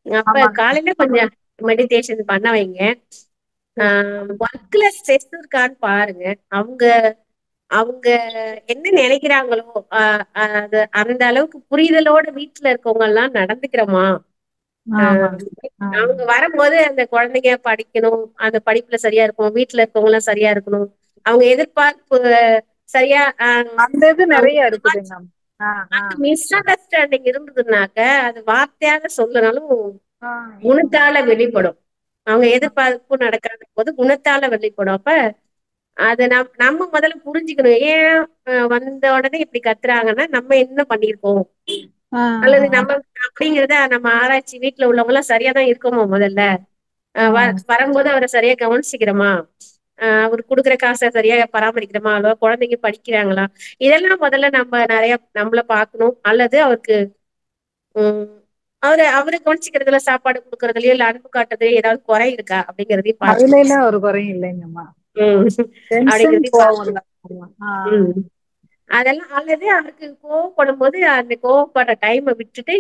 அப்ப காலையில கொஞ்சம் மெடிடேஷன் பண்ண வைங்க. ஒர்க்ல ஸ்ட்ரெஸ் இருக்கான்னு பாருங்க. அவங்க அவங்க என்ன நினைக்கிறாங்களோ அது அந்த அளவுக்கு புரிதலோட வீட்டுல இருக்கவங்க எல்லாம் நடந்துக்கிறோமா. அவங்க வரும்போது அந்த குழந்தைங்க படிக்கணும், அந்த படிப்புல சரியா இருக்கணும், வீட்டுல இருக்கவங்க எல்லாம் சரியா இருக்கணும், அவங்க எதிர்பார்ப்பு சரியா நிறைய இருக்குது. மிஸ் அண்டர்ஸ்டாண்டிங் இருந்ததுனாக்க அது வார்த்தையாக சொல்லனாலும் குணத்தால வெளிப்படும். அவங்க எதிர்பார்ப்பு நடக்காத போது குணத்தால வெளிப்படும். அப்ப அத நம்ம முதல்ல புரிஞ்சுக்கணும். ஏன் வந்த உடனே இப்படி கத்துறாங்கன்னா நம்ம என்ன பண்ணிருக்கோம், அல்லது நம்ம அப்படிங்கிறத நம்ம ஆராய்ச்சி வீட்டுல உள்ளவங்க எல்லாம் சரியாதான் இருக்கோமோ, முதல்ல வரும்போது அவரை சரியா கவனிச்சுக்கிறோமா, அவர் கொடுக்குற காசை சரியா பராமரிக்கிறோமா, அல்லது குழந்தைங்க படிக்கிறாங்களா, இதெல்லாம் முதல்ல நம்ம நிறைய நம்மள பாக்கணும். அல்லது அவருக்கு அவரு கவனிச்சுக்கிறதுல, சாப்பாடு கொடுக்கறதுலயோ இல்ல அன்பு காட்டுறதுலயோ ஏதாவது குறை இருக்கா அப்படிங்கறதையும் பாக்கணும். ஒரு குறையும் இல்லைங்கம்மா. அதெல்லாம் அல்லது அவருக்கு கோவப்படும் போது அந்த கோவப்படுற டைமை விட்டுட்டு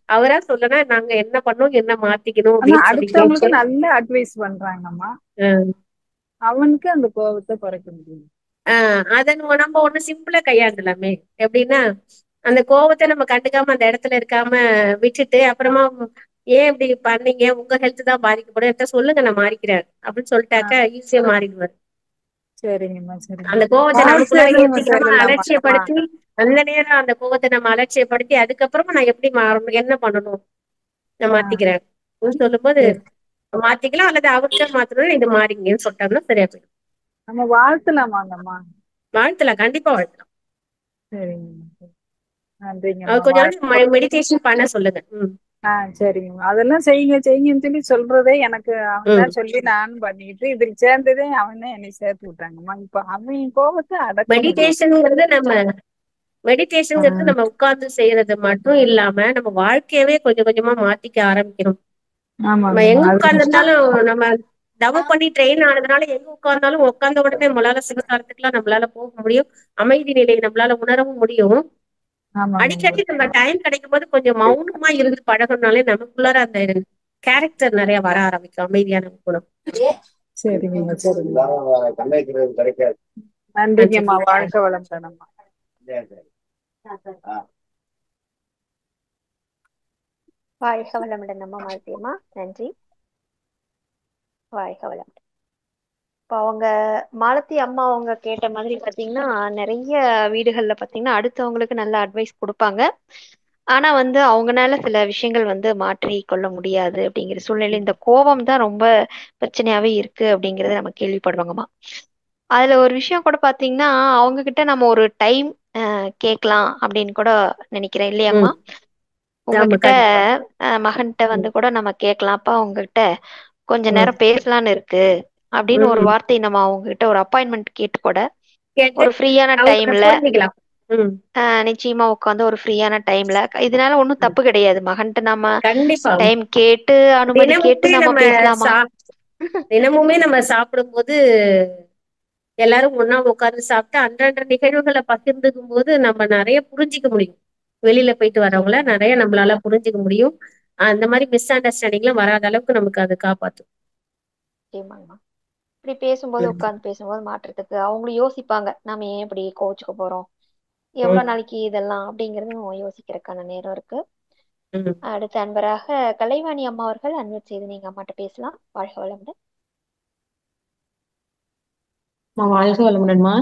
அவரா சொல்லனா நாங்க என்ன பண்ணோம் என்ன மாத்திக்கணும் அடுத்தவங்களுக்கு நல்ல அட்வைஸ் பண்றாங்கம்மா. அவனுக்கு அந்த கோபத்தை குறைக்க முடியும். அத நம்ம ஒண்ணு சிம்பிளா கையாண்டலாமே. எப்படின்னா அந்த கோபத்தை நம்ம கண்டுக்காம அந்த இடத்துல இருக்காம விட்டுட்டு அப்புறமா ஏன் இப்படி பண்ணீங்க, உங்க ஹெல்த் தான் பாதிக்கப்படும், சொல்லுங்க நான் மாறிக்கிறேன் அப்படின்னு சொல்லிட்டாக்கா ஈஸியா மாறிடுவாரு. அந்த கோபத்தை நமக்குள்ள ஏற்றிக்காம அலட்சியப்படுத்தி அந்த நேரம் அந்த கோபத்தை நம்ம அலட்சியப்படுத்தி அதுக்கப்புறமா நான் எப்படி மாறணும், என்ன பண்ணணும், நான் மாத்திக்கிறேன் சொல்லும் போது மாத்திக்கலாம். அல்லது அவர்கிட்ட மாத்தணும், இது மாறிங்கன்னு சொல்லிட்டோம்னா சரியா போயிடும். நம்ம வாழ்த்தலாமாங்கம்மா? வாழ்த்தலாம், கண்டிப்பா வாழ்த்தலாம். கொஞ்சம் மெடிடேஷன் பண்ண சொல்லுங்க. சரிங்க. அதெல்லாம் செய்யுங்க செய்யுங்கன்னு சொல்லி சொல்றதே எனக்கு அவன் தான் சொல்லி நானும் பண்ணிட்டு இதில் சேர்ந்ததே அவன் தான் என்னை சேர்த்து விட்டாங்கம்மா. இப்ப அவன் கோபத்தை அடக்க மெடிடேஷன்ங்கிறது நம்ம மெடிடேஷன்ங்கிறது நம்ம உட்கார்ந்து செய்யறது மட்டும் இல்லாம நம்ம வாழ்க்கையவே கொஞ்சம் கொஞ்சமா மாத்திக்க ஆரம்பிக்கணும். நம்ம எங்க உட்கார்ந்திருந்தாலும் நம்ம தவம் பண்ணி ட்ரெயின் ஆனதுனால எங்க உட்கார்ந்தாலும் உட்கார்ந்த உடனே நம்மளால சிவகாரத்துக்குலாம் நம்மளால போக முடியும். அமைதி நிலையை நம்மளால உணரவும் முடியும். அடிக்கடி நம்ம டைம் கிடைக்கும் போது கொஞ்சம் மௌனமா இருந்து பழகணும்னாலே நமக்குள்ளார அந்த கேரக்டர் நிறைய வர ஆரம்பிக்கும், அமைதியான குணம். சரிங்கம்மா, சரிங்க. நன்றிங்கம்மா, வாழ்க்கை வளமுடன்ம்மா. வாழ்க வளமுடன் அம்மா. மாலத்தியம்மா நன்றி. வாழ்க வளமுடன். இப்போ அவங்க மாலத்தி அம்மா அவங்க கேட்ட மாதிரி பாத்தீங்கன்னா நிறைய வீடுகள்ல பாத்தீங்கன்னா அடுத்தவங்களுக்கு நல்ல அட்வைஸ் கொடுப்பாங்க. ஆனா வந்து அவங்கனால சில விஷயங்கள் வந்து மாற்றி கொள்ள முடியாது அப்படிங்கிற சூழ்நிலை, இந்த கோபம் தான் ரொம்ப பிரச்சனையாவே இருக்கு அப்படிங்கறத நம்ம கேள்விப்படுவாங்கம்மா. அதுல ஒரு விஷயம் கூட பாத்தீங்கன்னா அவங்க கிட்ட நம்ம ஒரு டைம் கேட்கலாம் அப்படின்னு கூட நினைக்கிறேன் இல்லையாம்மா? உங்ககிட்ட மகன்கிட்ட வந்து கூட நம்ம கேட்கலாம்ப்பா, உங்ககிட்ட கொஞ்ச நேரம் பேசலான்னு இருக்கு அப்படின்னு ஒரு வார்த்தை நம்ம அவங்க கிட்ட ஒரு அப்பாயின்மெண்ட் கேட்டு கூட ஒரு ஃப்ரீயான டைம்ல நிச்சயமா உட்காந்து ஒரு ஃப்ரீயான டைம்ல, இதனால ஒன்னும் தப்பு கிடையாது. மகன்கிட்ட நம்ம டைம் கேட்டு அனுமதி கேட்டு நம்ம பேசலாமா? தினமுமே நம்ம சாப்பிடும் போது எல்லாரும் ஒன்னா உட்கார்ந்து சாப்பிட்டு அன்றன்ற நிகழ்வுகளை பகிர்ந்துக்கும் போது நம்ம நிறைய புரிஞ்சிக்க முடியும். வெளியில போயிட்டு வரவங்கள நிறைய நம்மளால புரிஞ்சுக்க முடியும். அந்த மாதிரி மிஸ் அண்டர்ஸ்டாண்டிங்லாம் வராத அளவுக்கு நமக்கு அது காப்பாற்றும். இப்படி பேசும்போது உட்கார்ந்து பேசும்போது மாற்றத்துக்கு அவங்களும் யோசிப்பாங்க, நாம ஏன் இப்படி கோச்சுக்க போறோம், எவ்வளவு நாளைக்கு இதெல்லாம் அப்படிங்கறது யோசிக்கிறதுக்கான நேரம் இருக்கு. அடுத்த அன்பராக கலைவாணி அம்மா அவர்கள் அன்மியூட் செய்து நீங்க அம்மாட்ட பேசலாம். வாழ்க வளமுடன். வாழ்க வளமுடன்மா.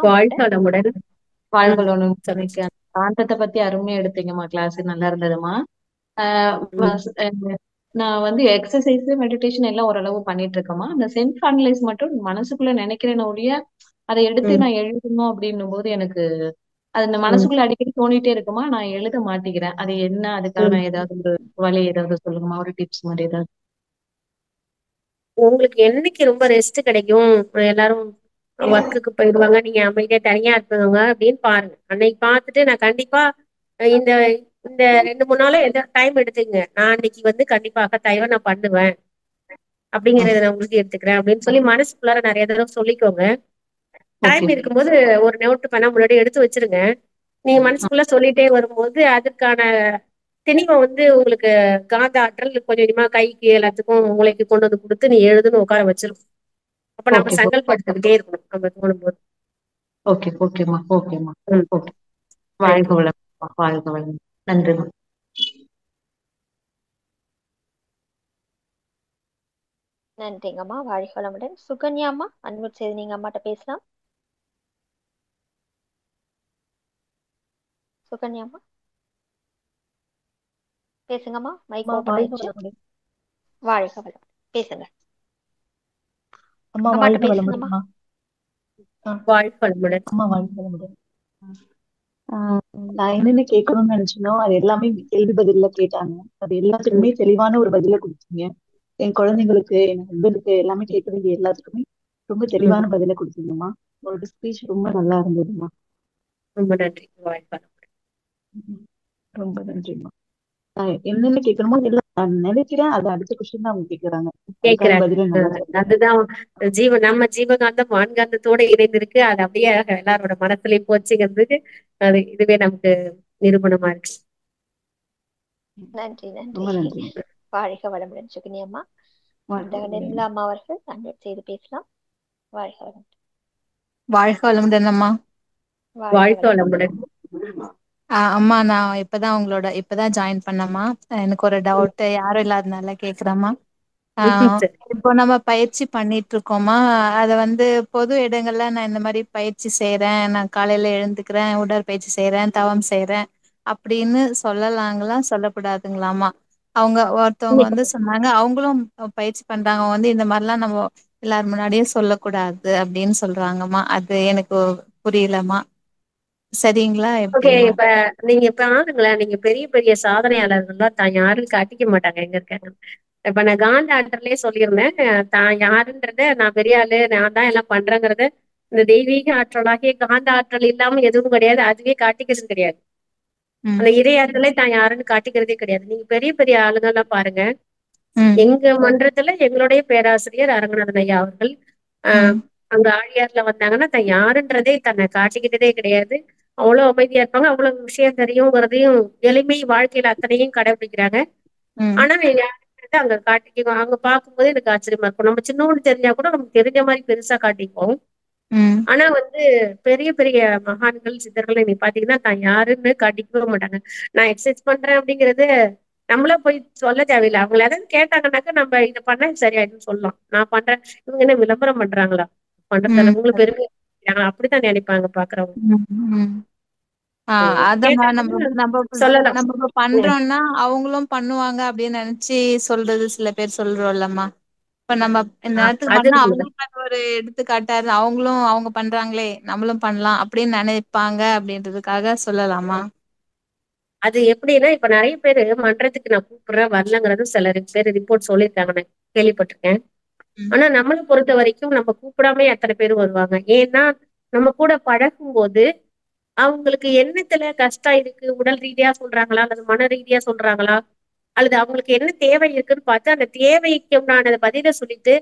வாழ்க வளமுடன். வாழ்க வளமுடன். காந்தத்தை பத்தி அருமையா எடுத்தீங்கம்மா. கிளாஸ் நல்லா இருந்ததுமா. நான் வந்து எக்ஸசைஸ் மெடிடேஷன் எல்லாம் ஓரளவு பண்ணிட்டு இருக்கேம்மா. அந்த செல்ஃப் அனலைஸ் மட்டும் மனசுக்குள்ள நினைக்கிறேன் ஒழிய அதை எடுத்து நான் எழுதணும் அப்படின்னும் போது எனக்கு அது இந்த மனசுக்குள்ள அடிக்கடி தோணிட்டே இருக்குமா, நான் எழுத மாட்டேங்கிறேன். அது என்ன, அதுக்கான ஏதாவது ஒரு வழி ஏதாவது சொல்லுங்கம்மா, ஒரு டிப்ஸ் மாதிரி ஏதாவது. உங்களுக்கு என்னைக்கு ரொம்ப ரெஸ்ட் கிடைக்கும், எல்லாரும் ஒர்க்குக்கு போயிடுவாங்க, நீங்க அமைதியா தனியா இருக்குங்க அப்படின்னு பாருங்க. அன்னைக்கு பார்த்துட்டு நான் கண்டிப்பா இந்த இந்த 2-3 நாளும் எந்த டைம் எடுத்துங்க, நான் அன்னைக்கு வந்து கண்டிப்பாக தயவை நான் பண்ணுவேன் அப்படிங்கறத நான் உங்களுக்கு எடுத்துக்கிறேன் அப்படின்னு சொல்லி மனசுக்குள்ளார நிறைய தடவை சொல்லிக்கோங்க. டைம் இருக்கும்போது ஒரு நோட்டு பண்ணா முன்னாடி எடுத்து வச்சிருங்க. நீங்க மனசுக்குள்ள சொல்லிட்டே வரும்போது அதுக்கான திணிவை வந்து உங்களுக்கு காந்த ஆற்றல் கொஞ்சம் கொஞ்சமா கைக்கு எல்லாத்துக்கும் மூளைக்கு கொண்டு வந்து கொடுத்து நீ எழுதுன்னு உட்கார வச்சிரும். அப்ப நம்ம சங்கல்படுத்திக்கிட்டே இருக்கணும் நம்ம தோணும் போது. ஓகே ஓகேம்மா. ஓகேம்மா. ஓகே. வாழ்க வளம். வாழ்க வளம். நன்றிம்மா. நன்றிங்கம்மா. வாழ்க வளமுடன். சுகன்யா அம்மா அன்மியூட் செய்து நீங்க அம்மாட்ட பேசலாம். சுகன்யா அம்மா பேசுங்கம்மா. மைக் ஓபன் ஆயிடுச்சு. வாழ்க வளமுடன். பேசுங்க அம்மா. வாழ்க வளமுடன். வாழ்க வளமுடன். அம்மா வாழ்க வளமுடன். நான் என்னென்ன கேட்கணும்னு நினைச்சனோ அது எல்லாமே கேள்வி பதில கேட்டாங்க. அது எல்லாத்துக்குமே தெளிவான ஒரு பதில கொடுத்தீங்க. என் குழந்தைங்களுக்கு, என் ஹஸ்பண்டுக்கு எல்லாமே கேட்க வேண்டிய எல்லாத்துக்குமே ரொம்ப தெளிவான பதில கொடுத்தீங்கம்மா. உங்களோட ஸ்பீச் ரொம்ப நல்லா இருந்ததுமா. ரொம்ப நன்றி. ரொம்ப நன்றிம்மா. என்னென்ன கேட்கணுமோ எல்லாம் நான் நினைக்கிறேன். அது அடுத்த கொஸ்டின் தான் அவங்க கேக்குறாங்க. அதுதான் நம்ம ஜீவகாந்தம் வான்காந்தத்தோட இணைந்திருக்கு. அது அப்படியே எல்லாரோட மனசுலயும் போச்சுங்கிறதுக்கு அது இதுவே நமக்கு நிரூபணமா இருக்கு. நன்றி நன்றி. வாழ்க வளமுடன் சுகினி அம்மா. நிர்மலா அம்மா அவர்கள் அன்மியூட் செய்து பேசலாம். வாழ்க வளமுடன். வாழ்க வளமுடன் அம்மா. வாழ்க வளமுடன். அம்மா நான் இப்பதான் ஜாயின் பண்ணம்மா. எனக்கு ஒரு டவுட், யாரும் இல்லாதனால கேக்குறேம்மா. இப்போ நம்ம பயிற்சி பண்ணிட்டு இருக்கோமா, அத வந்து பொது இடங்கள்ல நான் இந்த மாதிரி பயிற்சி செய்யறேன், நான் காலையில எழுந்துக்கிறேன், உடற்பயிற்சி செய்யறேன், தவம் செய்யறேன் அப்படின்னு சொல்லலாங்களா, சொல்லக்கூடாதுங்களாமா? ஒருத்தவங்க வந்து சொன்னாங்க, அவங்களும் பயிற்சி பண்றாங்க, வந்து இந்த மாதிரிலாம் நம்ம எல்லாரும் முன்னாடியும் சொல்லக்கூடாது அப்படின்னு சொல்றாங்கம்மா. அது எனக்கு புரியலம்மா. சரிங்களா? ஓகே. இப்ப நீங்க பாருங்களேன், நீங்க பெரிய பெரிய சாதனையாளர்கள்லாம் தான் யாரும் காட்டிக்க மாட்டாங்க எங்க இருக்காங்க. இப்ப நான் காந்த ஆற்றலே சொல்லியிருந்தேன், தான் யாருன்றத, நான் பெரிய ஆளு, நான் தான் எல்லாம் பண்றேங்கிறத இந்த தெய்வீக ஆற்றலாகிய காந்த ஆற்றல் இல்லாம எதுவும் கிடையாது. அதுவே காட்டிக்கிறது கிடையாது. அந்த இறையாற்றலை தான் யாருன்னு காட்டிக்கிறதே கிடையாது. நீங்க பெரிய பெரிய ஆளுங்க எல்லாம் பாருங்க. எங்க மன்றத்துல எங்களுடைய பேராசிரியர் அரங்கநாதன் ஐயா அவர்கள் அங்க ஆழியார்ல வந்தாங்கன்னா தான் யாருன்றதே தன்னை காட்டிக்கிட்டதே கிடையாது. அவ்வளவு அமைதியா இருப்பாங்க. அவ்வளவு விஷயம் தெரியுங்கிறதையும் எளிமை வாழ்க்கையில அத்தனையும் கடைபிடிக்கிறாங்க. ஆனா யாருன்றது அங்க காட்டிக்குவோம். அங்க பார்க்கும்போது எனக்கு ஆச்சரியமா இருக்கும். நம்ம சின்னோண்டு தெரிஞ்சா கூட நமக்கு தெரிஞ்ச மாதிரி பெருசா காட்டிக்குவோம். ஆனா பெரிய பெரிய மகான்கள் சித்தர்கள் நீ பாத்தீங்கன்னா தான் யாருன்னு காட்டிக்கவே மாட்டாங்க. நான் எக்ஸசைஸ் பண்றேன் அப்படிங்கறது நம்மள போய் சொல்ல தேவையில்லை. அவங்க ஏதாவது கேட்டாங்கன்னாக்கா நம்ம இதை பண்ண சரியாயிடுன்னு சொல்லலாம். நான் பண்றேன், இவங்க என்ன விளம்பரம் பண்றாங்களா, பண்றதால உங்களுக்கு பெருமை அப்படித்தான் நினைப்பாங்க பாக்குறவங்க. அதான் நம்ம நம்ம சொல்லலாம். நம்ம பண்றோம்னா அவங்களும் பண்ணுவாங்க அப்படின்னு நினைச்சு சொல்றது சில பேர் சொல்றோம்லம்மா. இப்ப நம்ம இந்த நேரத்துக்கு அது பண்ணா அவங்களுக்கு அது ஒரு எடுத்துக்காட்டாரு, அவங்களும் அவங்க பண்றாங்களே நம்மளும் பண்ணலாம் அப்படின்னு நினைப்பாங்க அப்படின்றதுக்காக சொல்லலாமா? அது எப்படின்னா, இப்ப நிறைய பேரு மன்றத்துக்கு நான் கூப்பிடுறேன் வரலங்கிறது சில பேர் ரிப்போர்ட் சொல்லியிருக்காங்க, நான் கேள்விப்பட்டிருக்கேன். ஆனா நம்மளை பொறுத்த வரைக்கும் நம்ம கூப்பிடாம அத்தனை பேர் வருவாங்க. ஏன்னா நம்ம கூட பழகும் போது அவங்களுக்கு எண்ணத்துல கஷ்டம் இருக்கு, உடல் ரீதியா சொல்றாங்களா அல்லது மன ரீதியா சொல்றாங்களா அல்லது அவங்களுக்கு என்ன தேவை இருக்குன்னு பார்த்து அந்த தேவைக்கு உண்டான பதில சொல்லிட்டு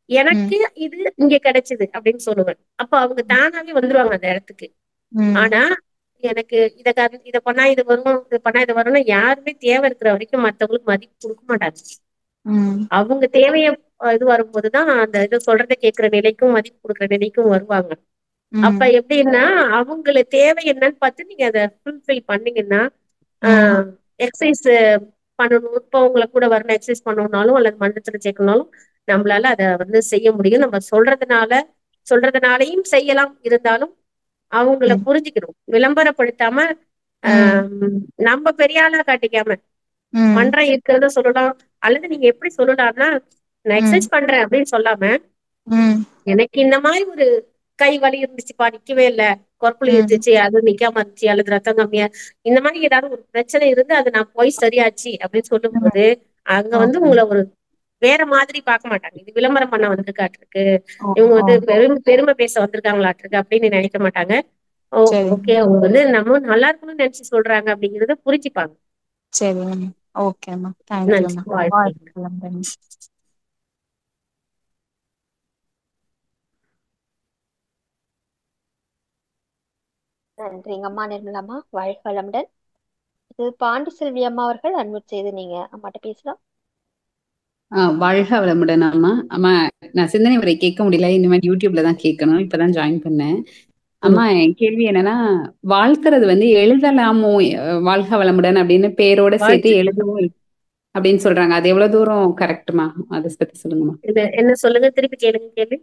எனக்கு இது இங்க கிடைச்சது அப்படின்னு சொல்லுவேன். அப்ப அவங்க தானாவே வந்துருவாங்க அந்த இடத்துக்கு. ஆனா எனக்கு இத பண்ணா இது வரும், இது பண்ணா இது வரும்னு யாருமே தேவை இருக்கிற வரைக்கும் மத்தவங்களுக்கு மதிப்பு கொடுக்க மாட்டாங்க. அவங்க தேவைய இது வரும்போதுதான் அந்த இது சொல்றதை கேட்கிற நிலைக்கும் மதிப்பு கொடுக்குற நிலைக்கும் வருவாங்க. அப்ப எப்படின்னா அவங்கள தேவை என்னன்னு பார்த்து நீங்க அதை ஃபுல்ஃபில் பண்ணீங்கன்னா எக்ஸசைஸ் பண்ணணும். இப்ப உங்களை கூட வரணும் எக்ஸசைஸ் பண்ணணும்னாலும் அல்லது மன்றத்துல சேர்க்கணும்னாலும் நம்மளால அதை செய்ய முடியும். நம்ம சொல்றதுனாலையும் செய்யலாம். இருந்தாலும் அவங்கள புரிஞ்சுக்கணும், விளம்பரப்படுத்தாம நம்ம பெரிய ஆளா காட்டிக்காம மன்றம் இருக்கிறத சொல்லலாம். அல்லது நீங்க எப்படி சொல்லலாம்னா, நான் எக்ஸசைஸ் பண்றேன் அப்படின்னு சொல்லாம, எனக்கு இந்த மாதிரி ஒரு கை வலி இருந்துச்சுப்பா, நிக்கவே இல்ல, கொற்புளி இருந்துச்சு, அது நிக்காம இருந்துச்சு, அல்லது ரத்தம் கம்மியா இந்த மாதிரி ஏதாவது ஒரு பிரச்சனை இருந்து அது நான் போய் சரியாச்சு அப்படின்னு சொல்லும் போது அங்க உங்களை ஒரு வேற மாதிரி பார்க்க மாட்டாங்க. இது விளம்பரம் பண்ண வந்திருக்காட்டிருக்கு, இவங்க பெருமை பேச வந்திருக்காங்களாட்டிருக்கு அப்படின்னு நினைக்க மாட்டாங்க. ஓகே, அவங்க நம்ம நல்லா இருக்கணும்னு நினைச்சு சொல்றாங்க அப்படிங்கறத புரிஞ்சுப்பாங்க. சரி, ஓகேம்மா, தேங்க்யூம்மா. நன்றிங்க அம்மா நிர்மலாம்மா, வாழ்க வளமுடன். இது பாண்டிச்செல்வி அம்மா அவர்கள் அன்மியூட் செய்து நீங்க அம்மாட்ட பேசலாம். வாழ்க வளமுடன் அம்மா. அம்மா, நான் சிந்தனை உரை கேட்க முடியல, இந்த மாதிரி யூடியூப்ல தான் கேட்கணும், இப்பதான் ஜாயின் பண்ணேன். அம்மா, என் கேள்வி என்னன்னா, வாழ்த்துறது எழுதலாமோ வாழ்க வளமுடன் அப்படின்னு பேரோட சேர்த்து எழுதவும் அப்படின்னு சொல்றாங்க, அது எவ்வளவு தூரம் கரெக்டுமா? அதை பத்தி சொல்லுங்கம்மா. என்ன சொல்லுங்க, திருப்பி கேளுங்க கேள்வி.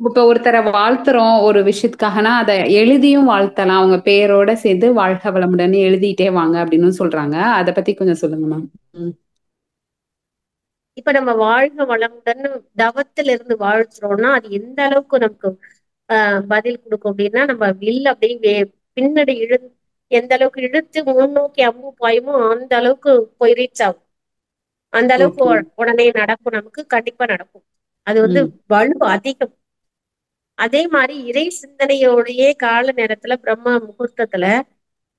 இப்ப ஒருத்தரை வாழ்த்துறோம் ஒரு விஷயத்துக்காகனா அதை எழுதியும் வாழ்த்தலாம், அவங்க பேரோட சேர்த்து வாழ்க வளமுடன் எழுதிட்டே வாங்க அப்படின்னு சொல்றாங்க, அதை பத்தி கொஞ்சம் சொல்லுங்கம்மா. இப்ப நம்ம வாழ்க வளமுடன் தவத்துல இருந்து வாழ்த்துறோம்னா அது எந்த அளவுக்கு நமக்கு பதில் கொடுக்கும் அப்படின்னா, நம்ம வில் அப்படியே பின்னாடி எந்த அளவுக்கு இழுத்து முன்னோக்கி அம்பு பாயுமோ அந்த அளவுக்கு போய் ரீச் ஆகும். அந்த அளவுக்கு உடனே நடக்கும், நமக்கு கண்டிப்பா நடக்கும். அது வலு அதிகம். அதே மாதிரி இறை சிந்தனையோடையே கால நேரத்துல பிரம்ம முகூர்த்தத்துல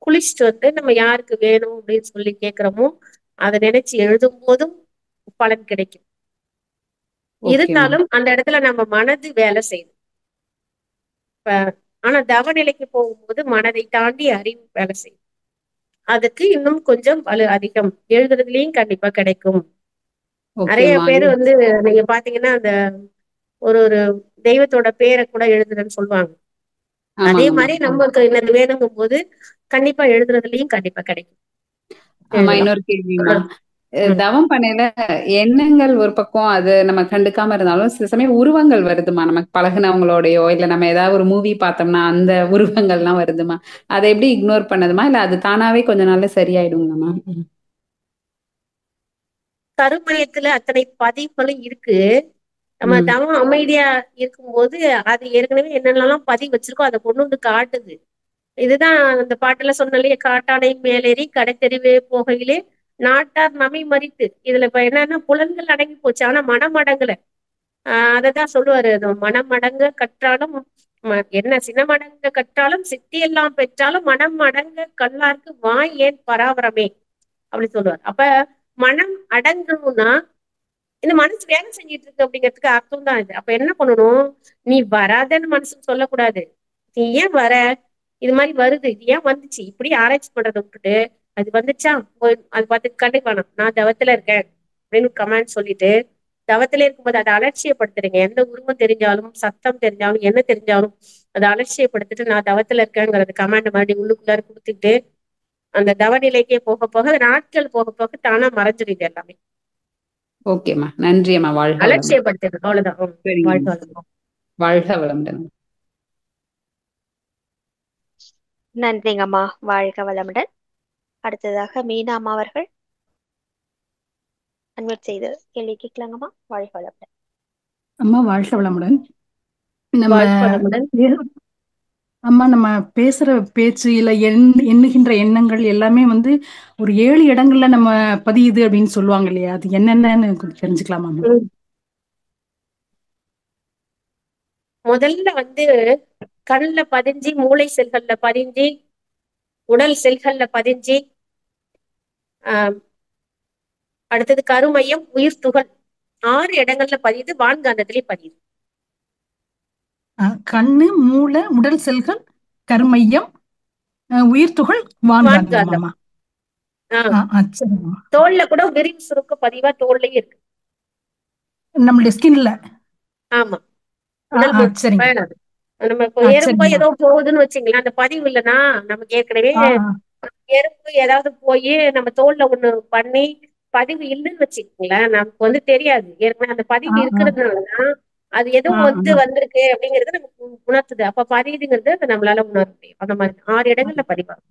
குளிச்சுட்டு நம்ம யாருக்கு வேணும் அப்படின்னு சொல்லி கேட்கிறோமோ அதை நினைச்சு எழுதும் போதும் பலன் கிடைக்கும். இருந்தாலும் அந்த இடத்துல நம்ம மனது வேலை செய்யும். ஆனா தவநிலைக்கு போகும்போது மனதை தாண்டி அறிவு வேலை செய்யும். அதுக்கு இன்னும் கொஞ்சம் வலு அதிகம், எழுதுறதுலயும் கண்டிப்பா கிடைக்கும். நிறைய பேரு நீங்க பாத்தீங்கன்னா அந்த ஒரு தெய்வத்தோட பேரை கூட எழுதுறேன்னு சொல்லுவாங்க. அதே மாதிரி நமக்கு என்னது வேணுங்கும் போது கண்டிப்பா எழுதுறதுலயும் கண்டிப்பா கிடைக்கும். ஆமா, இன்னொரு கேள்விமா, தவம் பண்ணையில எண்ணங்கள் ஒரு பக்கம் அது நம்ம கண்டுக்காம இருந்தாலும் சில சமயம் உருவங்கள் வருதுமா, நமக்கு பழகினவங்களோடயோ இல்ல நம்ம ஏதாவது ஒரு மூவி பார்த்தோம்னா அந்த உருவங்கள்லாம் வருதுமா, அதை எப்படி இக்னோர் பண்ணதுமா, இல்ல அது தானாவே கொஞ்ச நாள்ல சரியாயிடுங்கம்மா? கருமையத்துல அத்தனை பதிவுகளும் இருக்கு. நம்ம தவம் அமைதியா இருக்கும்போது அது ஏற்கனவே என்னென்னலாம் பதிவு வச்சிருக்கோ அதை கொண்டு காட்டுது. இதுதான் அந்த பாட்டுல சொன்னாலே, காட்டானை மேலேறி கடைத்தெருவே போகையிலே நாட்டார் நமை மறித்து. இதுல இப்ப என்னன்னா புலன்கள் அடங்கி போச்சு, ஆனா மனம் அடங்கல. அததான் சொல்லுவாரு, மனம் அடங்க கற்றாலும் என்ன சினமடங்க கற்றாலும் சித்தி எல்லாம் பெற்றாலும் மனம் அடங்க கல்லாருக்கு வாய் ஏன் பராபரமே அப்படி சொல்லுவார். அப்ப மனம் அடங்கணும்னா இந்த மனசு வேலை செஞ்சிட்டு இருக்கு அப்படிங்கிறதுக்கு அர்த்தம் தான் இது. அப்ப என்ன பண்ணணும், நீ வராதன்னு மனசுக்கு சொல்லக்கூடாது. நீ ஏன் வர, இது மாதிரி வருது, இது ஏன் வந்துச்சு, இப்படி ஆராய்ச்சி பண்றதை விட்டுட்டு அது வந்துச்சா அது பார்த்து கண்டு வேணாம், நான் தவத்துல இருக்கேன் அப்படின்னு கமெண்ட் சொல்லிட்டு தவத்திலே இருக்கும்போது அதை அலட்சியப்படுத்துறீங்க. எந்த உருவம் தெரிஞ்சாலும் சத்தம் தெரிஞ்சாலும் என்ன தெரிஞ்சாலும் அதை அலட்சியப்படுத்திட்டு நான் தவத்துல இருக்கேங்கிறது கமெண்ட் மறுபடியும் உள்ளுக்குள்ளார கொடுத்துட்டு அந்த தவநிலைக்கே போக போக நாட்கள் போக போக தானா மறைஞ்சிருது எல்லாமே. ஓகேம்மா, நன்றியம்மா. வாழ்க வளமுடன். அலட்சியப்படுத்துறது அவ்வளவுதான். சரிங்க, வாழ்க வளமுடன். நன்றிங்கம்மா, வாழ்க வளமுடன். அடுத்ததாக மீனா அம்மா அவர்கள் அன்மியூட் செய்து கேள்வி கேட்கலாங்கம்மா. வாழ்க வளமுடன். அம்மா வாழ்க வளமுடன். அம்மா நம்ம பேசுற பேச்சு இல்ல எண்ணுகின்ற எண்ணங்கள் எல்லாமே வந்து ஒரு 7 இடங்கள்ல நம்ம பதியுது அப்படின்னு சொல்லுவாங்க இல்லையா, அது என்னென்னு கொஞ்சம் தெரிஞ்சுக்கலாமா? முதல்ல வந்து கண்ணுல பதிஞ்சு, மூளை செல்கள்ல பதிஞ்சு, உடல் செல்கள்ல பதிஞ்சு, அடுத்தது கருமையம், உயிர் துகள் 6 இடங்கள்ல பதியுது. வான்காந்தத்திலேயே பதியுது. கண்ணு, மூளை, உடல் செல்கள், கருமையம், உயிர் துகள், வான்காந்தம். தோல்ல கூட விரிவு சுருக்க பதிவா தோல்லயே இருக்கு, நம்மளுடைய ஸ்கின்ல. ஆமா, நம்ம எறும்பு ஏதோ போகுதுன்னு வச்சுங்களேன், அந்த பதிவு இல்லைன்னா நமக்கு ஏற்கனவே எறும்பு ஏதாவது போய் நம்ம தோல்ல ஒண்ணு பண்ணி பதிவு இல்லைன்னு வச்சுக்கோங்களேன், நமக்கு வந்து தெரியாது. ஏற்கனவே அந்த பதிவு இருக்கிறதுனாலதான் அது ஏதோ வந்திருக்கு அப்படிங்கறது நமக்கு உணர்த்துது. அப்ப பதிவுங்கிறது அதை நம்மளால உணர முடியும். அந்த மாதிரி 6 இடங்கள்ல பதிவாகும்.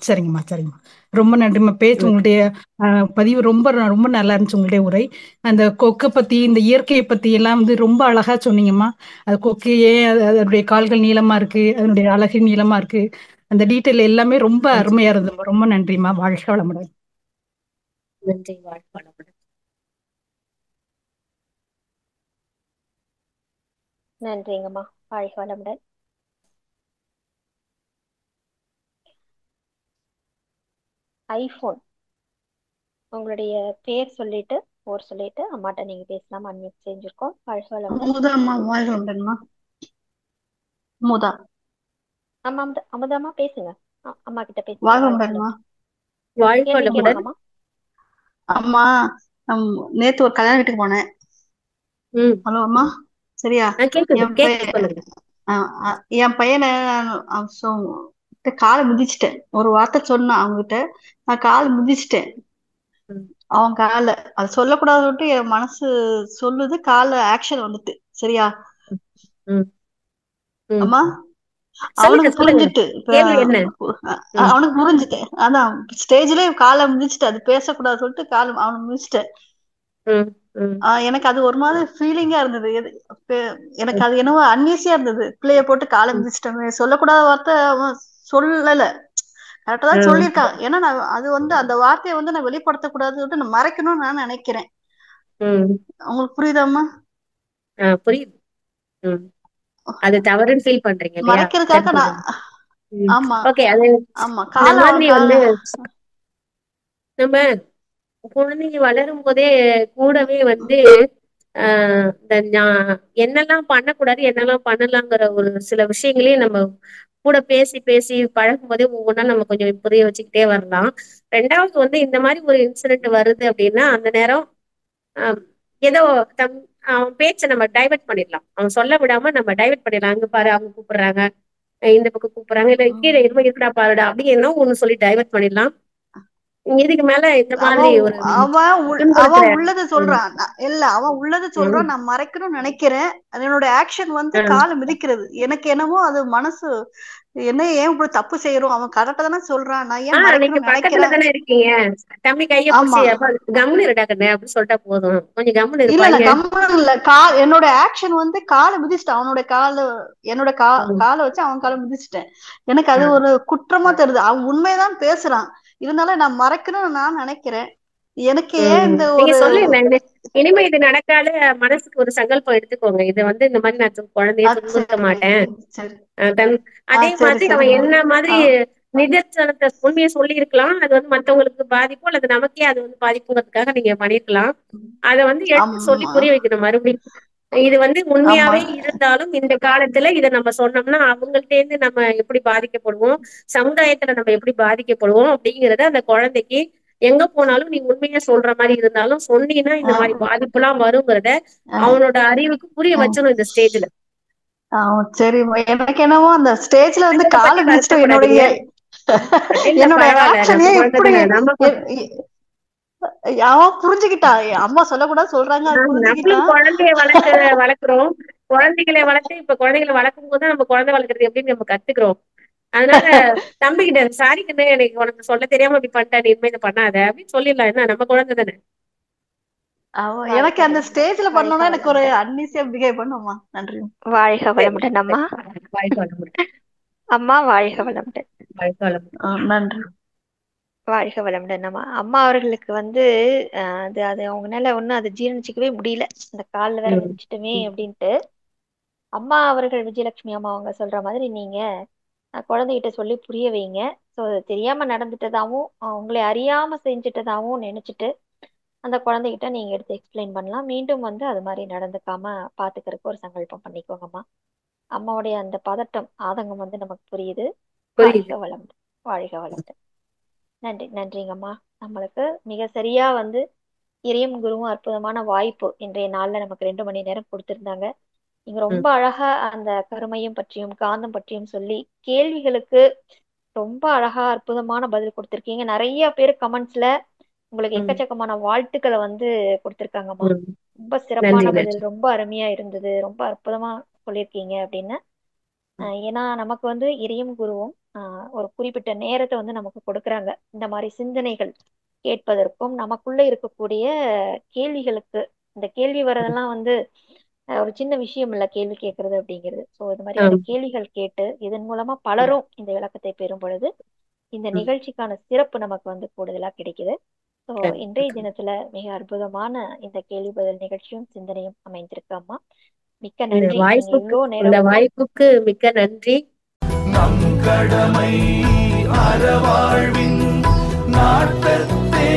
சரிங்கம்மா, சரிங்கம்மா, ரொம்ப நன்றிம்மா. பேச்சு உங்களுடைய பதிவு ரொம்ப ரொம்ப நல்லா இருந்துச்சு. உங்களுடைய உரை அந்த கொக்கை பத்தி, இந்த இயற்கையை பத்தி எல்லாம் வந்து ரொம்ப அழகா சொன்னீங்கம்மா. அது கொக்கு ஏன் அதனுடைய கால்கள் நீளமா இருக்கு, அதனுடைய அழகு நீளமா இருக்கு, அந்த டீட்டெயில் எல்லாமே ரொம்ப அருமையா இருந்ததும்மா. ரொம்ப நன்றிம்மா. வாழ்க வளமுடன். நன்றி, வாழ்க வளமுடன். நன்றிங்கம்மா, வாழ்க வளமுடன். ஐபோன், உங்களுடைய பேர் சொல்லிட்டு ஊர் சொல்லிட்டு அம்மாட்ட நீங்க பேசலாம். அன்மியூட் செஞ்சிருக்கோம். வாழ்க வளமுடன். அமுதாமா பேசுங்க, அம்மா கிட்ட பேசுங்க. வாழ்க வளமுடன். அம்மா, நேத்து ஒரு கல்யாண வீட்டுக்கு போனேன். ஹலோ அம்மா, சரியா? என் பையனை காலை மிதிச்சிட்டேன். ஒரு வார்த்தை சொன்னான் அவங்ககிட்ட, நான் காலை மிதிச்சிட்டேன். அவன் கால அது சொல்லக்கூடாதுன்ட்டு என் மனசு சொல்லுது, கால ஆக்ஷன் வந்துட்டு. சரியா அம்மா? அவனுக்கு புரிஞ்சுட்டு அவனுக்கு புரிஞ்சுட்டு அதான் ஸ்டேஜ்ல காலை மிதிச்சுட்டு, அது பேசக்கூடாது சொல்லிட்டு காலை அவனுக்கு மிதிச்சிட்டேன். எனக்கு அது ஒரு மாதிரி ஃபீலிங்கா இருந்தது. எனக்கு அது என்னவோ அன்ஈஸியா இருந்தது. பிள்ளைய போட்டு காலை மிதிச்சிட்டோமே, சொல்லக்கூடாத வார்த்தை அவன் சொல்லல, கரெக்டா தான் சொல்லியிருக்கான். ஏன்னா நான் அது வந்து அந்த வார்த்தையை வந்து நான் வெளிப்படுத்தக்கூடாதுன்னு நான் மறைக்கணும்னு நான் நினைக்கிறேன். உங்களுக்கு புரியுதாம்மா? புரியுது. அது தவறுன்னு ஃபீல் பண்றீங்க, மறைக்கிறதுக்காக நான். ஆமா, ஓகே. அது ஆமா, இந்த மாதிரி வந்து நம்ம குழந்தைங்க வளரும் போதே கூடவே வந்து என்னெல்லாம் பண்ணக்கூடாது, என்னெல்லாம் பண்ணலாங்கிற ஒரு சில விஷயங்களையும் நம்ம கூட பேசி பேசி பழகும் போதே ஒவ்வொன்றா நம்ம கொஞ்சம் புரிய வச்சுக்கிட்டே வரலாம். 2வது வந்து இந்த மாதிரி ஒரு இன்சிடென்ட் வருது அப்படின்னா அந்த நேரம் ஏதோ அவன் பேச்சை நம்ம டைவர்ட் பண்ணிடலாம். அவன் சொல்ல விடாம நம்ம டைவர்ட் பண்ணிடலாம். அங்க பாரு, அவங்க கூப்பிடுறாங்க, இந்த பக்கம் கூப்பிடுறாங்க, இல்ல கீழே இருமா இருக்கடா பாருடா அப்படி என்ன ஒண்ணு சொல்லி டைவர்ட் பண்ணிடலாம். இதுக்கு மேல இந்த மாதிரி ஒரு அவன் உள்ளதை சொல்றான், இல்ல அவன் உள்ளதை சொல்றான், நான் மறைக்கணும்னு நினைக்கிறேன். என்னோட ஆக்ஷன் வந்து காலை மிதிக்கிறது. எனக்கு என்னமோ அது மனசு என்ன ஏன் இப்படி தப்பு செய்யறோம், அவன் கரெக்டா தானே சொல்றான், நான் ஏன் மறைக்கணும்னு நினைக்கிறேன். இருக்கீங்க தம்பி கைய பிடிச்சி கம்முனு இருடாக்கண்ணே அப்படின்னு சொல்லிட்டா போதும். கொஞ்சம் கம்முனு இல்ல கம்முனு இல்ல, என்னோட ஆக்ஷன் வந்து காலை மிதிச்சிட்டேன். அவனோட என்னோட காலை வச்சு அவன் காலை மிதிச்சிட்டேன். எனக்கு அது ஒரு குற்றமா தெரியுது. அவன் உண்மைதான் பேசுறான், இருந்தாலும் நான் மறைக்கணும்னு நான் நினைக்கிறேன். எனக்கு ஏன் இந்த நீங்க ஒரு சொல்லல இனிமே இது நடக்காத மனசுக்கு ஒரு சங்கல்பம் எடுத்துக்கோங்க. இது வந்து இந்த மாதிரி நான் குழந்தைய துன்புறுத்த மாட்டேன். சரி அதே சரி மாதிரி அவன் சரிம்மா. என்ன மாதிரி நிதர்சனத்தை உண்மையை சொல்லி இருக்கலாம். அது வந்து மத்தவங்களுக்கு பாதிப்பு அல்லது நமக்கே அது வந்து பாதிப்புங்கிறதுக்காக நீங்க பண்ணிருக்கலாம். அத வந்து எடுத்து சொல்லி ஆமா புரிய வைக்கணும் மறுபடியும். இது வந்து ஆமா உண்மையாவே இருந்தாலும் இந்த காலத்துல இதை நம்ம சொன்னோம்னா அவங்கள்ட்ட இருந்து நம்ம எப்படி பாதிக்கப்படுவோம், சமுதாயத்துல நம்ம எப்படி பாதிக்கப்படுவோம் அப்படிங்கறத அந்த குழந்தைக்கு எங்க போனாலும் நீ உண்மையா சொல்ற மாதிரி இருந்தாலும் சொன்னீங்கன்னா இந்த மாதிரி பாதிப்பு எல்லாம் வருங்கிறத அவனோட அறிவுக்கு புரிய வச்சணும் இந்த ஸ்டேஜ்ல. சரிம்மா. எனக்கு என்னவோ அந்த ஸ்டேஜ்ல வந்து இதை பத்தி கால மிதிச்சிட்டோம். வருத்தப்படாதீங்க. இல்ல என்னோட பரவாயில்ல, ஆக்ஷனே நம்ம குழந்தை இப்படி தானே, நம்ம அவன் புரிஞ்சுக்கிட்டா. அம்மா சொல்லக்கூடாது சொல்றாங்க, அது நம்மளும் புரிஞ்சுக்கிட்டான். குழந்தைய வளர்க்குறோம். குழந்தைகளை வளர்த்து இப்ப குழந்தைகளை வளர்க்கும் போது நம்ம குழந்தை வளர்க்கறது எப்படின்னு நம்ம கத்துக்கிறோம். அதனால தம்பிக்கிட்ட சாரி கண்ணு, எனக்கு உனக்கு சொல்ல தெரியாம இப்படி பண்ணிட்டேன், இனிமே இதை பண்ணாத அப்படின்னு சொல்லிடலாம். என்ன நம்ம குழந்தை தானே. எனக்கு அந்த ஸ்டேஜ்ல பண்ணோம்னா எனக்கு ஒரு அன்ஈசியா பிஹேவ் பண்ணுமா. நன்றி. வாழ்க வளமுடன் அம்மா. அம்மா வாழ்க வளமுடன். நன்றி. வாழ்க வளமுடன் அம்மா. அம்மா அவர்களுக்கு வந்து அது அவங்களால ஒன்னும் அதை ஜீரணிச்சிக்கவே முடியல. இந்த காலில் வேற மிதிச்சிட்டுமே அப்படின்ட்டு. அம்மா அவர்கள் விஜயலட்சுமி அம்மா அவங்க சொல்ற மாதிரி நீங்க குழந்தைகிட்ட சொல்லி புரிய வைங்க. ஸோ தெரியாம நடந்துட்டதாவும் உங்களை அறியாம செஞ்சுட்டதாவும் நினைச்சிட்டு அந்த குழந்தைகிட்ட நீங்க எடுத்து எக்ஸ்பிளைன் பண்ணலாம். மீண்டும் வந்து அது மாதிரி நடந்துக்காம பாத்துக்கிறதுக்கு ஒரு சங்கல்பம் பண்ணிக்கோங்கம்மா. அம்மாவுடைய அந்த பதட்டம் ஆதங்கம் வந்து நமக்கு புரியுது. வாழ்க வளமுடன். வாழ்க வளமுடன். நன்றி. நன்றிங்கம்மா. நம்மளுக்கு மிக சரியா வந்து இறையும் குருவும் அற்புதமான வாய்ப்பு இன்றைய நாள்ல நமக்கு 2 மணி நேரம் கொடுத்திருந்தாங்க. நீங்க ரொம்ப அழகா அந்த கருமையும் பற்றியும் காந்தம் பற்றியும் சொல்லி கேள்விகளுக்கு ரொம்ப அழகா அற்புதமான பதில் கொடுத்திருக்கீங்க. நிறைய பேர் கமெண்ட்ஸ்ல உங்களுக்கு எக்கச்சக்கமான வாழ்த்துக்களை வந்து கொடுத்திருக்காங்கம்மா. ரொம்ப சிறப்பான பதில், ரொம்ப அருமையா இருந்தது, ரொம்ப அற்புதமா சொல்லியிருக்கீங்க அப்படின்னு. ஏன்னா நமக்கு வந்து இறையும் குருவும் ஒரு குறிப்பிட்ட நேரத்தை வந்து நமக்கு கொடுக்குறாங்க இந்த மாதிரி சிந்தனைகள் கேட்பதற்கும் நமக்குள்ள இருக்கக்கூடிய கேள்விகளுக்கு. இந்த கேள்வி வர்றதெல்லாம் வந்து ஒரு சின்ன விஷயம் இல்ல கேள்வி கேட்கறது அப்படிங்கிறது. ஸோ இது மாதிரியான கேள்விகள் கேட்டு இதன் மூலமா பலரும் இந்த விளக்கத்தை பெறும் பொழுது இந்த நிகழ்ச்சிக்கான சிறப்பு நமக்கு வந்து கூடுதலா கிடைக்குது. ஸோ இன்றைய தினத்துல மிக அற்புதமான இந்த கேள்வி பதில் நிகழ்ச்சியும் சிந்தனையும் அமைந்திருக்கு அம்மா. மிக்க நன்றி. இந்த வாய்ப்புக்கு மிக்க நன்றி. நம் கடமை அறவாழ்வின் நாட்டத்தே